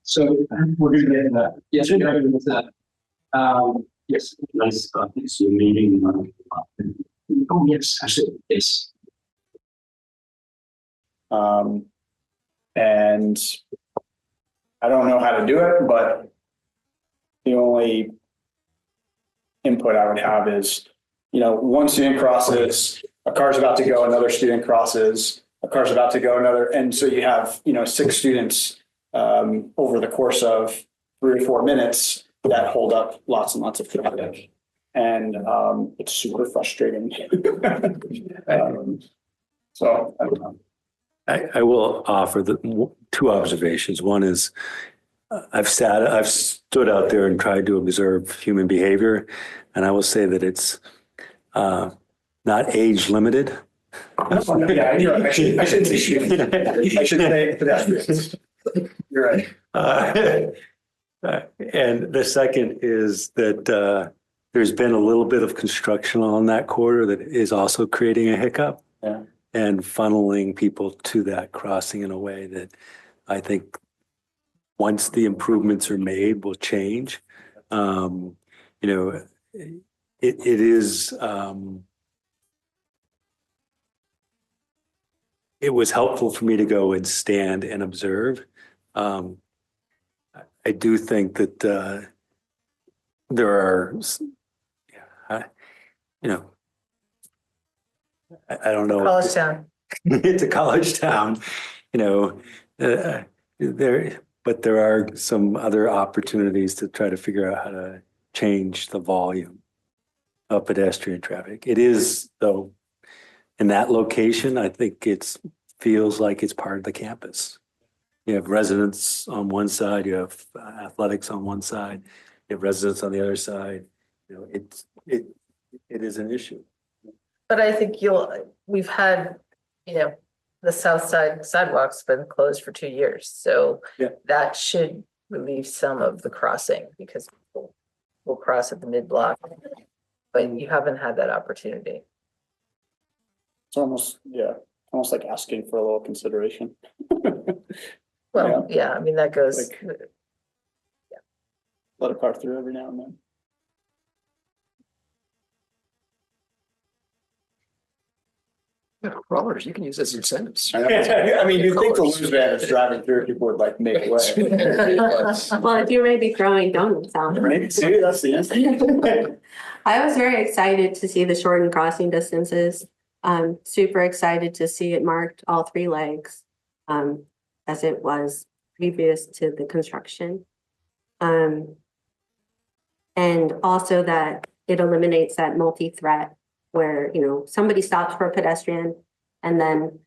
S1: So we're going to get into that. Yes, we're going to get into that. Yes.
S4: Nice. It's your meeting.
S1: Oh, yes, absolutely. Yes.
S8: And
S15: And I don't know how to do it, but the only input I would have is, one student crosses, a car's about to go, another student crosses, a car's about to go, another, and so you have, 6 students over the course of 3 or 4 minutes that hold up lots and lots of traffic. And it's super frustrating. So I don't know.
S18: I will offer the 2 observations. One is I've stood out there and tried to observe human behavior, and I will say that it's not age limited.
S15: Yeah, you're right. I should say pedestrians. You're right.
S18: And the second is that there's been a little bit of construction on that corridor that is also creating a hiccup.
S15: Yeah.
S18: And funneling people to that crossing in a way that I think once the improvements are made will change. It is, it was helpful for me to go and stand and observe. I do think that there are, I don't know.
S11: College town.
S18: It's a college town, but there are some other opportunities to try to figure out how to change the volume of pedestrian traffic. It is, though, in that location, I think feels like it's part of the campus. You have residents on one side, you have athletics on one side, you have residents on the other side. It is an issue.
S11: But I think we've had, the south side sidewalk's been closed for 2 years. So that should relieve some of the crossing because people will cross at the mid-block. But you haven't had that opportunity.
S15: It's almost like asking for a little consideration.
S11: Well, yeah, I mean, that goes.
S15: Let a car through every now and then.
S12: Rollers, you can use as incentives.
S15: I mean, you think the loose van is driving through, people would like make way.
S19: Well, if you may be throwing donuts out.
S15: Maybe too, that's the answer.
S19: I was very excited to see the shortened crossing distances. Super excited to see it marked all 3 legs, as it was previous to the construction. And also that it eliminates that multi-threat where, somebody stops for a pedestrian and then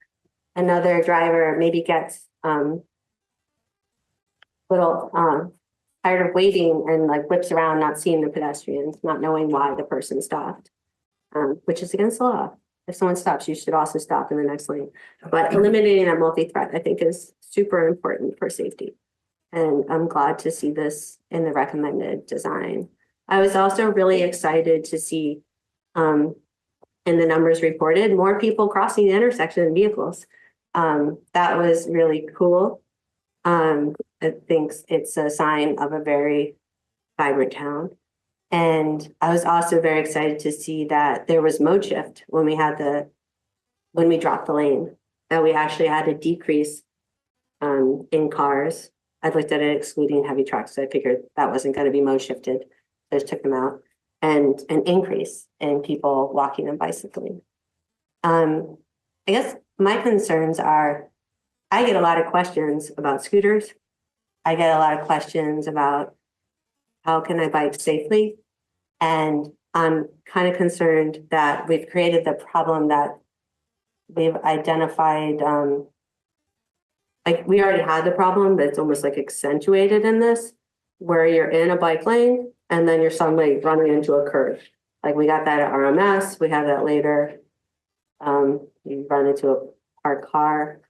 S19: another driver maybe gets little tired of waiting and like whips around, not seeing the pedestrians, not knowing why the person stopped, which is against the law. If someone stops, you should also stop in the next lane. But eliminating that multi-threat, I think, is super important for safety. And I'm glad to see this in the recommended design. I was also really excited to see in the numbers reported, more people crossing the intersection in vehicles. That was really cool. I think it's a sign of a very vibrant town. And I was also very excited to see that there was mode shift when we dropped the lane, that we actually had a decrease in cars. I looked at it excluding heavy trucks, so I figured that wasn't going to be mode shifted. So I just took them out. And an increase in people walking and bicycling. I guess my concerns are, I get a lot of questions about scooters. I get a lot of questions about how can I bike safely? And I'm kind of concerned that we've created the problem that we've identified, like we already had the problem, but it's almost like accentuated in this, where you're in a bike lane and then you're suddenly running into a curve. Like we got that at RMS, we have that later. You run into a parked car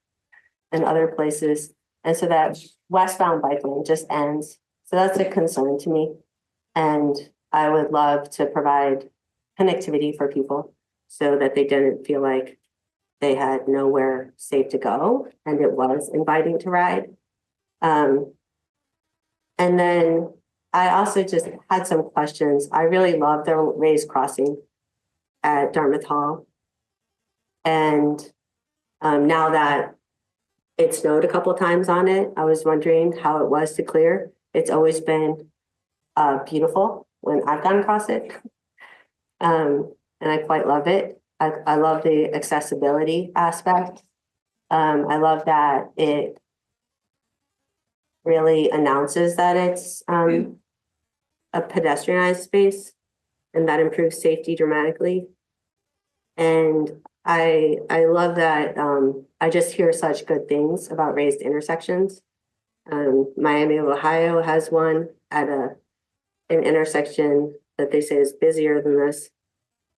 S19: and other places. And so that westbound bike lane just ends. So that's a concern to me. And I would love to provide connectivity for people so that they didn't feel like they had nowhere safe to go and it was inviting to ride. And then I also just had some questions. I really love the raised crossing at Dartmouth Hall. And now that It snowed a couple of times on it. I was wondering how it was to clear. It's always been beautiful when I've gone across it. And I quite love it. I love the accessibility aspect. I love that it really announces that it's a pedestrianized space, and that improves safety dramatically. And I love that I just hear such good things about raised intersections. Miami of Ohio has one at an intersection that they say is busier than this.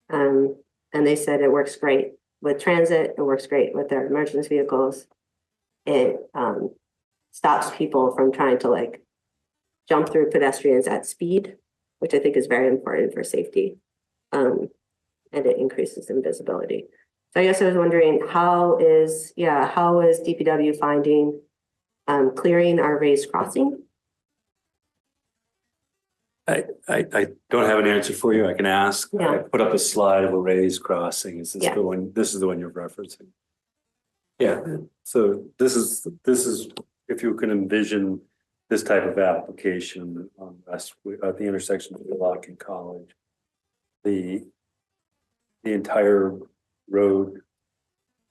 S19: And they said it works great with transit, it works great with their emergency vehicles. It stops people from trying to like jump through pedestrians at speed, which I think is very important for safety. And it increases invisibility. So I guess I was wondering how is DPW finding clearing our raised crossing?
S18: I don't have an answer for you. I can ask.
S19: Yeah.
S18: I put up a slide of a raised crossing. Is this
S19: Yeah.
S18: the one? This is the one you're referencing. Yeah. So this is if you can envision this type of application on at the intersection of Wheelock and College, the entire road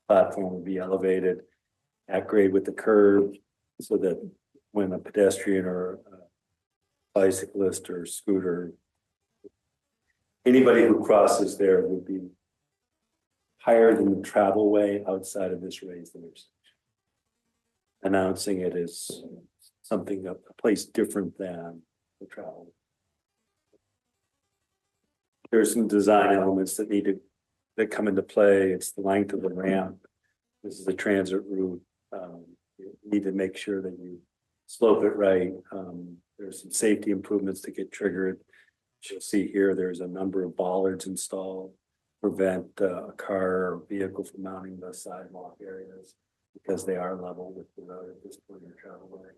S18: platform would be elevated at grade with the curve, so that when a pedestrian or bicyclist or scooter, anybody who crosses there would be higher than the travel way outside of this raised intersection. Announcing it as something, a place different than the travel. There's some design elements that come into play. It's the length of the ramp. This is a transit route. You need to make sure that you slope it right. There's some safety improvements to get triggered. As you'll see here, there's a number of bollards installed to prevent a car or vehicle from mounting the sidewalk areas, because they are level with the road at this point in the travel way.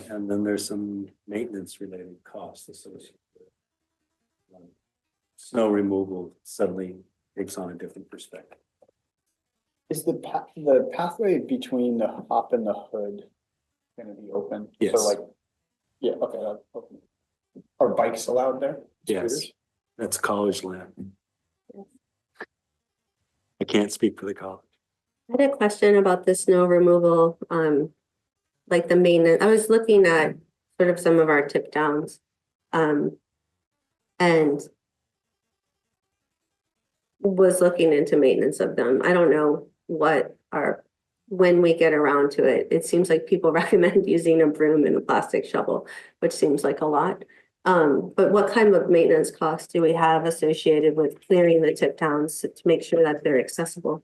S18: And then there's some maintenance related costs associated with it. Snow removal suddenly takes on a different perspective.
S20: Is the pathway between the hop and the hood going to be open?
S18: Yes.
S20: So like, yeah, okay, that's open. Are bikes allowed there?
S18: Yes,
S20: Scooters?
S18: that's college land. I can't speak for the college.
S19: I had a question about the snow removal, like the maintenance. I was looking at sort of some of our tip downs, and was looking into maintenance of them. I don't know when we get around to it. It seems like people recommend using a broom and a plastic shovel, which seems like a lot. But what kind of maintenance costs do we have associated with clearing the tip downs to make sure that they're accessible?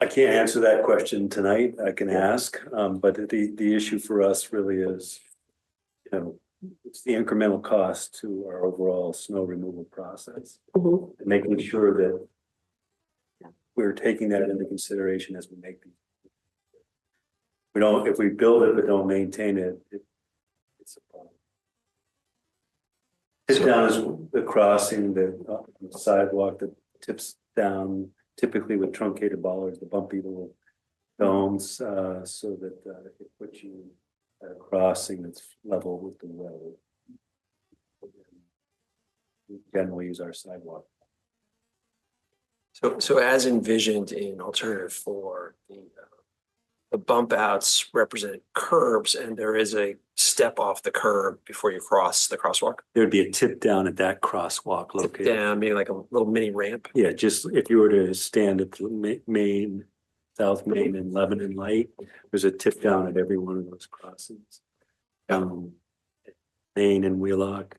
S18: I can't answer that question tonight. I can ask, but the issue for us really is, it's the incremental cost to our overall snow removal process.
S19: Mm-hmm.
S18: And making sure that we're taking that into consideration as we make these. If we build it but don't maintain it, it's a problem. Tip down is the crossing, the sidewalk that tips down, typically with truncated bollards, the bumpy little domes, so that it puts you at a crossing that's level with the road. We generally use our sidewalk.
S12: So as envisioned in alternative 4, the bump outs represent curbs, and there is a step off the curb before you cross the crosswalk.
S18: There'd be a tip down at that crosswalk location.
S12: Down, meaning like a little mini ramp.
S18: Yeah, just if you were to stand at the Main, South Main and Lebanon Light, there's a tip down at every one of those crossings. Main and Wheelock,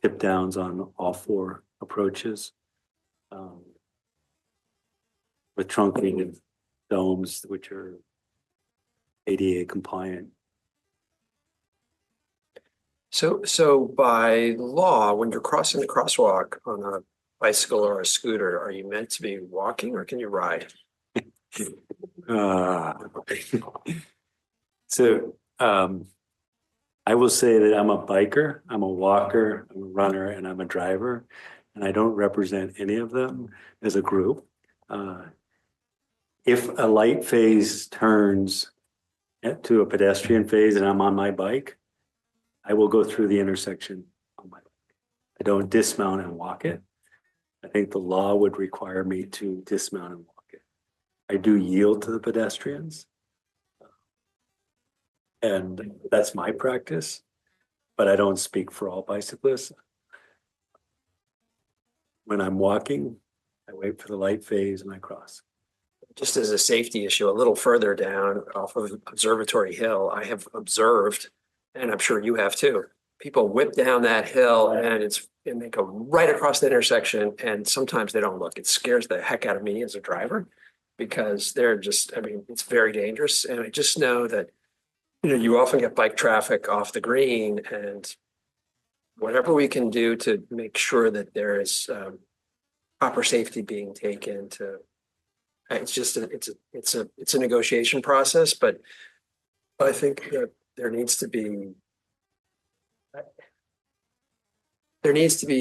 S18: tip downs on all 4 approaches. With truncated domes, which are ADA compliant.
S12: So by law, when you're crossing the crosswalk on a bicycle or a scooter, are you meant to be walking or can you ride?
S18: So I will say that I'm a biker, I'm a walker, I'm a runner, and I'm a driver, and I don't represent any of them as a group. if a light phase turns to a pedestrian phase and I'm on my bike, I will go through the intersection on my bike. I don't dismount and walk it. I think the law would require me to dismount and walk it. I do yield to the pedestrians. And that's my practice, but I don't speak for all bicyclists. When I'm walking, I wait for the light phase and I cross.
S12: Just as a safety issue, a little further down off of Observatory Hill, I have observed, and I'm sure you have too, people whip down that hill and they go right across the intersection, and sometimes they don't look. It scares the heck out of me as a driver because they're just, I mean, it's very dangerous. And I just know that, you know, you often get bike traffic off the green, and whatever we can do to make sure that there is proper safety being taken to, it's just, it's a negotiation process, but I think that there needs to be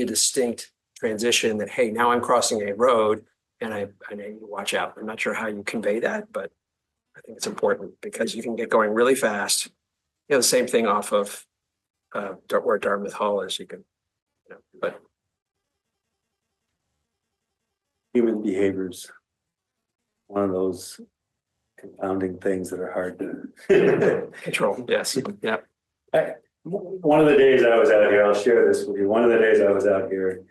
S12: a distinct transition that, hey, now I'm crossing a road and I need to watch out. I'm not sure how you convey that, but I think it's important because you can get going really fast. You know, the same thing off of where Dartmouth Hall is, you can, you know, but.
S18: Human behaviors, one of those confounding things that are hard to
S12: control. Yes. Yeah.
S18: One of the days I was out here, I'll share this with you. One of the days I was out here,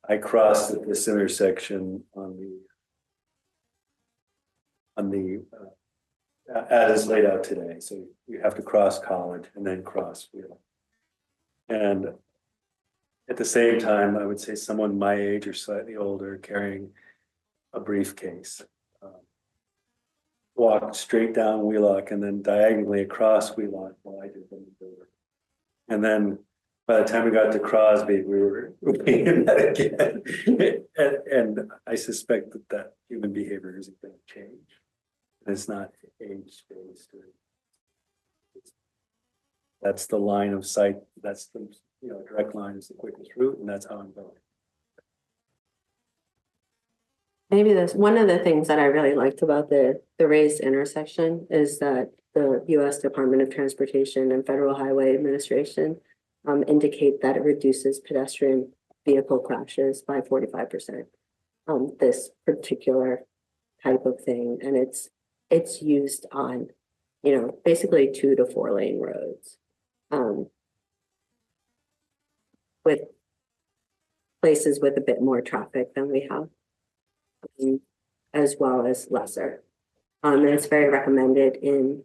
S18: I crossed at this intersection as laid out today. So you have to cross College and then cross Wheelock. And at the same time, I would say someone my age or slightly older carrying a briefcase walked straight down Wheelock and then diagonally across Wheelock while I did the door. And then by the time we got to Crosby, we were in that again. And I suspect that human behavior isn't going to change. It's not age-based. That's the line of sight. That's the, you know, direct line is the quickest route, and that's how I'm going.
S19: Maybe this, one of the things that I really liked about the raised intersection is that the US Department of Transportation and Federal Highway Administration indicate that it reduces pedestrian vehicle crashes by 45%. This particular type of thing, and it's used on, you know, basically 2 to 4 lane roads, with places with a bit more traffic than we have, as well as lesser. And it's very recommended in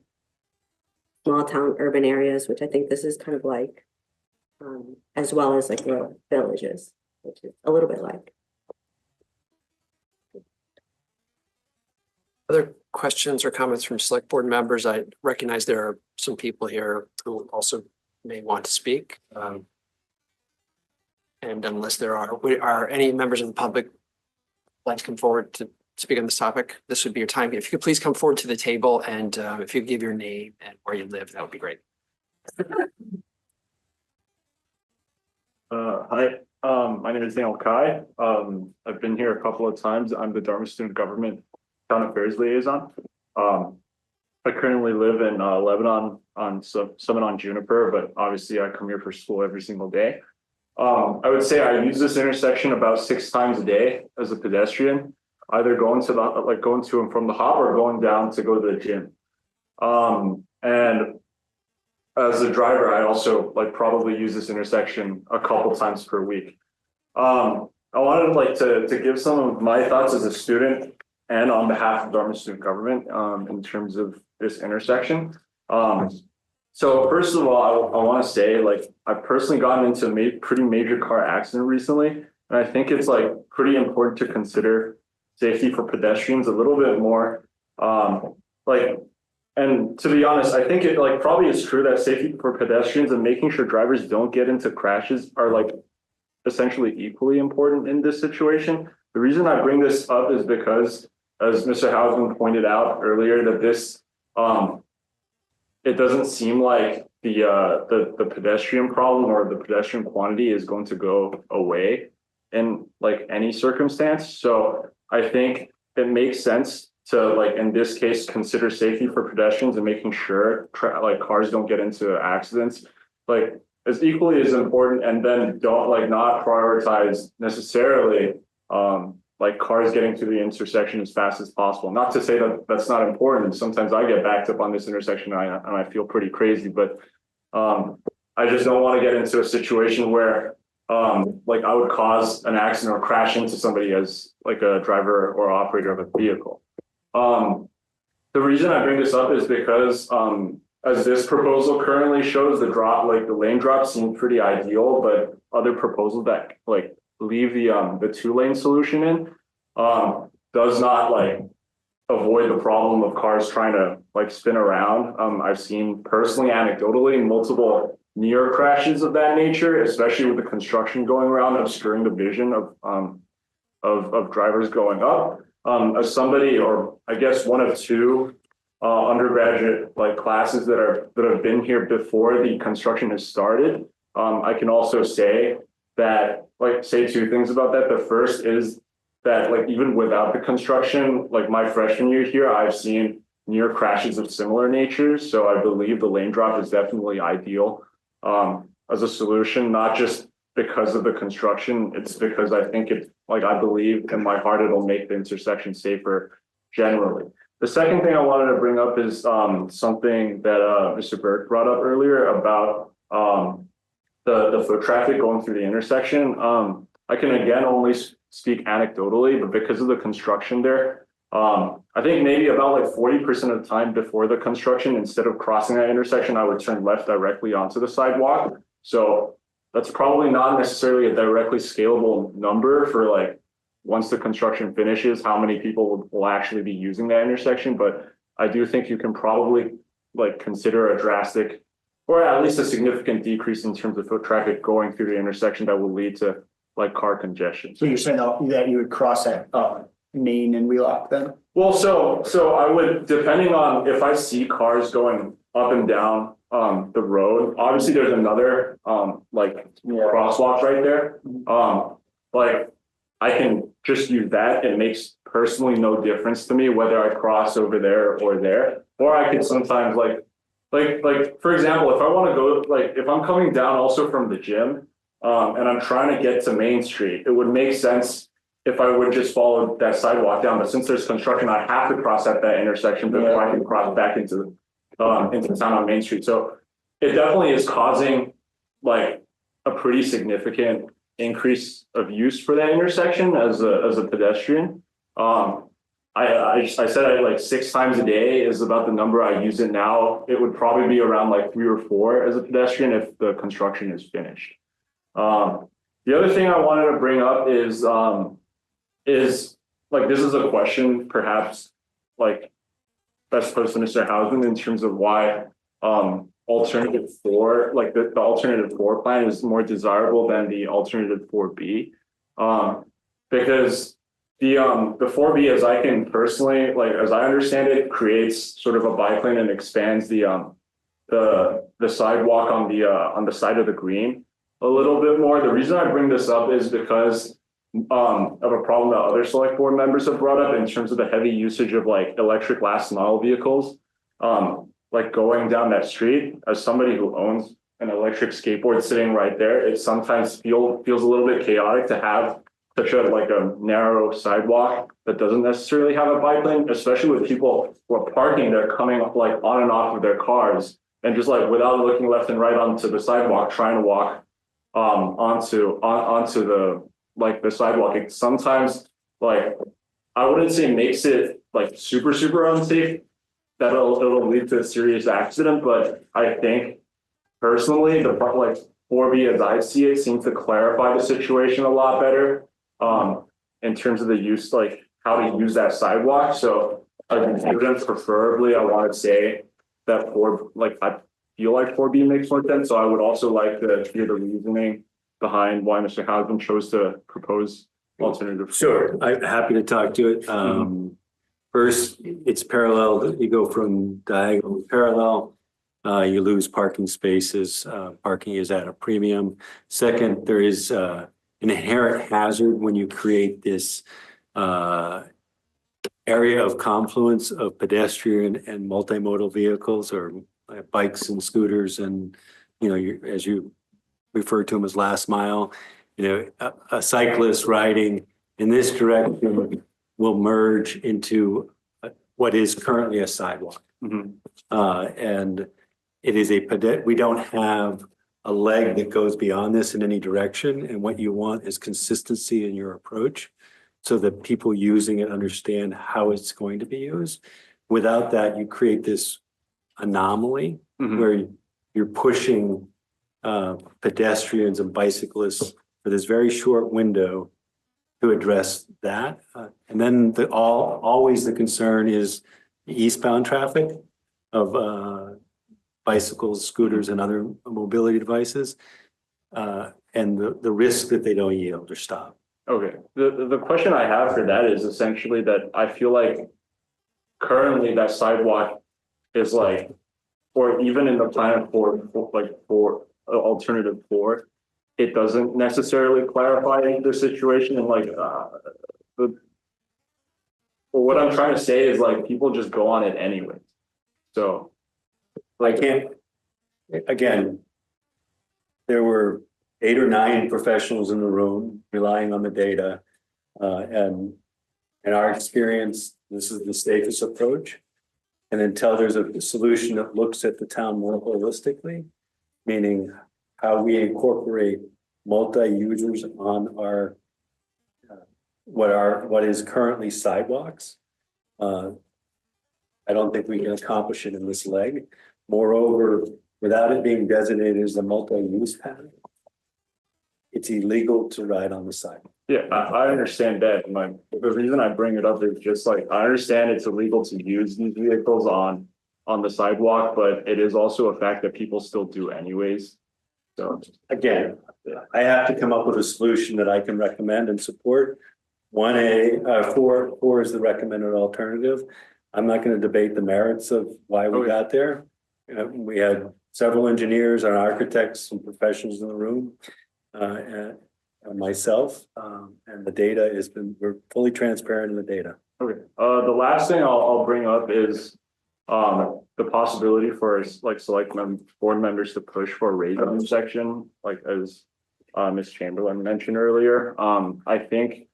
S19: small town urban areas, which I think this is kind of like, as well as like rural villages, which is a little bit like.
S12: Other questions or comments from select board members? I recognize there are some people here who also may want to speak. And unless there are any members of the public like to come forward to speak on this topic, this would be your time. If you could please come forward to the table, and if you could give your name and where you live, that would be great.
S17: Hi, my name is Daniel Kai. I've been here a couple of times. I'm the Dartmouth Student Government Town Affairs Liaison. I currently live in Lebanon on Summit on Juniper, but obviously I come here for school every single day. I would say I use this intersection about 6 times a day as a pedestrian, either going to and from the hop or going down to go to the gym. And as a driver, I also probably use this intersection a couple times per week. I wanted to give some of my thoughts as a student and on behalf of Dartmouth Student Government in terms of this intersection. So first of all, I want to say I've personally gotten into a pretty major car accident recently, and I think it's pretty important to consider safety for pedestrians a little bit more. And to be honest, I think it probably is true that safety for pedestrians and making sure drivers don't get into crashes are essentially equally important in this situation. The reason I bring this up is because, as Mr. Hausman pointed out earlier, that this it doesn't seem like the pedestrian problem or the pedestrian quantity is going to go away in any circumstance. So I think it makes sense to like, in this case, consider safety for pedestrians and making sure like cars don't get into accidents, like is equally as important. And then don't like not prioritize necessarily like cars getting to the intersection as fast as possible. Not to say that that's not important. Sometimes I get backed up on this intersection and I feel pretty crazy, but I just don't want to get into a situation where like I would cause an accident or crash into somebody as like a driver or operator of a vehicle. The reason I bring this up is because as this proposal currently shows, the lane drop seems pretty ideal, but other proposals that like leave the 2-lane solution in does not like avoid the problem of cars trying to like spin around. I've seen personally, anecdotally, multiple near crashes of that nature, especially with the construction going around, obscuring the vision of drivers going up. As somebody, or I guess one of two undergraduate like classes that have been here before the construction has started, I can also say that say two things about that. The first is that like even without the construction, like my freshman year here, I've seen near crashes of similar nature. So I believe the lane drop is definitely ideal as a solution, not just because of the construction. It's because I think I believe in my heart it'll make the intersection safer generally. The second thing I wanted to bring up is something that Mr. Burke brought up earlier about the foot traffic going through the intersection. I can again only speak anecdotally, but because of the construction there, I think maybe about like 40% of the time before the construction, instead of crossing that intersection, I would turn left directly onto the sidewalk. So that's probably not necessarily a directly scalable number for like once the construction finishes, how many people will actually be using that intersection. But I do think you can probably like consider a drastic or at least a significant decrease in terms of foot traffic going through the intersection that will lead to like car congestion.
S20: So you're saying that you would cross at Main and Wheelock then?
S17: Well, so I would, depending on if I see cars going up and down the road, obviously there's another crosswalk right there. Like I can just use that. It makes personally no difference to me whether I cross over there, or I could sometimes like for example, if I want to go, like if I'm coming down also from the gym and I'm trying to get to Main Street, it would make sense if I would just follow that sidewalk down. But since there's construction, I have to cross at that intersection before I can cross back into town on Main Street. So it definitely is causing like a pretty significant increase of use for that intersection as a pedestrian. I said I like 6 times a day is about the number I use it now. It would probably be around like 3 or 4 as a pedestrian if the construction is finished. The other thing I wanted to bring up is like, this is a question perhaps like best posed to Mr. Housen in terms of why alternative 4, like the alternative 4 plan is more desirable than the alternative 4B. Because the 4B, as I can personally, like as I understand it, creates sort of a bike lane and expands the sidewalk on the side of the green a little bit more. The reason I bring this up is because of a problem that other select board members have brought up in terms of the heavy usage of like electric last mile vehicles, like going down that street. As somebody who owns an electric skateboard sitting right there, it sometimes feels a little bit chaotic to have such a narrow sidewalk that doesn't necessarily have a bike lane, especially with people who are parking, they're coming like on and off of their cars and just like without looking left and right onto the sidewalk, trying to walk onto the sidewalk. It sometimes, like, I wouldn't say makes it like super unsafe, that it'll lead to a serious accident, but I think personally the 4B as I see it seems to clarify the situation a lot better in terms of the use, like how to use that sidewalk. So preferably I want to say that I feel like 4B makes more sense. So I would also like to hear the reasoning behind why Mr. Housen chose to propose alternative.
S18: Sure, I'm happy to talk to it. First, it's parallel. You go from diagonal to parallel. You lose parking spaces. Parking is at a premium. Second, there is an inherent hazard when you create this area of confluence of pedestrian and multimodal vehicles or bikes and scooters and, as you refer to them as last mile, a cyclist riding in this direction will merge into what is currently a sidewalk. And it is we don't have a leg that goes beyond this in any direction. And what you want is consistency in your approach so that people using it understand how it's going to be used. Without that, you create this anomaly where you're pushing pedestrians and bicyclists for this very short window to address that. And then always the concern is the eastbound traffic of bicycles, scooters, and other mobility devices, and the risk that they don't yield or stop.
S17: Okay, the question I have for that is essentially that I feel like currently that sidewalk is like, or even in the plan for alternative 4, it doesn't necessarily clarify the situation and what I'm trying to say is like people just go on it anyway. So
S18: again, there were 8 or 9 professionals in the room relying on the data. And in our experience, this is the safest approach. And until there's a solution that looks at the town more holistically, meaning how we incorporate multi-users on our what is currently sidewalks. I don't think we can accomplish it in this leg. Moreover, without it being designated as a multi-use pattern, it's illegal to ride on the sidewalk.
S17: Yeah, I understand that. The reason I bring it up is just like, I understand it's illegal to use these vehicles on the sidewalk, but it is also a fact that people still do anyways. So
S18: again, I have to come up with a solution that I can recommend and support. 4 is the recommended alternative. I'm not going to debate the merits of why we got there. We had several engineers and architects and professionals in the room, and myself, and the data we're fully transparent in the data.
S17: Okay. The last thing I'll bring up is the possibility for board members to push for a raised intersection, like as Ms. Chamberlain mentioned earlier. I think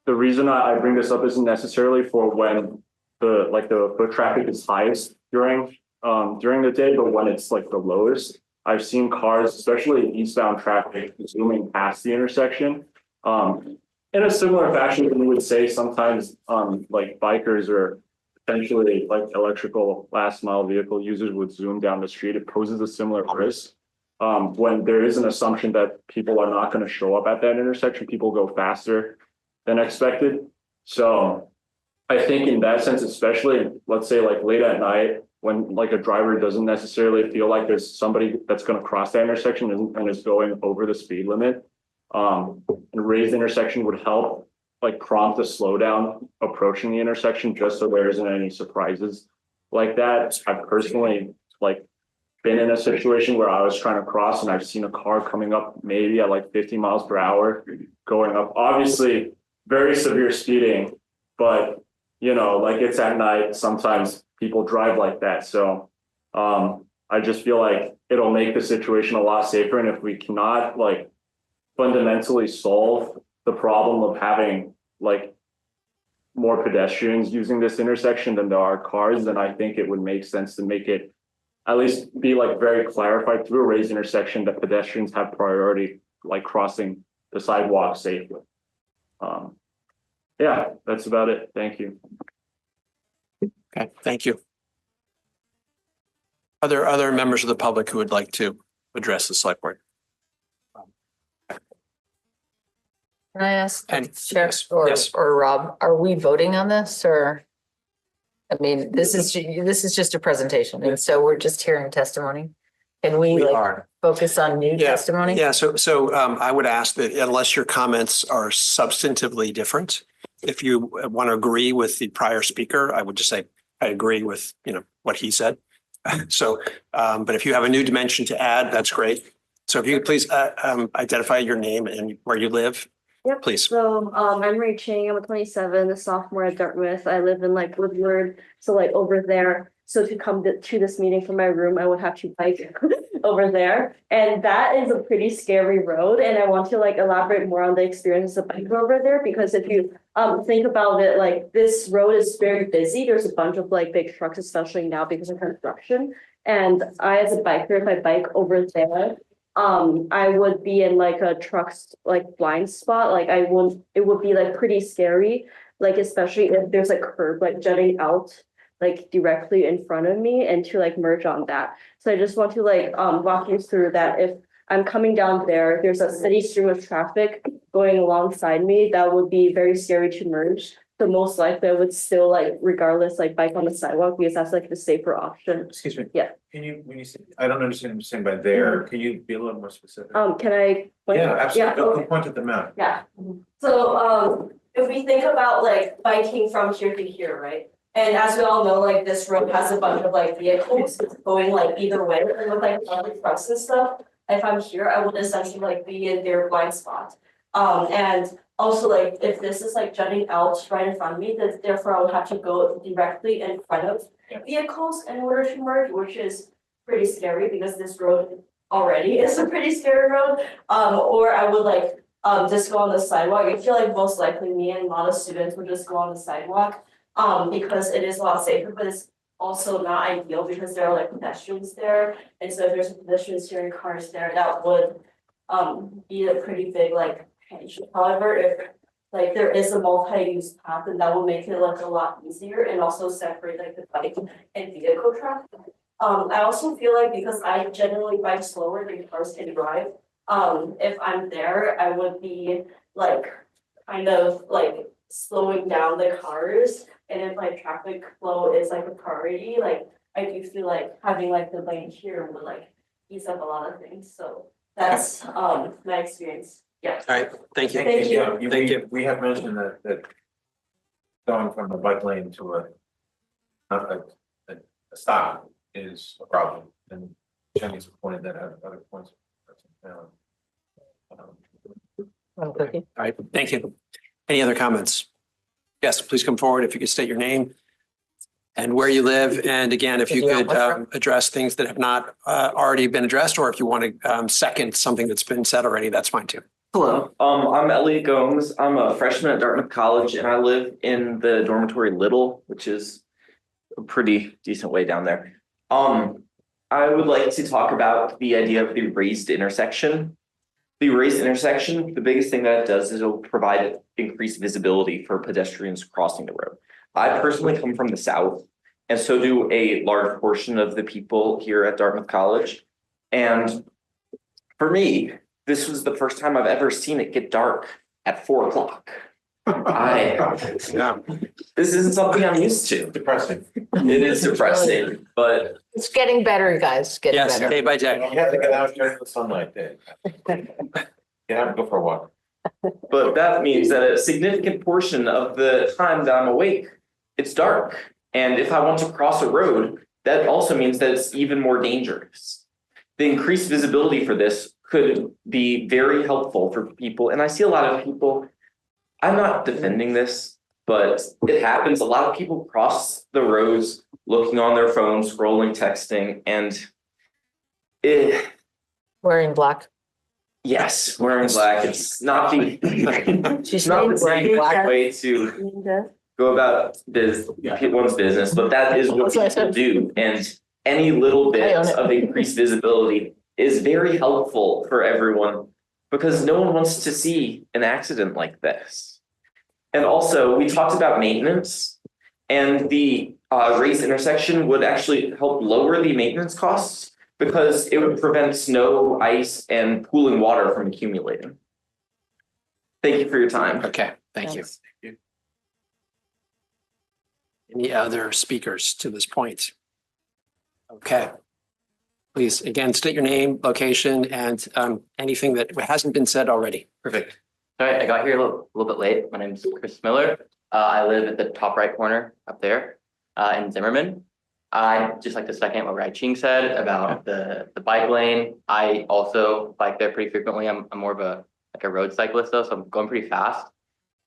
S17: the reason I bring this up isn't necessarily for when the foot traffic is highest during the day, but when it's like the lowest. I've seen cars, especially eastbound traffic, zooming past the intersection. In a similar fashion, we would say sometimes like bikers or potentially like electrical last mile vehicle users would zoom down the street. It poses a similar risk. When there is an assumption that people are not going to show up at that intersection, people go faster than expected. So I think in that sense, especially let's say like late at night, when like a driver doesn't necessarily feel like there's somebody that's going to cross that intersection and is going over the speed limit, a raised intersection would help like prompt a slowdown approaching the intersection, just so there isn't any surprises like that. I've personally been in a situation where I was trying to cross and I've seen a car coming up maybe at like 50 miles per hour going up, obviously very severe speeding, but it's at night. Sometimes people drive like that. So I just feel like it'll make the situation a lot safer. And if we cannot fundamentally solve the problem of having more pedestrians using this intersection than there are cars, then I think it would make sense to make it at least be very clarified through a raised intersection that pedestrians have priority crossing the sidewalk safely. Yeah, that's about it. Thank you.
S12: Okay, thank you. Are there other members of the public who would like to address the select board?
S11: Can I ask,
S12: Sheriff
S11: or Rob, are we voting on this, or? I mean, this is just a presentation, and so we're just hearing testimony. Can we focus on new testimony?
S12: Yeah, so I would ask that unless your comments are substantively different, if you want to agree with the prior speaker, I would just say I agree with what he said. So, but if you have a new dimension to add, that's great. So if you could please identify your name and where you live,
S7: Yep.
S12: Please.
S7: So, I'm Ray Chang, I'm a 27, a sophomore at Dartmouth. I live in like Woodward, so like over there. So to come to this meeting from my room, I would have to bike over there. And that is a pretty scary road. And I want to like elaborate more on the experience of biking over there, because if you think about it, like this road is very busy. There's a bunch of like big trucks, especially now because of construction. And I, as a biker, if I bike over there, I would be in like a truck's like blind spot. Like it would be like pretty scary. Like especially if there's a curb like jutting out like directly in front of me, and to like merge on that. So I just want to like walk you through that. If I'm coming down there, there's a steady stream of traffic going alongside me, that would be very scary to merge. So most likely I would still like regardless like bike on the sidewalk, because that's like the safer option.
S21: Excuse me.
S7: Yeah.
S21: Can you, when you say, I don't understand what you're saying by there, can you be a little more specific?
S7: Can I?
S21: Yeah, absolutely.
S7: Yeah,
S21: Don't point at the map.
S7: Yeah. So if we think about like biking from here to here, right? And as we all know, like this road has a bunch of like vehicles going like either way, and with like other trucks and stuff. If I'm here, I would essentially like be in their blind spot. And also like if this is like jutting out right in front of me, then therefore I would have to go directly in front of vehicles in order to merge, which is pretty scary because this road already is a pretty scary road. Or I would like just go on the sidewalk. I feel like most likely me and a lot of students would just go on the sidewalk. Because it is a lot safer, but it's also not ideal because there are like pedestrians there. And so if there's pedestrians here and cars there, that would be a pretty big like issue. However, if like there is a multi-use path, then that will make it like a lot easier and also separate like the bike and vehicle traffic. I also feel like because I generally bike slower than cars can drive, if I'm there, I would be like kind of like slowing down the cars. And if like traffic flow is like a priority, like I do feel like having like the lane here would like ease up a lot of things. So that's my experience. Yeah.
S12: All right, thank you.
S7: Thank you.
S12: Thank you.
S21: We have mentioned that going from a bike lane to a stop is a problem, and Jenny's pointed that out at other points.
S12: All right, thank you. Any other comments? Yes, please come forward if you could state your name and where you live. And again, if you could address things that have not already been addressed, or if you want to second something that's been said already, that's fine too.
S22: Hello, I'm Elliot Gomes. I'm a freshman at Dartmouth College, and I live in the dormitory Little, which is a pretty decent way down there. I would like to talk about the idea of the raised intersection. The raised intersection, the biggest thing that it does is it'll provide increased visibility for pedestrians crossing the road. I personally come from the south, and so do a large portion of the people here at Dartmouth College. And for me, this was the first time I've ever seen it get dark at 4 o'clock. This isn't something I'm used to.
S21: Depressing.
S22: It is depressing, but
S11: It's getting better, guys. It's getting
S12: Yes,
S11: better.
S12: day by day.
S21: You have to get out during the sunlight day. Get out and go for a walk.
S22: But that means that a significant portion of the time that I'm awake, it's dark. And if I want to cross a road, that also means that it's even more dangerous. The increased visibility for this could be very helpful for people. And I see a lot of people, I'm not defending this, but it happens. A lot of people cross the roads looking on their phones, scrolling, texting, and
S11: Wearing black.
S22: Yes, wearing black. It's not the it's not the same way to go about one's business, but that is what people do. And any little bit of increased visibility is very helpful for everyone because no one wants to see an accident like this. And also, we talked about maintenance, and the raised intersection would actually help lower the maintenance costs because it would prevent snow, ice, and pooling water from accumulating. Thank you for your time.
S12: Okay, thank you. Any other speakers to this point? Okay. Please, again, state your name, location, and anything that hasn't been said already.
S23: Perfect. All right, I got here a little bit late. My name is Chris Miller. I live at the top right corner up there in Zimmerman. I just like to second what Rai Ching said about the bike lane. I also bike there pretty frequently. I'm more of a like a road cyclist though, so I'm going pretty fast.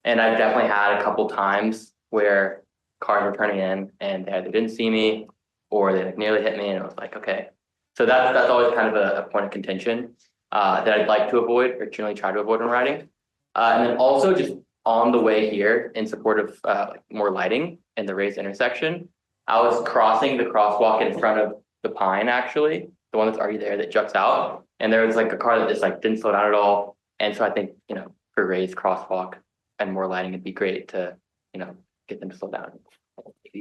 S23: And I've definitely had a couple times where cars were turning in and they either didn't see me or they like nearly hit me, and it was like, okay. So that's always kind of a point of contention that I'd like to avoid or generally try to avoid when riding. And then also just on the way here in support of like more lighting in the raised intersection, I was crossing the crosswalk in front of the Pine, actually, the one that's already there that juts out. And there was like a car that just like didn't slow down at all. And so I think, you know, for raised crosswalk and more lighting, it'd be great to, you know, get them to slow down.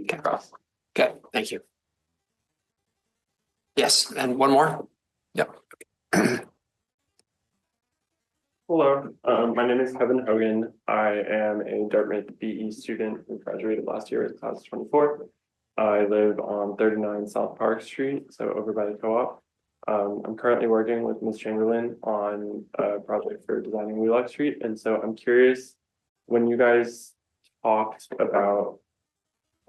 S23: Across.
S12: Okay, thank you. Yes, and one more. Yep.
S9: Hello, my name is Kevin Hogan. I am a Dartmouth BE student who graduated last year as class 24. I live on 39 South Park Street, so over by the co-op. I'm currently working with Ms. Chamberlain on a project for designing Wheelock Street, and so I'm curious, when you guys talked about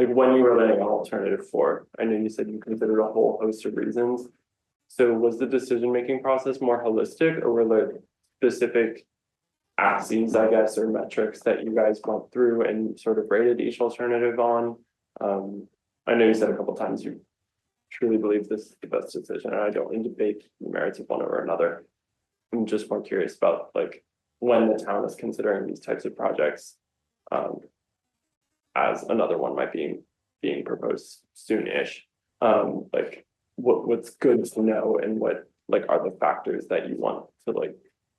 S9: like when you were laying an alternative for, I know you said you considered a whole host of reasons. So was the decision-making process more holistic, or were there specific axes, I guess, or metrics that you guys went through and sort of rated each alternative on? I know you said a couple times you truly believe this is the best decision, and I don't mean to debate the merits of one over another. I'm just more curious about like when the town is considering these types of projects, as another one might be being proposed soonish. Like what's good to know, and what like are the factors that you want to like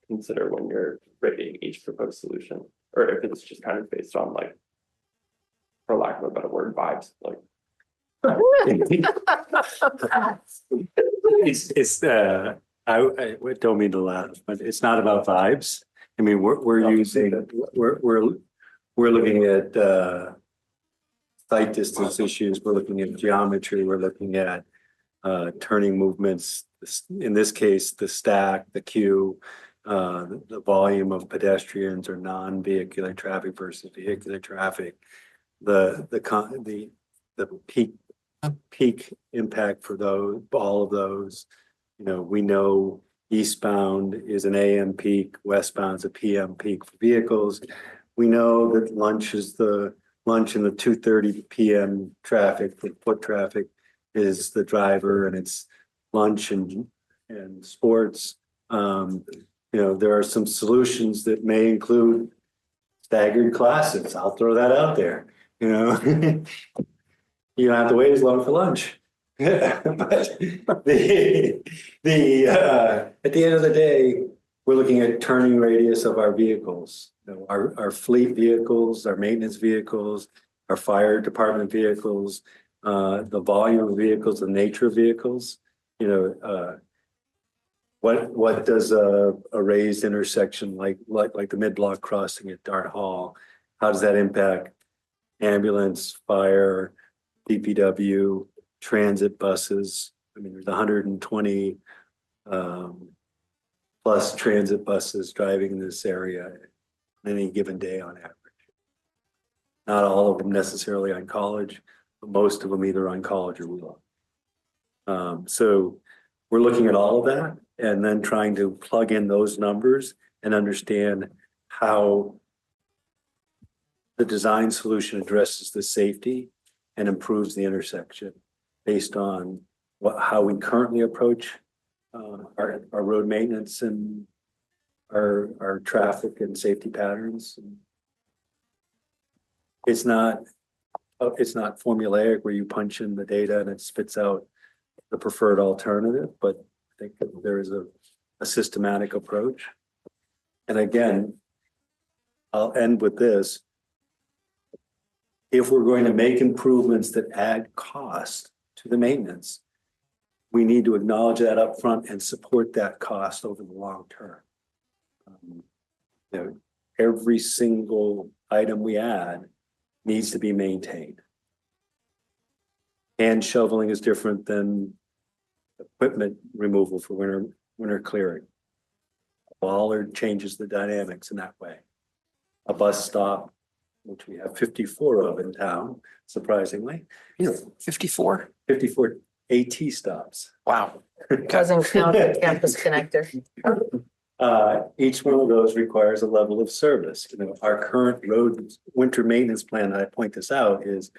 S9: consider when you're rating each proposed solution, or if it's just kind of based on like, for lack of a better word, vibes, like.
S18: I don't mean to laugh, but it's not about vibes. I mean, we're looking at sight distance issues, we're looking at geometry, we're looking at turning movements, in this case, the stack, the queue, the volume of pedestrians or non-vehicular traffic versus vehicular traffic, the peak impact for those, all of those. You know, we know eastbound is an AM peak, westbound's a PM peak for vehicles. We know that lunch in the 2:30 PM traffic, the foot traffic is the driver, and it's lunch and sports. You know, there are some solutions that may include staggered classes. I'll throw that out there. You know, you don't have to wait as long for lunch. But at the end of the day, we're looking at turning radius of our vehicles. You know, our fleet vehicles, our maintenance vehicles, our fire department vehicles, the volume of vehicles, the nature of vehicles. You know, what does a raised intersection like the mid-block crossing at Dart Hall, how does that impact ambulance, fire, DPW, transit buses? I mean, there's 120 plus transit buses driving in this area on any given day on average. Not all of them necessarily on College, but most of them either on College or Wheelock. So we're looking at all of that and then trying to plug in those numbers and understand how the design solution addresses the safety and improves the intersection based on how we currently approach our road maintenance and our traffic and safety patterns. It's not formulaic where you punch in the data and it spits out the preferred alternative, but I think that there is a systematic approach. And again, I'll end with this. If we're going to make improvements that add cost to the maintenance, we need to acknowledge that up front and support that cost over the long term. You know, every single item we add needs to be maintained. Hand shoveling is different than equipment removal for winter clearing. A bollard changes the dynamics in that way. A bus stop, which we have 54 of in town, surprisingly.
S12: 54?
S18: 54 AT stops.
S12: Wow.
S11: Doesn't count the campus connector.
S18: Each one of those requires a level of service. You know, our current road winter maintenance plan, I point this out, is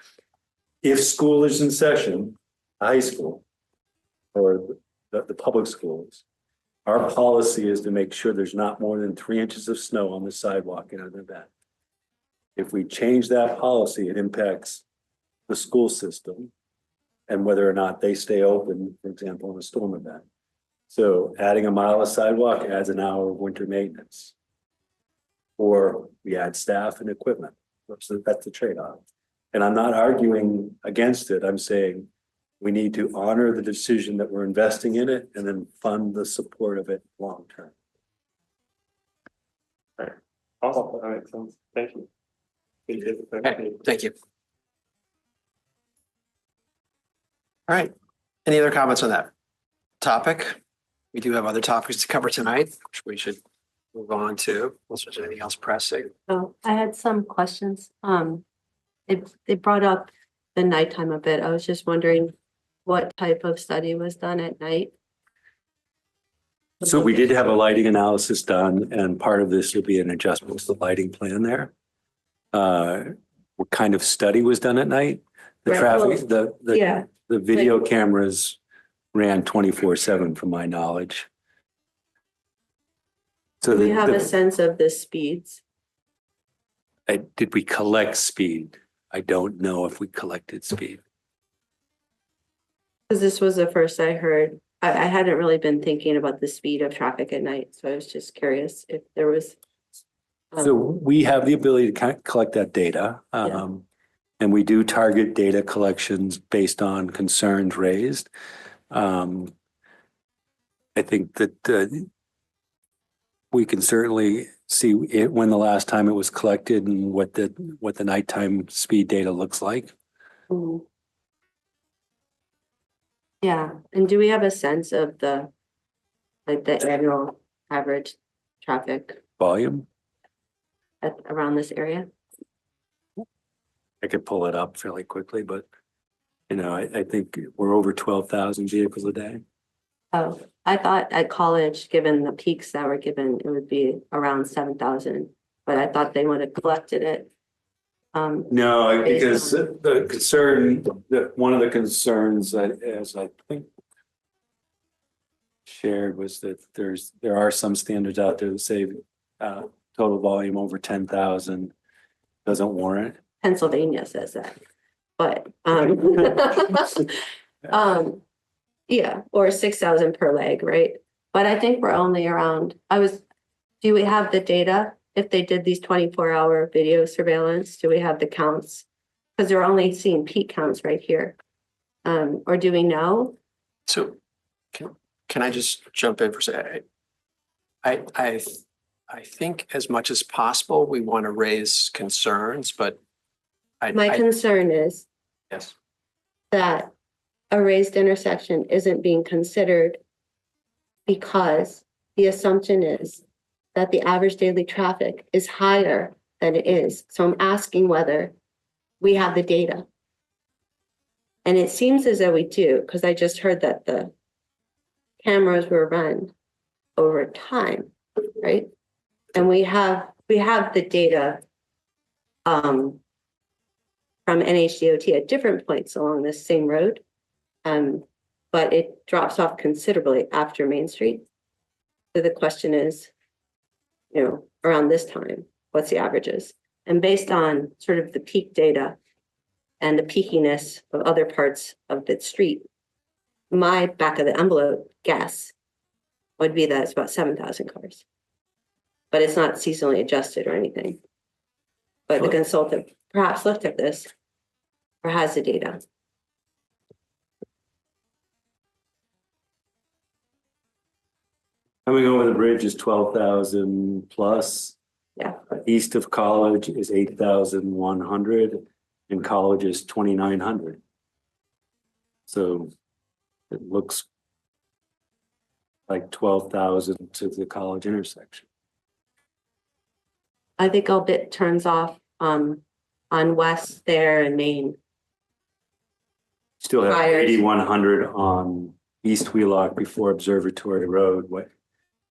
S18: if school is in session, high school or the public schools, our policy is to make sure there's not more than 3 inches of snow on the sidewalk in an event. If we change that policy, it impacts the school system and whether or not they stay open, for example, in a storm event. So adding a mile of sidewalk adds an hour of winter maintenance. Or we add staff and equipment. So that's the trade-off. And I'm not arguing against it. I'm saying we need to honor the decision that we're investing in it and then fund the support of it long-term.
S9: All right. Awesome. That makes sense. Thank you.
S12: Okay, thank you. All right. Any other comments on that topic? We do have other topics to cover tonight, which we should move on to. Unless there's anything else pressing.
S19: Oh, I had some questions. It brought up the nighttime a bit. I was just wondering what type of study was done at night?
S18: So we did have a lighting analysis done, and part of this will be an adjustment to the lighting plan there. What kind of study was done at night? The
S19: Right,
S18: traffic,
S19: Yeah,
S18: the video cameras ran 24/7 from my knowledge. So
S19: do we have a sense of the speeds?
S18: did we collect speed? I don't know if we collected speed.
S19: Because this was the first I heard. I hadn't really been thinking about the speed of traffic at night, so I was just curious if there was.
S18: So we have the ability to collect that data. And we do target data collections based on concerns raised. I think that we can certainly see it when the last time it was collected and what the nighttime speed data looks like.
S19: Mhm. Yeah, and do we have a sense of the annual average traffic
S18: Volume,
S19: around this area?
S18: I could pull it up fairly quickly, but I think we're over 12,000 vehicles a day.
S19: Oh, I thought at college, given the peaks that were given, it would be around 7,000, but I thought they would have collected it.
S18: No, because the concern, one of the concerns that, as I think shared, was that there are some standards out there that say total volume over 10,000 doesn't warrant.
S19: Pennsylvania says that, but yeah, or 6,000 per leg, right? But I think we're only around. Do we have the data? If they did these 24-hour video surveillance, do we have the counts? Because they're only seeing peak counts right here. Or do we know?
S12: So can I just jump in for a second? I think as much as possible, we want to raise concerns, but
S19: My concern is
S12: yes,
S19: that a raised intersection isn't being considered because the assumption is that the average daily traffic is higher than it is. So I'm asking whether we have the data. And it seems as though we do, because I just heard that the cameras were run over time, right? And we have the data from NHDOT at different points along this same road. But it drops off considerably after Main Street. So the question is, around this time, what's the averages? And based on sort of the peak data and the peakiness of other parts of the street, my back of the envelope guess would be that it's about 7,000 cars. But it's not seasonally adjusted or anything. But the consultant perhaps looked at this or has the data.
S18: Coming over the bridge is 12,000 plus.
S19: Yeah.
S18: East of College is 8,100 and College is 2,900. So it looks like 12,000 to the College intersection.
S19: I think a bit turns off on West there and Main.
S18: Still have
S19: Fires.
S18: 8,100 on East Wheelock before Observatory Road.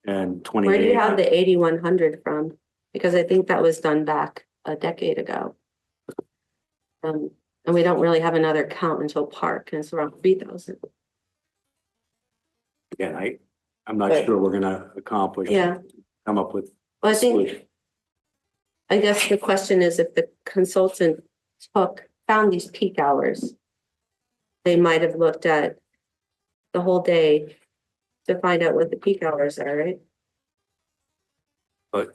S18: and
S19: Where do you
S18: 28.
S19: have the 8100 from? Because I think that was done back a decade ago. And we don't really have another count until Park, and it's around 3,000.
S18: Again, I'm not
S19: But-
S18: sure we're gonna accomplish.
S19: Yeah.
S18: Come up with.
S19: Well, I
S18: solution.
S19: think, I guess the question is if the consultant found these peak hours, they might have looked at the whole day to find out what the peak hours are, right?
S18: But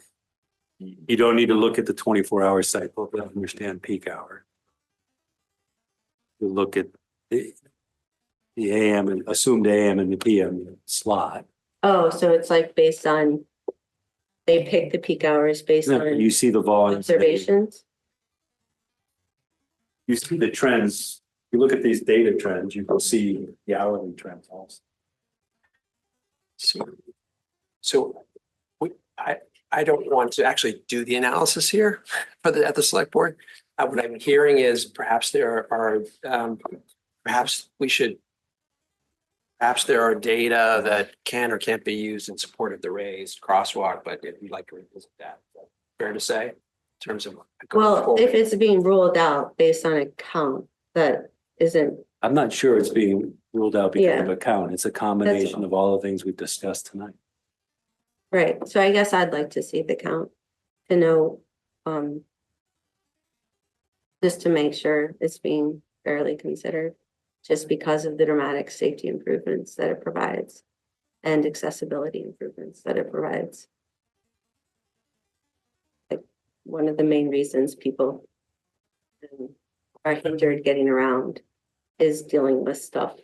S18: you don't need to look at the 24-hour cycle to understand peak hour. You look at the AM and assumed AM and the PM slot.
S19: Oh, so it's like based on, they pick the peak hours based on
S18: You see the volume.
S19: observations?
S18: You see the trends. You look at these data trends, you can see the hourly trends also.
S12: So I don't want to actually do the analysis here for at the select board. What I'm hearing is perhaps there are, perhaps there are data that can or can't be used in support of the raised crosswalk, but we'd like to revisit that. Fair to say, in terms of.
S19: Well, if it's being ruled out based on a count that isn't,
S18: I'm not sure it's being ruled out because of
S19: Yeah.
S18: a count. It's a combination of all the things we've discussed tonight.
S19: right, so I guess I'd like to see the count to know, just to make sure it's being fairly considered, just because of the dramatic safety improvements that it provides and accessibility improvements that it provides. Like, one of the main reasons people are hindered getting around is dealing with stuff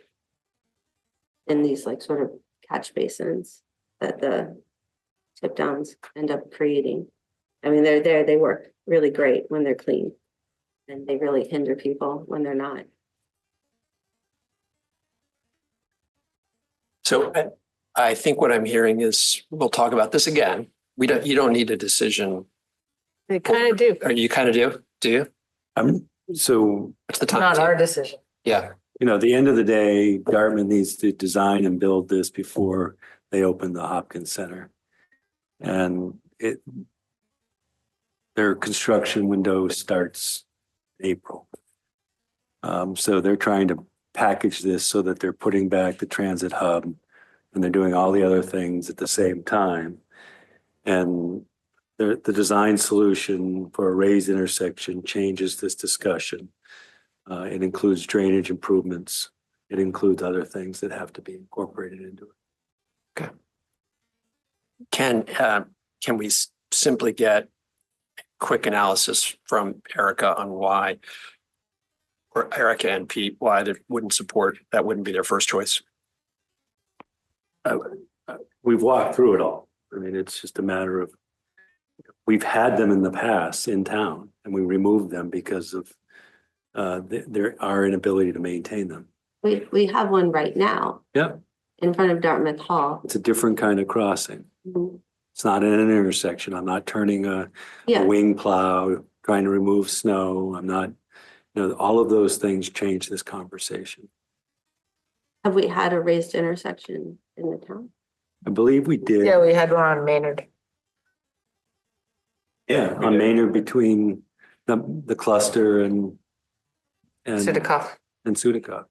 S19: in these like sort of catch basins that the tip downs end up creating. I mean, they're there, they work really great when they're clean, and they really hinder people when they're not.
S12: So I think what I'm hearing is we'll talk about this again. You don't need a decision.
S11: We kind of do.
S12: Or you kind of do? Do you?
S18: So
S12: What's the time?
S11: Not our decision.
S12: Yeah.
S18: you know, at the end of the day, Dartmouth needs to design and build this before they open the Hopkins Center. And their construction window starts April. So they're trying to package this so that they're putting back the transit hub and they're doing all the other things at the same time. And the design solution for a raised intersection changes this discussion. It includes drainage improvements. It includes other things that have to be incorporated into it.
S12: Okay. Can we simply get quick analysis from Erica on why, or Erica and Pete, why they wouldn't support, that wouldn't be their first choice?
S18: We've walked through it all. I mean, it's just a matter of, we've had them in the past in town and we removed them because of our inability to maintain them.
S19: We have one right now.
S18: Yep.
S19: In front of Dartmouth Hall.
S18: It's a different kind of crossing.
S19: Mhm.
S18: It's not in an intersection. I'm not turning a
S19: Yeah.
S18: wing plow, trying to remove snow. I'm not, all of those things change this conversation.
S19: Have we had a raised intersection in the town?
S18: I believe we did.
S11: Yeah, we had one on Maynard.
S18: Yeah, on Maynard between the cluster and
S11: Sudikoff.
S18: and Sudikoff.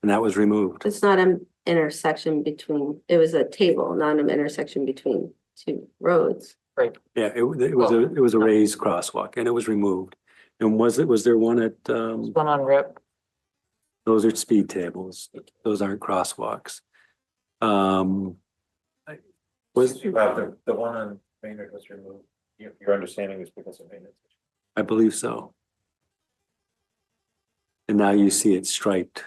S18: And that was removed.
S19: It's not an intersection between, it was a table, not an intersection between two roads.
S11: Right.
S18: Yeah, it was a raised crosswalk and it was removed. And was there one at
S11: One on Rip.
S18: those are speed tables. Those aren't crosswalks. Was
S21: The one on Maynard was removed. Your understanding is because of maintenance.
S18: I believe so. And now you see it striped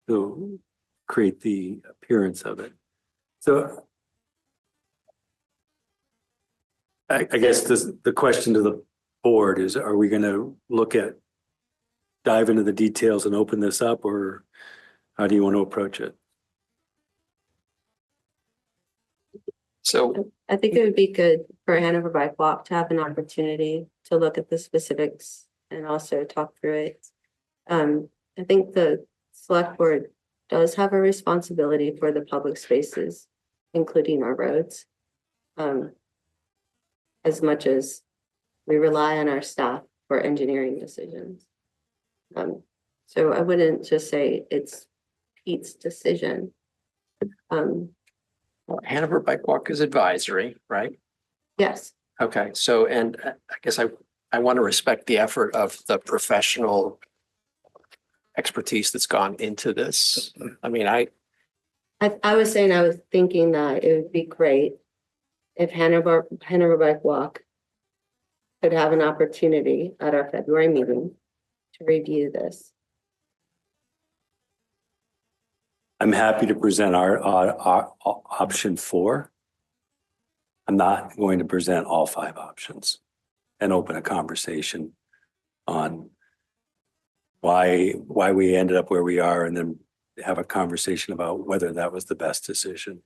S18: to create the appearance of it. So I guess the question to the board is, are we going to dive into the details and open this up, or how do you want to approach it?
S12: So
S19: I think it would be good for Hanover Bike Walk to have an opportunity to look at the specifics and also talk through it. I think the select board does have a responsibility for the public spaces, including our roads. as much as we rely on our staff for engineering decisions. So I wouldn't just say it's Pete's decision.
S12: Well, Hanover Bike Walk is advisory, right?
S19: Yes.
S12: Okay, so, and I guess I want to respect the effort of the professional expertise that's gone into this. I mean, I
S19: was saying, I was thinking that it would be great if Hanover Bike Walk could have an opportunity at our February meeting to review this.
S18: I'm happy to present our option 4. I'm not going to present all 5 options and open a conversation on why we ended up where we are, and then have a conversation about whether that was the best decision.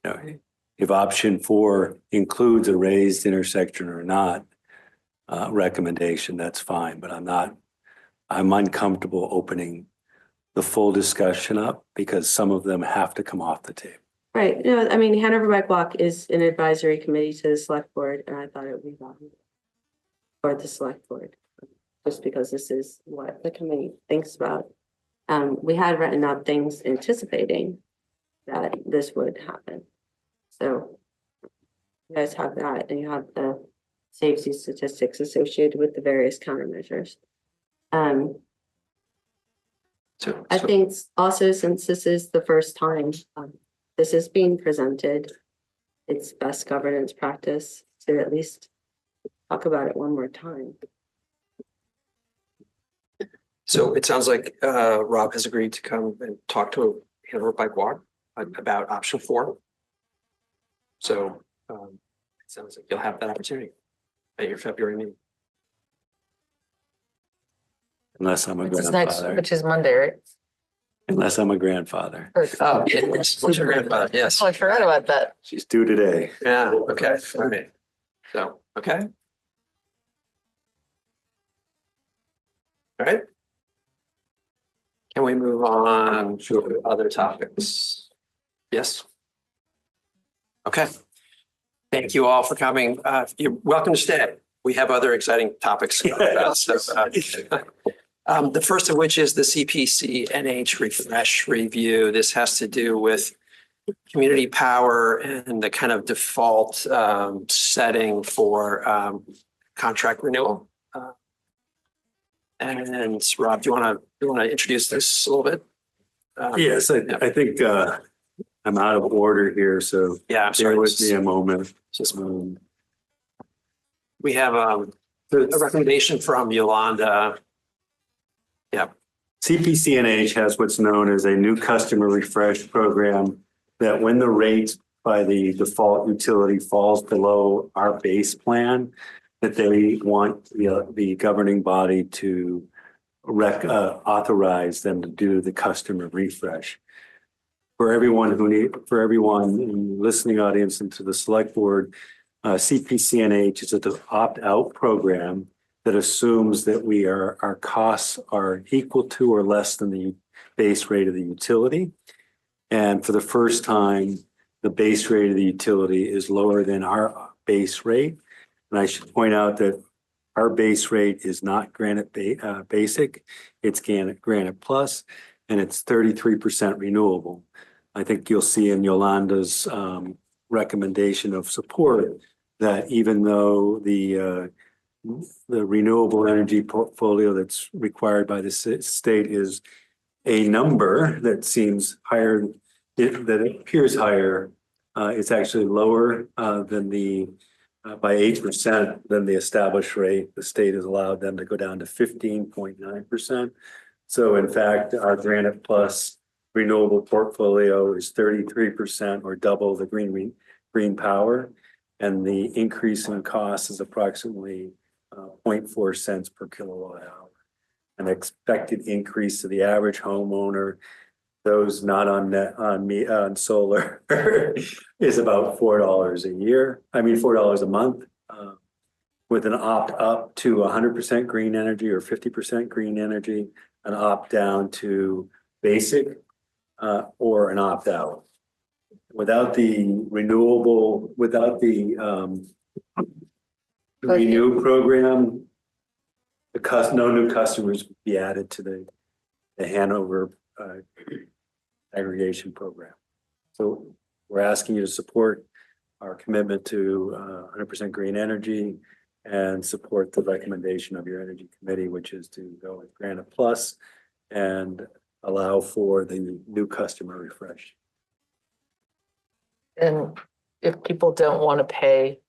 S18: You know, if option 4 includes a raised intersection or not recommendation, that's fine, but I'm uncomfortable opening the full discussion up because some of them have to come off the table.
S19: Right. No, I mean, Hanover Bike Walk is an advisory committee to the select board, and I thought it would be valuable for the select board, just because this is what the committee thinks about. We had written up things anticipating that this would happen. So you guys have that, and you have the safety statistics associated with the various countermeasures. I think also, since this is the first time this is being presented, it's best governance practice to at least talk about it one more time.
S12: So it sounds like Rob has agreed to come and talk to Hanover Bike Walk about option 4. So it sounds like you'll have that opportunity at your February meeting.
S18: Unless I'm a
S11: Which is
S18: grandfather.
S11: which is Monday, right?
S18: Unless I'm a grandfather.
S12: Oh, what's your grandfather? Yes.
S11: Oh, I forgot about that.
S18: She's due today.
S12: Yeah, okay, all right. So, okay. All right. Can we move on to other topics? Yes. Okay. Thank you all for coming. You're welcome to stay. We have other exciting topics to talk about. So, the first of which is the CPCNH refresh review. This has to do with community power and the kind of default setting for contract renewal. And Rob, do you want to introduce this a little bit?
S18: Yes, I think I'm out of order here, so
S12: yeah, I'm sorry.
S18: Bear with me a moment.
S12: We have a recommendation from Yolanda. Yeah.
S18: CPCNH has what's known as a new customer refresh program that when the rate by the default utility falls below our base plan, that they want the governing body to authorize them to do the customer refresh. For everyone in the listening audience and to the select board, CPCNH is an opt-out program that assumes that our costs are equal to or less than the base rate of the utility. And for the first time, the base rate of the utility is lower than our base rate. And I should point out that our base rate is not Granite Basic, it's Granite Plus, and it's 33% renewable. I think you'll see in Yolanda's recommendation of support that even though the renewable energy portfolio that's required by the state is a number that seems higher, that appears higher, it's actually lower than by 8% than the established rate. The state has allowed them to go down to 15.9%. So in fact, our Granite Plus renewable portfolio is 33% or double the green power. And the increase in cost is approximately 0.4 cents per kilowatt hour. An expected increase to the average homeowner, those not on solar, is about $4 a year. I mean, $4 a month, with an opt up to 100% green energy or 50% green energy, an opt down to basic, or an opt out. without the renewable, without the renew program, no new customers would be added to the Hanover aggregation program. So we're asking you to support our commitment to 100% green energy and support the recommendation of your energy committee, which is to go with Granite Plus and allow for the new customer refresh.
S11: And if people don't want to pay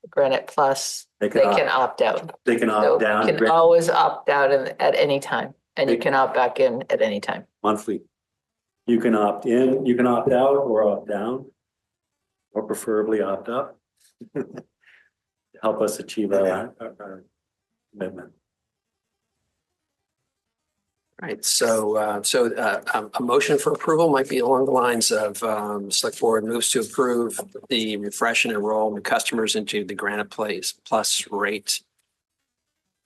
S11: Granite Plus, they can opt out.
S18: They can opt down.
S11: You can always opt out at any time, and you can opt back in at any time.
S18: Monthly. You can opt in, you can opt out or opt down, or preferably opt up. To help us achieve our commitment.
S12: Right, so a motion for approval might be along the lines of Select Board moves to approve the refresh and enroll new customers into the Granite Plus rate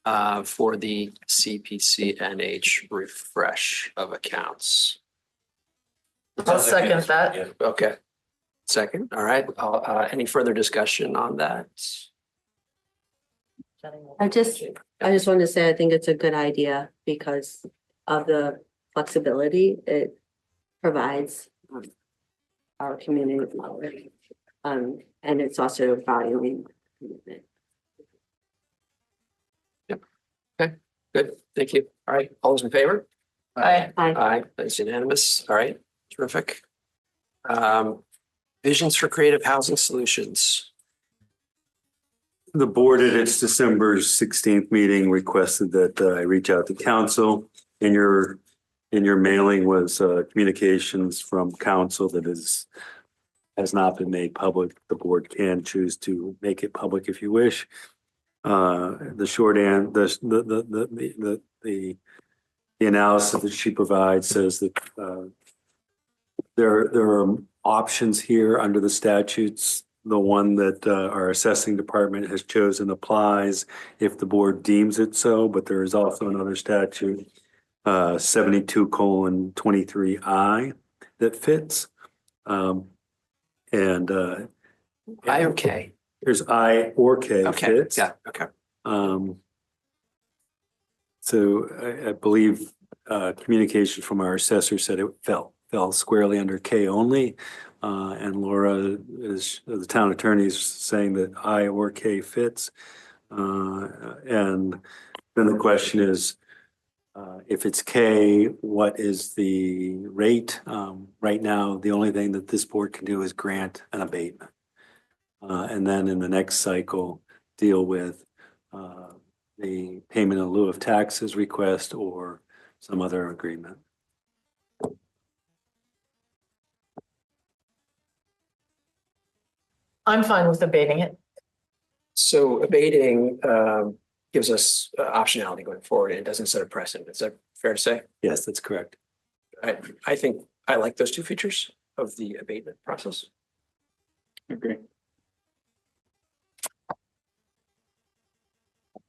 S12: for the CPCNH refresh of accounts.
S11: I'll second that.
S12: Okay. Second, all right. Any further discussion on that?
S19: I just wanted to say, I think it's a good idea because of the flexibility it provides our community. And it's also valuing commitment.
S12: Yep. Okay, good. Thank you. All right. All those in favor?
S11: Aye.
S12: Aye. That's unanimous. All right. Terrific. Visions for Creative Housing Solutions.
S18: The board at its December 16th meeting requested that I reach out to council. In your mailing was communications from council that has not been made public. The board can choose to make it public if you wish. The short end, the analysis that she provides says that there are options here under the statutes. The one that our assessing department has chosen applies if the board deems it so, but there is also another statute, 72:23I, that fits.
S12: I or K?
S18: There's I or K fits.
S12: Yeah, okay.
S18: So I believe communication from our assessor said it fell squarely under K only. And Laura is the town attorney is saying that I or K fits. And then the question is, if it's K, what is the rate? Right now, the only thing that this board can do is grant an abatement. And then in the next cycle, deal with the payment in lieu of taxes request or some other agreement.
S11: I'm fine with abating it.
S12: So abating gives us optionality going forward and it doesn't set a precedent. Is that fair to say?
S18: Yes, that's correct.
S12: I think I like those two features of the abatement process.
S15: Agree.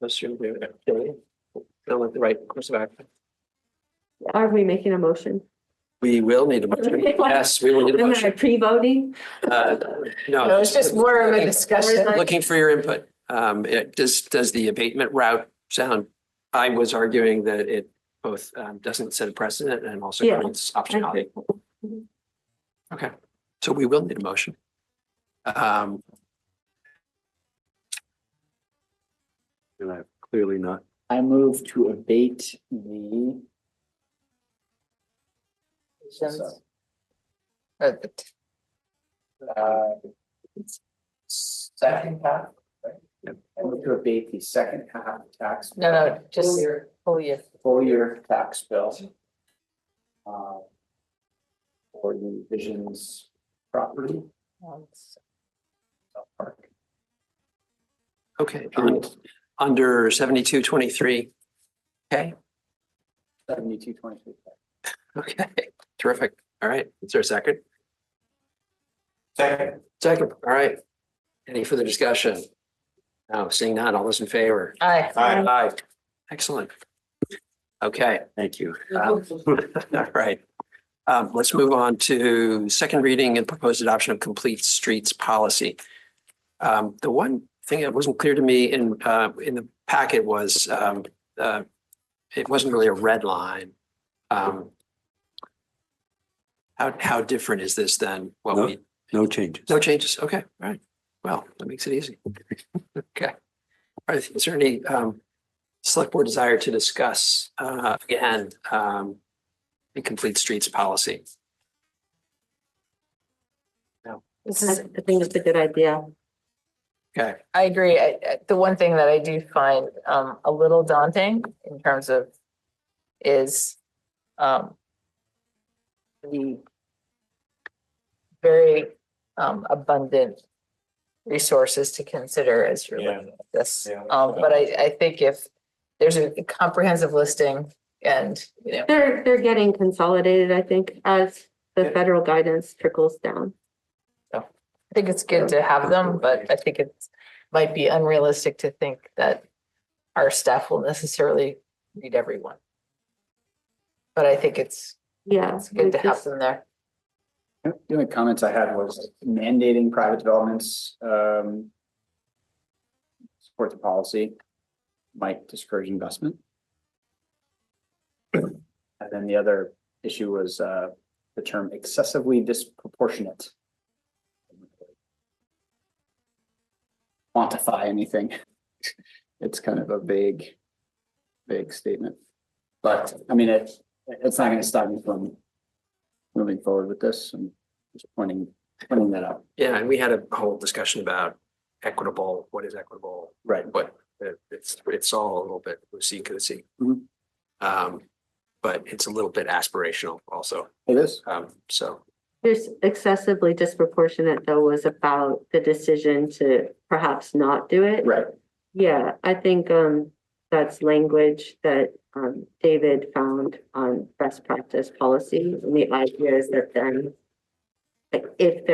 S12: Assume we don't like the right course of action.
S19: Are we making a motion?
S12: We will need a motion. Yes, we will need a
S19: Am I
S12: motion.
S19: pre-voting?
S12: No,
S11: it's just more of a discussion.
S12: Looking for your input. Does the abatement route sound? I was arguing that it both doesn't set a precedent and also creates optionality. Okay, so we will need a motion.
S18: And I've clearly not.
S20: I move to abate the. Second half. Right? I move to abate the second half tax.
S11: No, just full year.
S20: Full year tax bill. For the Visions property. South Park.
S12: Okay, under 7223. Okay.
S20: 7223.
S12: Okay, terrific. All right, is there a second?
S20: Second.
S12: Second, all right. Any further discussion? No, seeing none, all those in favor?
S11: Aye.
S12: Aye. Excellent. Okay,
S18: Thank you.
S12: all right. Let's move on to second reading and proposed adoption of complete streets policy. The one thing that wasn't clear to me in the packet was it wasn't really a red line. How different is this than what we?
S18: No changes.
S12: No changes. Okay, all right. Well, that makes it easy. Okay. All right. Is there any select board desire to discuss again the complete streets policy? No.
S19: I think it's a good idea.
S12: Okay.
S11: I agree. The one thing that I do find a little daunting in terms of is the very abundant resources to consider as you're looking at this. But I think if there's a comprehensive listing and, you know.
S19: They're getting consolidated, I think, as the federal guidance trickles down.
S11: I think it's good to have them, but I think it might be unrealistic to think that our staff will necessarily read everyone. But I think it's good to have them there.
S20: The only comments I had was mandating private developments support the policy might discourage investment. And then the other issue was the term excessively disproportionate. Quantify anything. It's kind of a vague statement. But I mean, it's not going to stop me from moving forward with this and just pointing that out.
S12: Yeah, and we had a whole discussion about equitable. What is equitable?
S20: Right.
S12: But it's all a little bit loosey-goosey. But it's a little bit aspirational also.
S20: It is.
S12: So
S19: There's excessively disproportionate though was about the decision to perhaps not do it.
S20: Right.
S19: Yeah, I think that's language that David found on best practice policy. And the idea is that then like if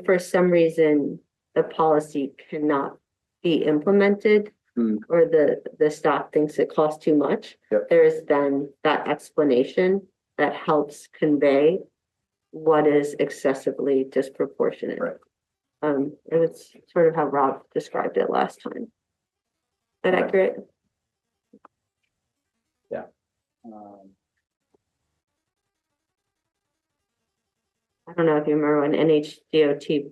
S19: for some reason the policy cannot be implemented or the staff thinks it costs too much, there is then that explanation that helps convey what is excessively disproportionate.
S20: Right.
S19: It was sort of how Rob described it last time. Is that accurate?
S20: Yeah.
S19: I don't know if you remember when NHDOT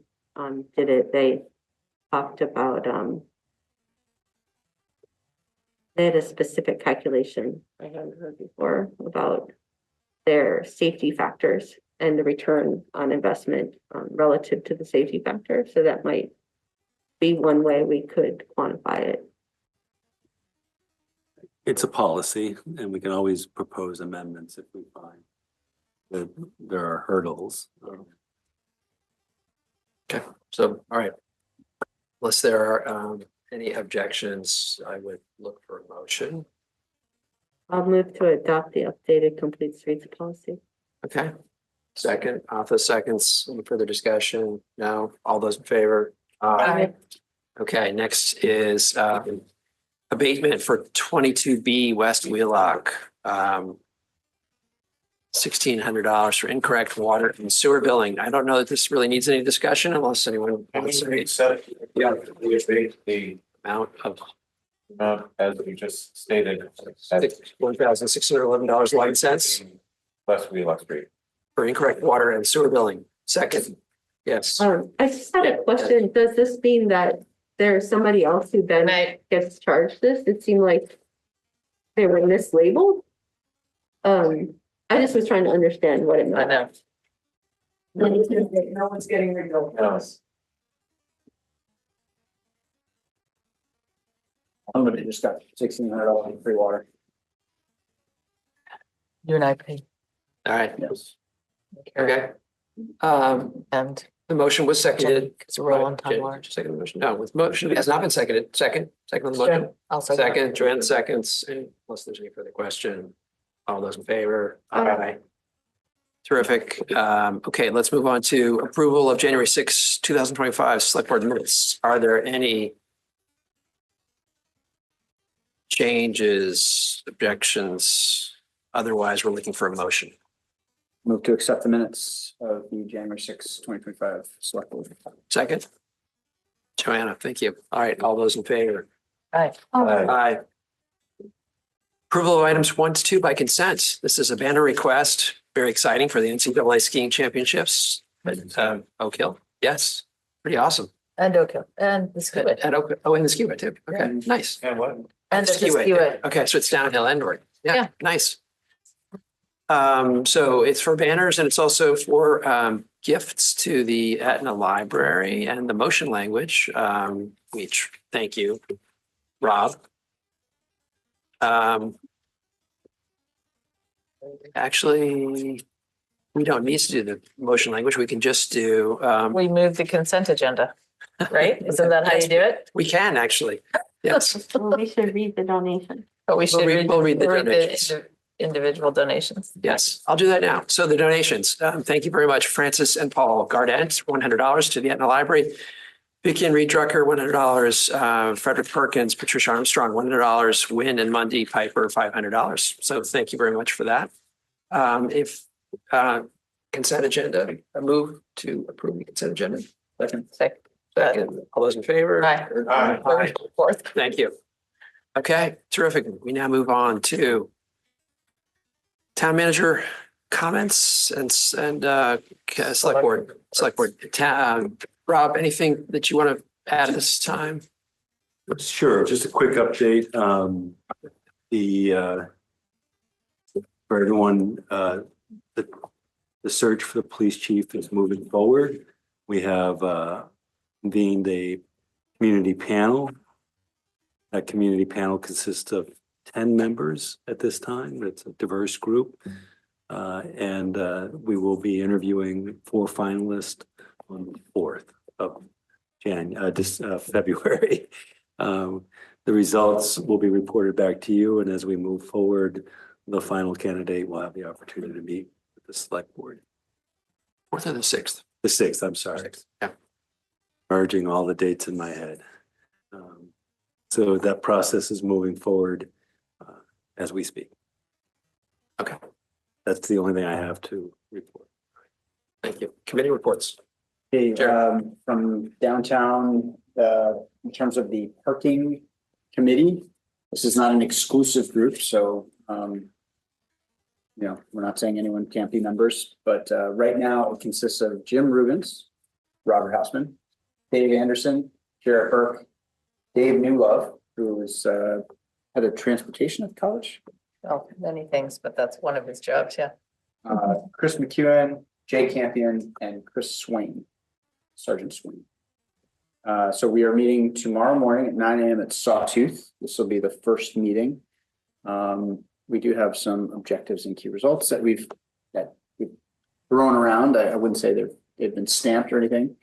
S19: did it, they talked about they had a specific calculation I hadn't heard before about their safety factors and the return on investment relative to the safety factor. So that might be one way we could quantify it.
S18: It's a policy and we can always propose amendments if we find that there are hurdles.
S12: okay, so all right. Unless there are any objections, I would look for a motion.
S19: I'll move to adopt the updated complete streets policy.
S12: Okay. Second, Arthur seconds. Any further discussion? No. All those in favor?
S19: Aye.
S12: Okay, next is abatement for 22B West Wheelock. $1,600 for incorrect water and sewer billing. I don't know that this really needs any discussion unless anyone wants to read.
S21: Yeah, the
S12: Amount of
S21: as we just stated.
S12: $1,611.11
S21: West Wheelock Street.
S12: for incorrect water and sewer billing. Second, yes.
S19: I just had a question. Does this mean that there's somebody else who then gets charged this? It seemed like they were mislabeled. I just was trying to understand what it meant.
S11: I know.
S6: No one's getting rebilled.
S21: No.
S20: Somebody just got $1,600 in free water.
S11: You and I pay.
S12: All right.
S20: Yes.
S12: Okay.
S11: And
S12: The motion was seconded.
S11: it's a roll on time water.
S12: Second the motion. No, with motion has not been seconded. Second on the motion.
S11: I'll second.
S12: Second, Joanne seconds. And unless there's any further question, all those in favor?
S19: Aye.
S12: Terrific. Okay, let's move on to approval of January 6, 2025 select board minutes. Are there any changes, objections? Otherwise, we're looking for a motion.
S20: Move to accept the minutes of the January 6th, 2025 select board.
S12: Second. Joanna, thank you. All right, all those in favor?
S11: Aye.
S12: Aye. Approval of items 1 to 2 by consent. This is a banner request. Very exciting for the NCAA skiing championships. But Oak Hill, yes, pretty awesome.
S11: And Oak Hill, and the scuba.
S12: And Oak, oh, and the scuba too. Okay, nice.
S21: And what?
S11: And the
S12: Skiway.
S11: skiway.
S12: Okay, so it's downhill inward. Yeah,
S11: Yeah.
S12: nice. So it's for banners and it's also for gifts to the Etna Library and the motion language, which, thank you, Rob. Actually, we don't need to do the motion language. We can just do.
S11: We move the consent agenda, right? Isn't that how you do it?
S12: We can actually, yes.
S19: Well, we should read the donation.
S11: But we should
S12: We'll read the donations.
S11: individual donations.
S12: Yes, I'll do that now. So the donations, thank you very much. Francis and Paul Gardent, $100 to the Etna Library. Vicky and Reed Drucker, $100. Frederick Perkins, Patricia Armstrong, $100. Wynn and Mundy Piper, $500. So thank you very much for that. If consent agenda, a move to approve the consent agenda. Second. All those in favor?
S11: Aye.
S12: Aye.
S11: Fourth.
S12: Thank you. Okay, terrific. We now move on to town manager comments and select board. Rob, anything that you want to add at this time?
S18: Sure, just a quick update. For everyone, the search for the police chief is moving forward. We have convened a community panel. That community panel consists of 10 members at this time. It's a diverse group. And we will be interviewing 4 finalists on the 4th of February. The results will be reported back to you. And as we move forward, the final candidate will have the opportunity to meet with the select board.
S12: 4th or the 6th?
S18: The 6th, I'm sorry.
S12: 6th. Yeah.
S18: Merging all the dates in my head. So that process is moving forward as we speak.
S12: Okay.
S18: That's the only thing I have to report.
S12: Thank you. Committee reports.
S20: Okay, from downtown, in terms of the parking committee, this is not an exclusive group, so we're not saying anyone can't be members, but right now it consists of Jim Rubens, Robert Hausman, Dave Anderson, Jared Burke, Dave Newlove, who is head of transportation at the college.
S11: Oh, many things, but that's one of his jobs, yeah.
S20: Chris McEwen, Jay Campion, and Chris Swain, Sergeant Swain. So we are meeting tomorrow morning at 9 a.m. at Sawtooth. This will be the first meeting. We do have some objectives and key results that we've thrown around. I wouldn't say they've been stamped or anything,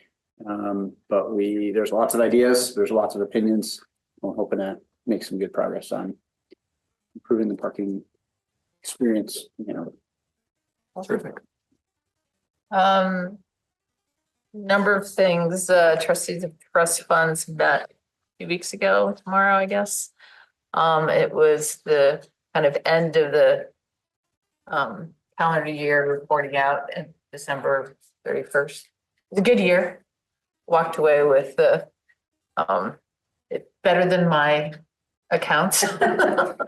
S20: but there's lots of ideas. There's lots of opinions. We're hoping to make some good progress on improving the parking experience.
S12: Terrific.
S11: Number of things, trustees of trust funds met 2 weeks ago, tomorrow, I guess. It was the kind of end of the calendar year reporting out in December 31st. It was a good year. Walked away with it better than my accounts. But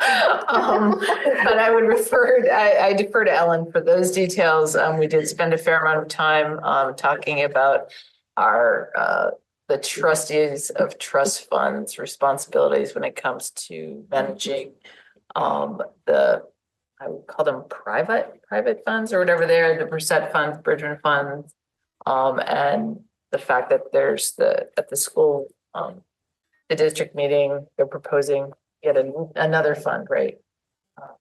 S11: I would I defer to Ellen for those details. We did spend a fair amount of time talking about the trustees of trust funds responsibilities when it comes to managing I would call them private funds or whatever they're, the Brissett funds, Bridgman funds, and the fact that there's at the school, the district meeting, they're proposing yet another fund, right?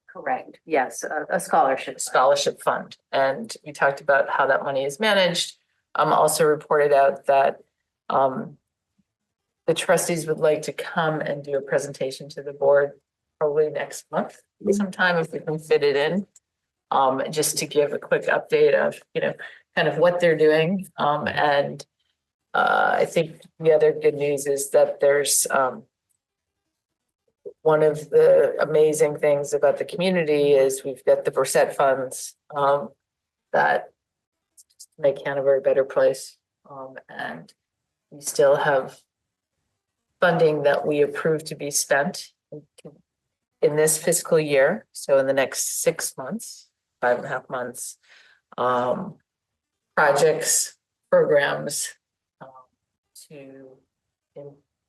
S6: Correct. Yes, a scholarship.
S11: Scholarship fund. And we talked about how that money is managed. Also reported out that the trustees would like to come and do a presentation to the board probably next month, sometime if we can fit it in. Just to give a quick update of, kind of what they're doing. And I think the other good news is that there's one of the amazing things about the community is we've got the Brissett funds that just to make Hanover a better place. And we still have funding that we approved to be spent in this fiscal year. So in the next 6 months, 5.5 months, projects, programs to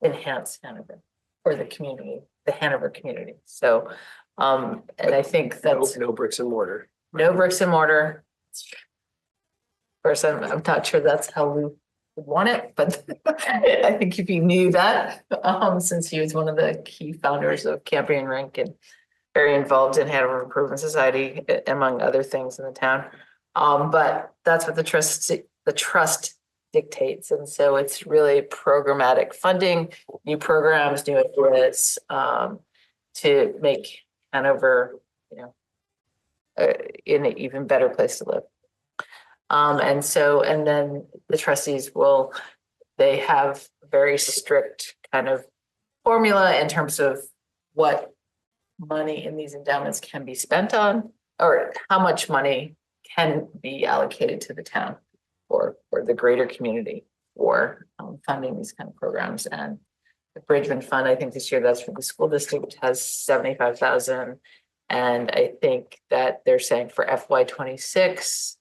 S11: enhance Hanover for the community, the Hanover community. So, and I think that's
S12: No bricks and mortar.
S11: no bricks and mortar. Of course, I'm not sure that's how we would want it, but I think if you knew that, since he was one of the key founders of Campion Rink and very involved in Hanover Improvement Society, among other things in the town. But that's what the trust dictates. And so it's really programmatic funding, new programs, new ideas, to make Hanover, in an even better place to live. And then the trustees they have very strict kind of formula in terms of what money in these endowments can be spent on, or how much money can be allocated to the town or the greater community for funding these kind of programs. And the Bridgman Fund, I think this year that's for the school district, has 75,000. And I think that they're saying for FY26,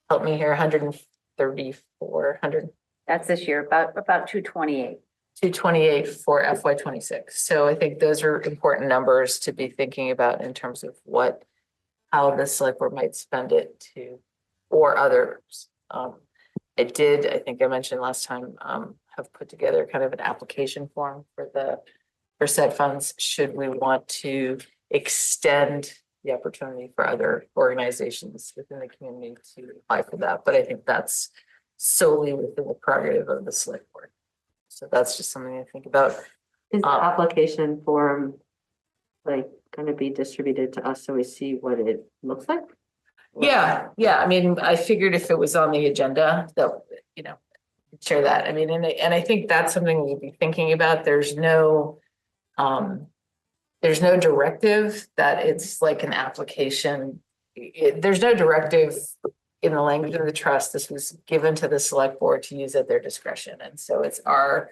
S11: help me here, 134.
S3: That's this year, about 228.
S11: 228 for FY26. So I think those are important numbers to be thinking about in terms of how the select board might spend it to, or others. I think I mentioned last time, have put together kind of an application form for said funds, should we want to extend the opportunity for other organizations within the community to apply for that. But I think that's solely within the prerogative of the select board. So that's just something to think about.
S19: Is the application form going to be distributed to us so we see what it looks like?
S11: Yeah. I mean, I figured if it was on the agenda that, share that. I mean, and I think that's something we'll be thinking about. There's no directive that it's like an application. There's no directive in the language of the trust. This was given to the select board to use at their discretion. And so it's our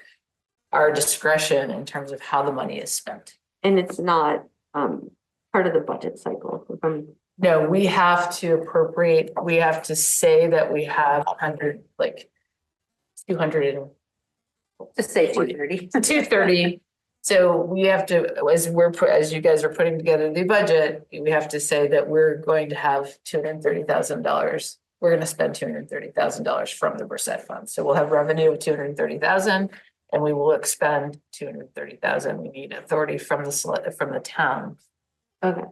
S11: discretion in terms of how the money is spent.
S19: And it's not part of the budget cycle.
S11: No, we have to appropriate, we have to say that we have 200.
S19: Just say 230.
S11: 230. So we have to, as you guys are putting together the budget, we have to say that we're going to have $230,000. We're going to spend $230,000 from the Brissette Fund. So we'll have revenue of $230,000 and we will expend $230,000. We need authority from the town.
S19: Okay.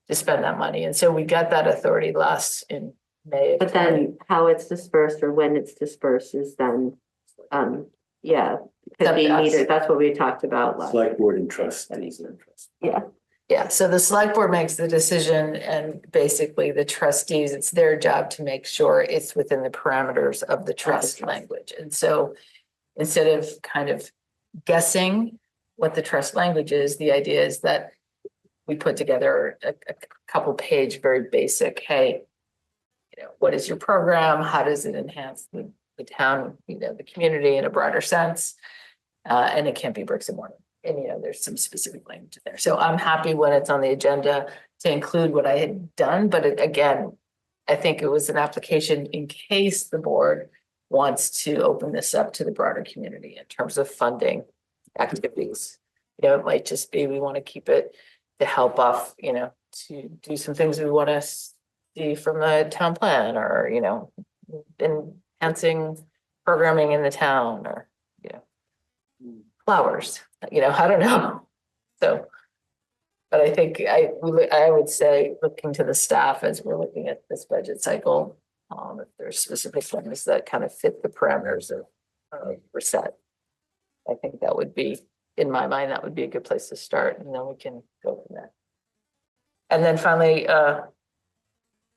S11: To spend that money. And so we got that authority last in May.
S19: But then how it's dispersed or when it's dispersed is then, could be neither. That's what we talked about.
S18: Select board and trustees.
S11: Yeah. So the select board makes the decision and basically the trustees, it's their job to make sure it's within the parameters of the trust language. And so instead of kind of guessing what the trust language is, the idea is that we put together a couple page, very basic, hey, what is your program? How does it enhance the town, the community in a broader sense? And it can't be bricks and mortar. And, there's some specific language there. So I'm happy when it's on the agenda to include what I had done. But again, I think it was an application in case the board wants to open this up to the broader community in terms of funding activities. It might just be, we want to keep it to help off, to do some things we want to see from the town plan or, enhancing programming in the town or, flowers, I don't know. So, but I think I would say looking to the staff as we're looking at this budget cycle, if there's specific things that kind of fit the parameters of Brissette, I think that would be, in my mind, that would be a good place to start, and then we can go from there. And then finally,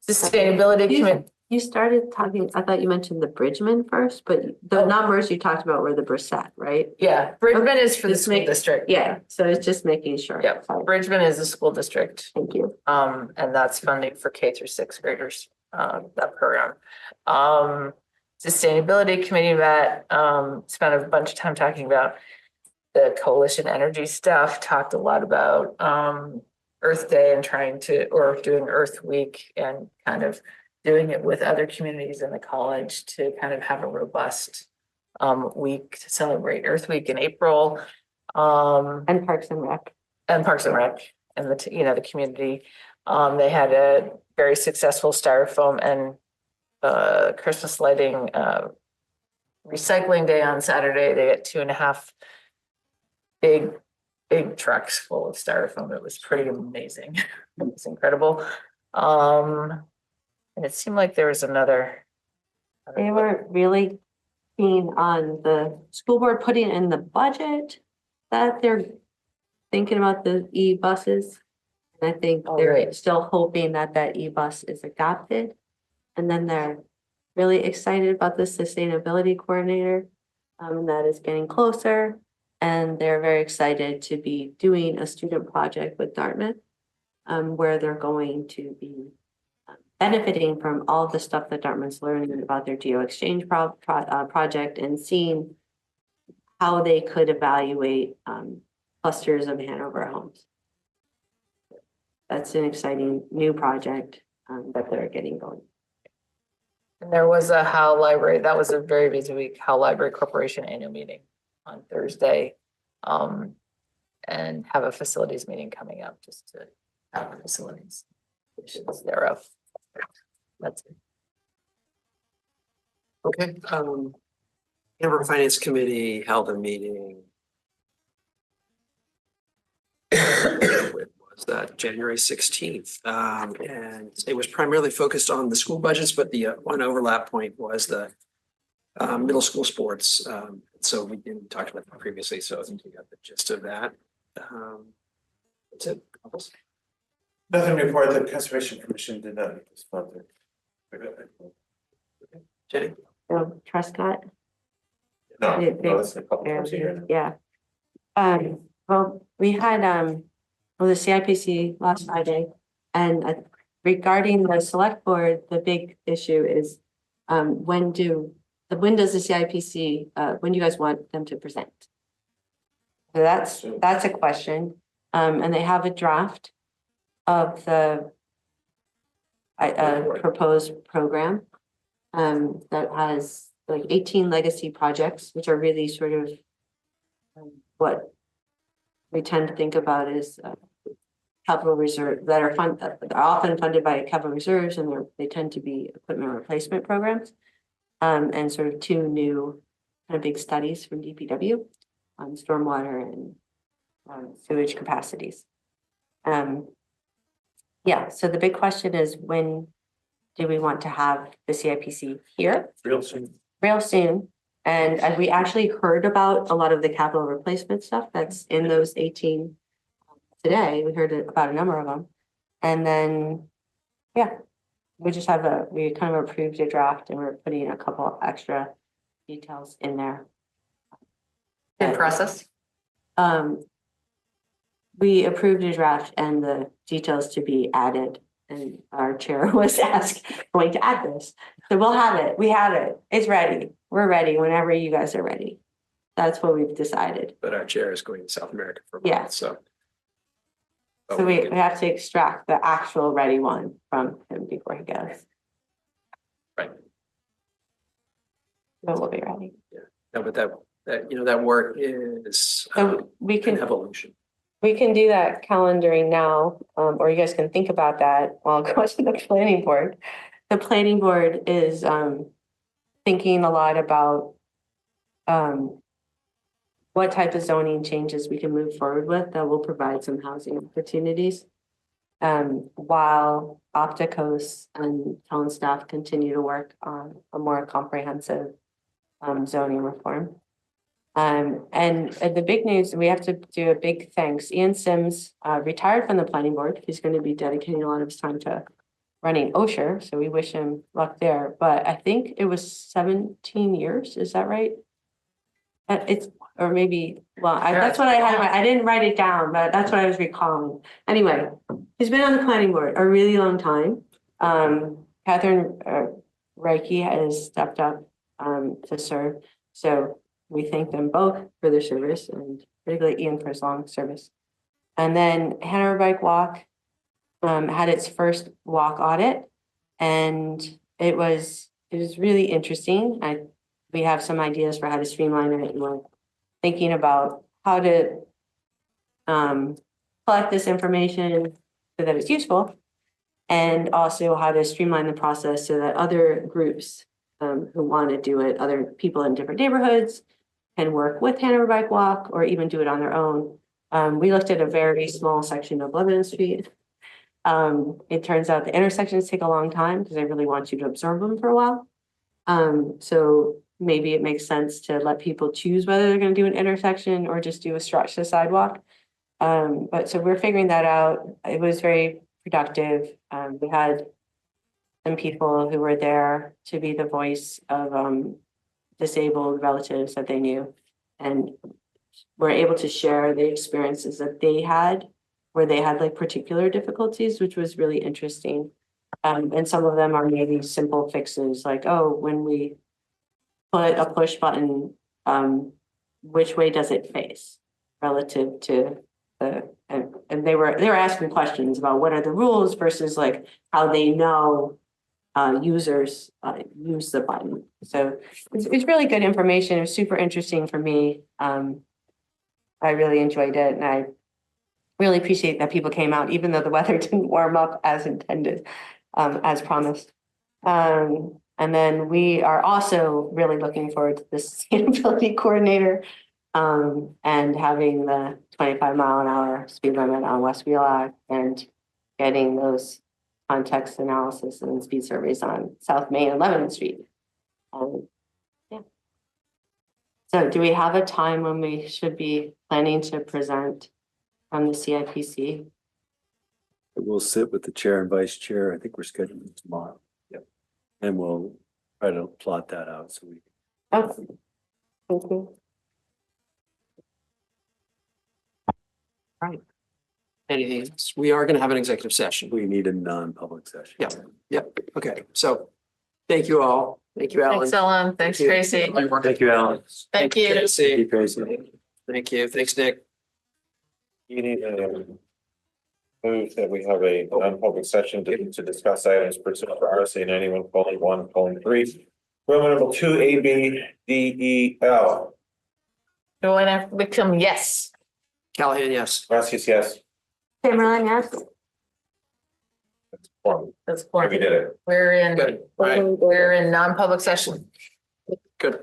S11: sustainability committee.
S19: You started talking, I thought you mentioned the Bridgman first, but the numbers you talked about were the Brissette, right?
S11: Yeah, Bridgman is for the school district.
S19: Yeah, so it's just making sure.
S11: Yeah, Bridgman is a school district.
S19: Thank you.
S11: And that's funding for K through 6th graders. that program. Sustainability committee met, spent a bunch of time talking about the coalition energy stuff, talked a lot about Earth Day and doing Earth Week and kind of doing it with other communities in the college to kind of have a robust week to celebrate Earth Week in April.
S19: And Parks and Rec.
S11: And the community. They had a very successful styrofoam and Christmas lighting recycling day on Saturday. They had 2.5 big trucks full of styrofoam. It was pretty amazing. It was incredible. And it seemed like there was another.
S19: They weren't really keen on the school board putting in the budget that they're thinking about the e-buses. And I think they're still hoping that e-bus is adopted. And then they're really excited about the sustainability coordinator that is getting closer. And they're very excited to be doing a student project with Dartmouth where they're going to be benefiting from all the stuff that Dartmouth's learning about their geo-exchange project and seeing how they could evaluate clusters of Hanover homes. That's an exciting new project that they're getting going.
S11: And there was a Howe Library, that was a very busy week, Howe Library Corporation annual meeting on Thursday. And have a facilities meeting coming up just to have the facilities thereof. That's it.
S12: Okay, Hanover Finance Committee held a meeting. When was that? January 16th. And it was primarily focused on the school budgets, but the one overlap point was the middle school sports. So we didn't talk about that previously, so I think you got the gist of that. That's it.
S21: Nothing report. The Conservation Commission did not respond to.
S12: Jenny?
S19: Trescott?
S21: No, that's a couple times a year.
S19: Yeah. Well, we had the CIPC last Friday, and regarding the select board, the big issue is when does the CIPC when do you guys want them to present? So that's a question. And they have a draft of the proposed program that has like 18 legacy projects, which are really sort of what we tend to think about as capital reserve that are often funded by capital reserves, and they tend to be equipment replacement programs. And sort of 2 new kind of big studies from DPW on stormwater and sewage capacities. Yeah, so the big question is, when do we want to have the CIPC here?
S21: Real soon.
S19: Real soon. And we actually heard about a lot of the capital replacement stuff that's in those 18 today. We heard about a number of them. And then, yeah, we kind of approved a draft and we're putting a couple extra details in there.
S11: In process?
S19: We approved a draft and the details to be added, and our chair was going to add this. So we'll have it. We have it. It's ready. We're ready whenever you guys are ready. That's what we've decided.
S12: But our chair is going to South America for a month,
S19: Yeah.
S12: so.
S19: So we have to extract the actual ready one from him before he goes.
S12: Right.
S19: But we'll be ready.
S12: Yeah, no, but that work is
S19: So we can
S12: an evolution.
S19: We can do that calendaring now, or you guys can think about that while going to the planning board. The planning board is thinking a lot about what type of zoning changes we can move forward with that will provide some housing opportunities. While Opticos and town staff continue to work on a more comprehensive zoning reform. And the big news, we have to do a big thanks. Ian Sims retired from the planning board. He's going to be dedicating a lot of his time to running Osher, so we wish him luck there. But I think it was 17 years, is that right? That's what I had. I didn't write it down, but that's what I was recalling. Anyway, he's been on the planning board a really long time. Catherine Reiki has stepped up to serve. So we thank them both for their service, and particularly Ian for his long service. And then Hanover Bike Walk had its first walk audit, and it was really interesting. We have some ideas for how to streamline it, and we're thinking about how to collect this information so that it's useful, and also how to streamline the process so that other groups who want to do it, other people in different neighborhoods, can work with Hanover Bike Walk or even do it on their own. We looked at a very small section of Lebanon Street. It turns out the intersections take a long time because they really want you to observe them for a while. So maybe it makes sense to let people choose whether they're going to do an intersection or just do a stretch to sidewalk. But so we're figuring that out. It was very productive. We had some people who were there to be the voice of disabled relatives that they knew, and were able to share the experiences that they had, where they had like particular difficulties, which was really interesting. And some of them are maybe simple fixes, like, oh, when we put a push button, which way does it face relative to the, and they were asking questions about what are the rules versus like how they know users use the button. So it's really good information. It was super interesting for me. I really enjoyed it, and I really appreciate that people came out, even though the weather didn't warm up as intended, as promised. And then we are also really looking forward to the sustainability coordinator and having the 25-mile-an-hour speed limit on West Wheelock, and getting those context analysis and speed surveys on South Main and Lebanon Street. Yeah. So do we have a time when we should be planning to present from the CIPC?
S18: We'll sit with the chair and vice chair. I think we're scheduled tomorrow. Yep. And we'll try to plot that out so we.
S19: Okay. Thank you.
S12: Right. Anything else? We are going to have an executive session.
S18: We need a non-public session.
S12: Yeah. Yep. Okay. So thank you all. Thank you, Alan.
S11: Thanks, Ellen. Thanks, Tracy.
S18: Thank you, Alan.
S11: Thank you.
S12: Tracy.
S18: Thank you, Tracy.
S12: Thank you. Thanks, Nick.
S21: You need to move that we have a non-public session to discuss items pursuant to RSA 91:1:3. Roman numeral 2, A, B, D, E, L.
S11: Joanna Wickham, yes.
S12: Callahan, yes.
S21: Gracias, yes.
S19: Cameron, yes.
S11: That's
S21: We did it.
S11: We're in,
S12: Good. All right.
S11: we're in non-public session.
S12: Good.